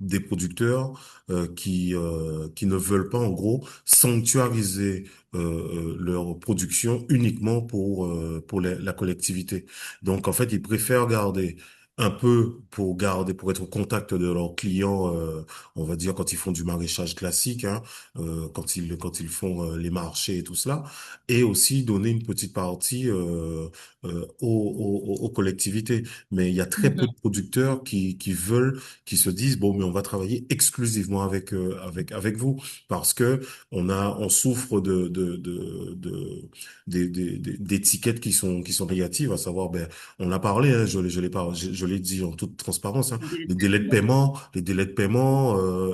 des producteurs qui ne veulent pas, en gros, sanctuariser leur production uniquement pour la collectivité. Donc, en fait, ils préfèrent garder un peu pour être au contact de leurs clients, on va dire quand ils font du maraîchage classique, hein, quand ils font les marchés et tout cela, et aussi donner une petite partie aux collectivités. Mais il y a très peu Mhm. de producteurs qui se disent bon, mais on va travailler exclusivement avec vous parce que on souffre d'étiquettes qui sont négatives, à savoir ben on l'a parlé, hein, je l'ai dit en toute transparence, hein, les délais de paiement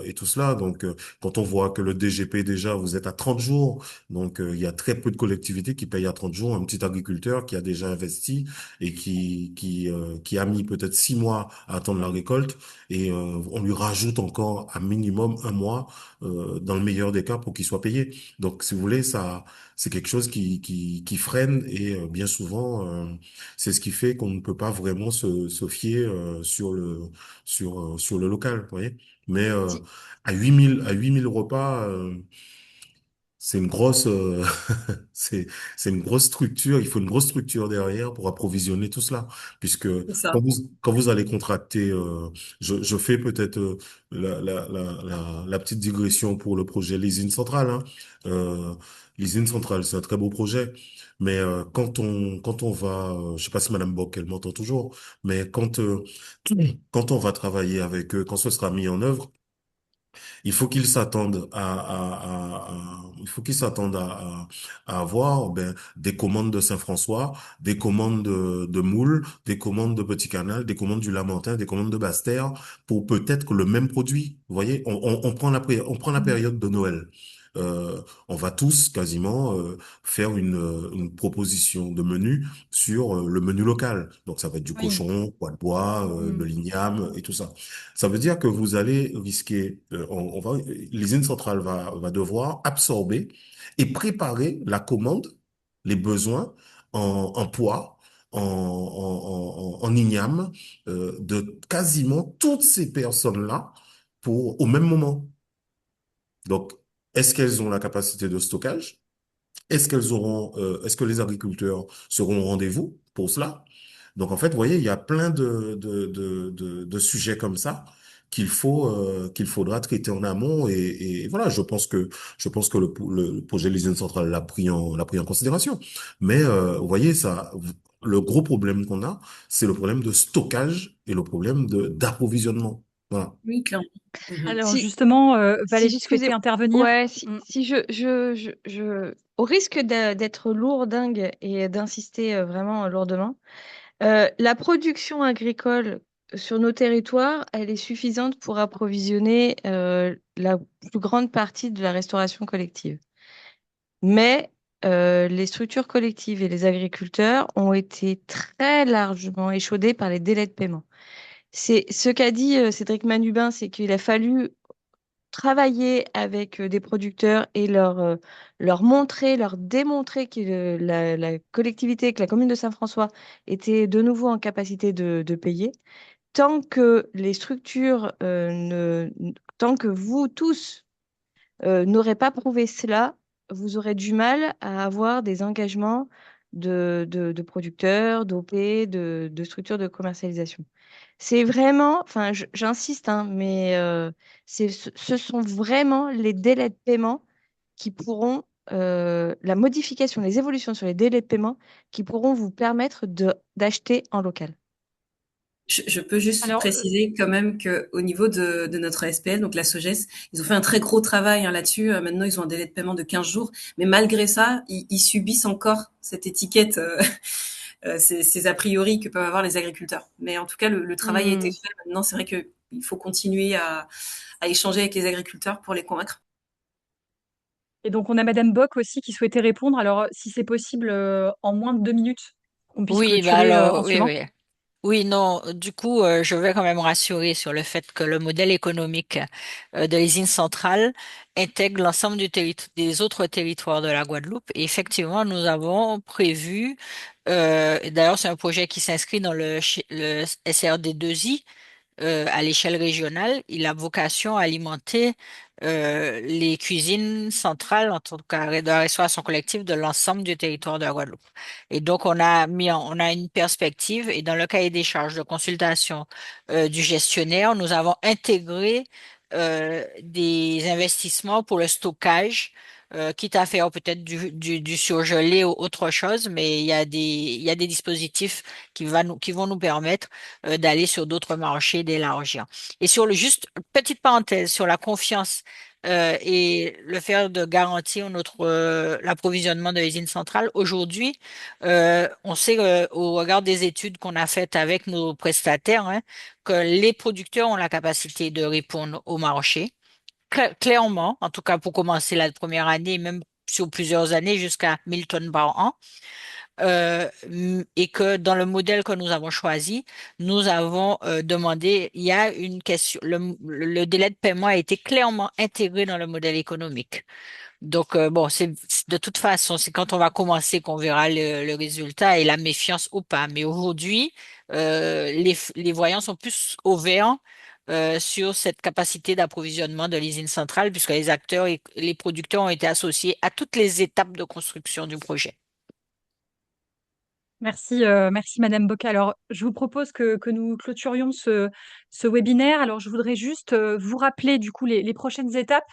et tout cela. Donc quand on voit que le DGP déjà, vous êtes à 30 jours, donc il y a très peu de collectivités qui payent à 30 jours. Un petit agriculteur qui a déjà investi et qui a mis peut-être 6 mois à attendre la récolte et on lui rajoute encore un minimum un mois dans le meilleur des cas pour qu'il soit payé. Donc si vous voulez, ça c'est quelque chose qui freine et bien souvent c'est ce qui fait qu'on ne peut pas vraiment se fier sur le local, vous voyez. Mais Si, à 8 000 repas, c'est une grosse, c'est, c'est une grosse structure. Il faut une grosse structure derrière pour approvisionner tout cela, puisque C'est ça. quand vous allez contracter, je fais peut-être la petite digression pour le projet l'usine centrale. Hein. Euh, l'usine centrale, c'est un très beau projet, mais quand on va, je sais pas si Madame Bock elle m'entend toujours, mais quand on va travailler avec eux, quand ce sera mis en œuvre. Il faut qu'ils s'attendent il faut qu'ils s'attendent à avoir ben, des commandes de Saint-François, des commandes de Moule, des commandes de Petit Canal, des commandes du Lamentin, des commandes de Basse-Terre pour peut-être le même produit. Vous voyez, on prend la période de Noël. On va tous quasiment faire une proposition de menu sur le menu local. Donc ça va être du Oui. cochon, poids de bois, de Mm. l'igname et tout ça. Ça veut dire que vous allez risquer, l'usine centrale va devoir absorber et préparer la commande, les besoins en poids, en igname, de quasiment toutes ces personnes-là au même moment. Donc, est-ce qu'elles ont la capacité de stockage? Est-ce que les agriculteurs seront au rendez-vous pour cela? Donc en fait, vous voyez, il y a plein de sujets comme ça qu'il faudra traiter en amont et voilà, je pense que le projet de l'usine centrale l'a pris en considération. Mais vous voyez, le gros problème qu'on a, c'est le problème de stockage et le problème d'approvisionnement. Voilà. Oui, clairement. Mhm. Alors Si, justement, si, Valérie souhaitait intervenir. ouais, Mm. si au risque d'être lourdingue et d'insister vraiment lourdement, la production agricole sur nos territoires, elle est suffisante pour approvisionner la plus grande partie de la restauration collective. Mais les structures collectives et les agriculteurs ont été très largement échaudés par les délais de paiement. C'est ce qu'a dit Cédric Manubin, c'est qu'il a fallu travailler avec des producteurs et leur montrer, leur démontrer que la collectivité, que la commune de Saint-François était de nouveau en capacité de payer. Tant que les structures, tant que vous tous n'aurez pas prouvé cela, vous aurez du mal à avoir des engagements de producteurs, d'OP, de structures de commercialisation. C'est vraiment, enfin, j'insiste, hein, mais ce sont vraiment les délais de paiement qui pourront, la modification, les évolutions sur les délais de paiement qui pourront vous permettre d'acheter en local. Je peux juste Alors, préciser quand même qu'au niveau de notre SPL, donc la SOGES, ils ont fait un très gros travail hein, là-dessus. Maintenant, ils ont un délai de paiement de 15 jours. Mais malgré ça, ils subissent encore cette étiquette, ces a priori que peuvent avoir les agriculteurs. Mais en tout cas, le travail a été Hmm. fait. Maintenant, c'est vrai qu'il faut continuer à échanger avec les agriculteurs pour les convaincre. et donc on a Madame Bock aussi qui souhaitait répondre. Alors, si c'est possible, en moins de 2 minutes, qu'on puisse Oui, bah clôturer alors, en oui, suivant. oui. Oui, non, du coup, je vais quand même rassurer sur le fait que le modèle économique de l'usine centrale intègre l'ensemble des autres territoires de la Guadeloupe. Et effectivement, nous avons prévu, et d'ailleurs, c'est un projet qui s'inscrit dans le SRD2I, à l'échelle régionale. Il a vocation à alimenter les cuisines centrales, en tout cas de la restauration collective de l'ensemble du territoire de la Guadeloupe. Et donc, on a une perspective et dans le cahier des charges de consultation du gestionnaire, nous avons intégré des investissements pour le stockage. Quitte à faire peut-être du surgelé ou autre chose, mais il y a des dispositifs qui vont nous permettre d'aller sur d'autres marchés, d'élargir. Et sur juste petite parenthèse sur la confiance et le fait de garantir l'approvisionnement de l'usine centrale. Aujourd'hui, on sait au regard des études qu'on a faites avec nos prestataires hein, que les producteurs ont la capacité de répondre au marché. Clairement, en tout cas pour commencer la première année, même sur plusieurs années jusqu'à 1000 tonnes par an et que dans le modèle que nous avons choisi, nous avons demandé, il y a une question, le délai de paiement a été clairement intégré dans le modèle économique. Donc, bon, de toute façon, c'est quand on va commencer qu'on verra le résultat et la méfiance ou pas. Mais aujourd'hui, les voyants sont plus au vert sur cette capacité d'approvisionnement de l'usine centrale, puisque les acteurs et les producteurs ont été associés à toutes les étapes de construction du projet. Merci, merci Madame Boca. Alors, je vous propose que nous clôturions ce webinaire. Alors, je voudrais juste vous rappeler du coup les prochaines étapes.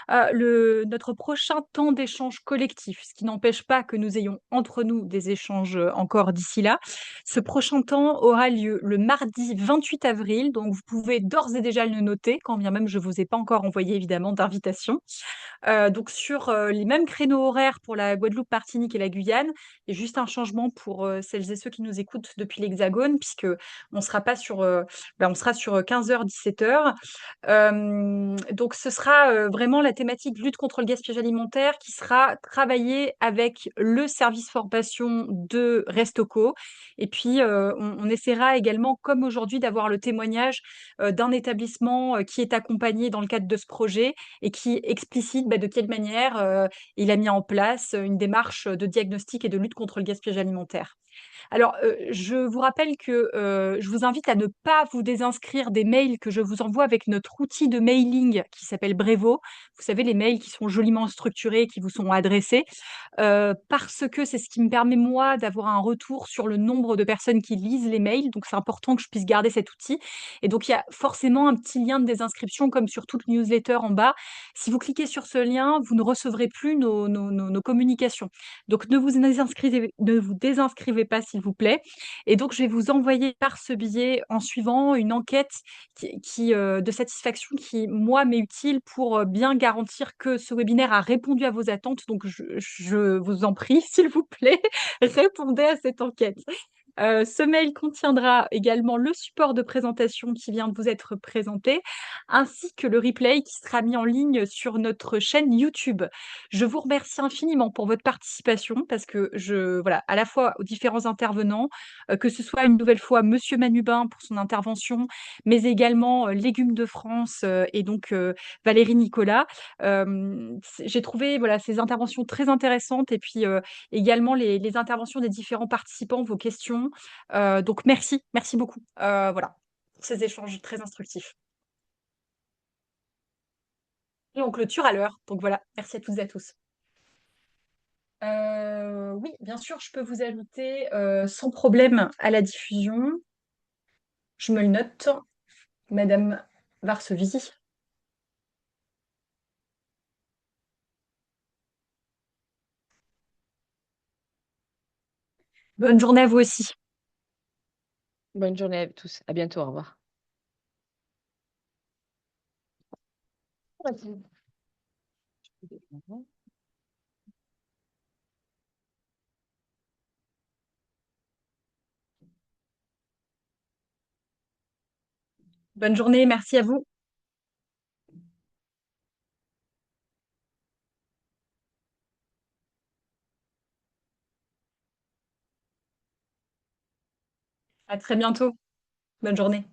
Notre prochain temps d'échange collectif, ce qui n'empêche pas que nous ayons entre nous des échanges encore d'ici là. Ce prochain temps aura lieu le mardi 28 avril, donc vous pouvez d'ores et déjà le noter, quand bien même je ne vous ai pas encore envoyé évidemment d'invitation. Donc sur les mêmes créneaux horaires pour la Guadeloupe, Martinique et la Guyane, il y a juste un changement pour celles et ceux qui nous écoutent depuis l'Hexagone, puisque on sera pas sur, on sera sur 15h, 17h. Donc ce sera vraiment la thématique lutte contre le gaspillage alimentaire qui sera travaillée avec le service formation de Restocco. Et puis on essaiera également, comme aujourd'hui, d'avoir le témoignage d'un établissement qui est accompagné dans le cadre de ce projet et qui explicite de quelle manière il a mis en place une démarche de diagnostic et de lutte contre le gaspillage alimentaire. Alors, je vous rappelle que je vous invite à ne pas vous désinscrire des mails que je vous envoie avec notre outil de mailing qui s'appelle Brevo. Vous savez, les mails qui sont joliment structurés, qui vous sont adressés, parce que c'est ce qui me permet, moi, d'avoir un retour sur le nombre de personnes qui lisent les mails. Donc, c'est important que je puisse garder cet outil. Et donc, il y a forcément un petit lien de désinscription, comme sur toute newsletter en bas. Si vous cliquez sur ce lien, vous ne recevrez plus nos communications. Donc, ne vous désinscrivez pas, s'il vous plaît. Et donc, je vais vous envoyer par ce biais, en suivant, une enquête de satisfaction qui, moi, m'est utile pour bien garantir que ce webinaire a répondu à vos attentes. Donc, je vous en prie, s'il vous plaît, répondez à cette enquête. Ce mail contiendra également le support de présentation qui vient de vous être présenté, ainsi que le replay qui sera mis en ligne sur notre chaîne YouTube. Je vous remercie infiniment pour votre participation parce que voilà, à la fois aux différents intervenants, que ce soit une nouvelle fois Monsieur Manubin pour son intervention, mais également Légumes de France et donc Valérie Nicolas. J'ai trouvé voilà, ces interventions très intéressantes et puis également les interventions des différents participants, vos questions. Donc merci beaucoup. Voilà, pour ces échanges très instructifs. Et on clôture à l'heure. Donc voilà, merci à toutes et à tous. Oui, bien sûr, je peux vous ajouter sans problème à la diffusion. Je me le note, Madame Varsovie. Bonne journée à vous aussi. Bonne journée à tous. À bientôt. Au revoir. Bonne journée, merci à vous. À très bientôt. Bonne journée.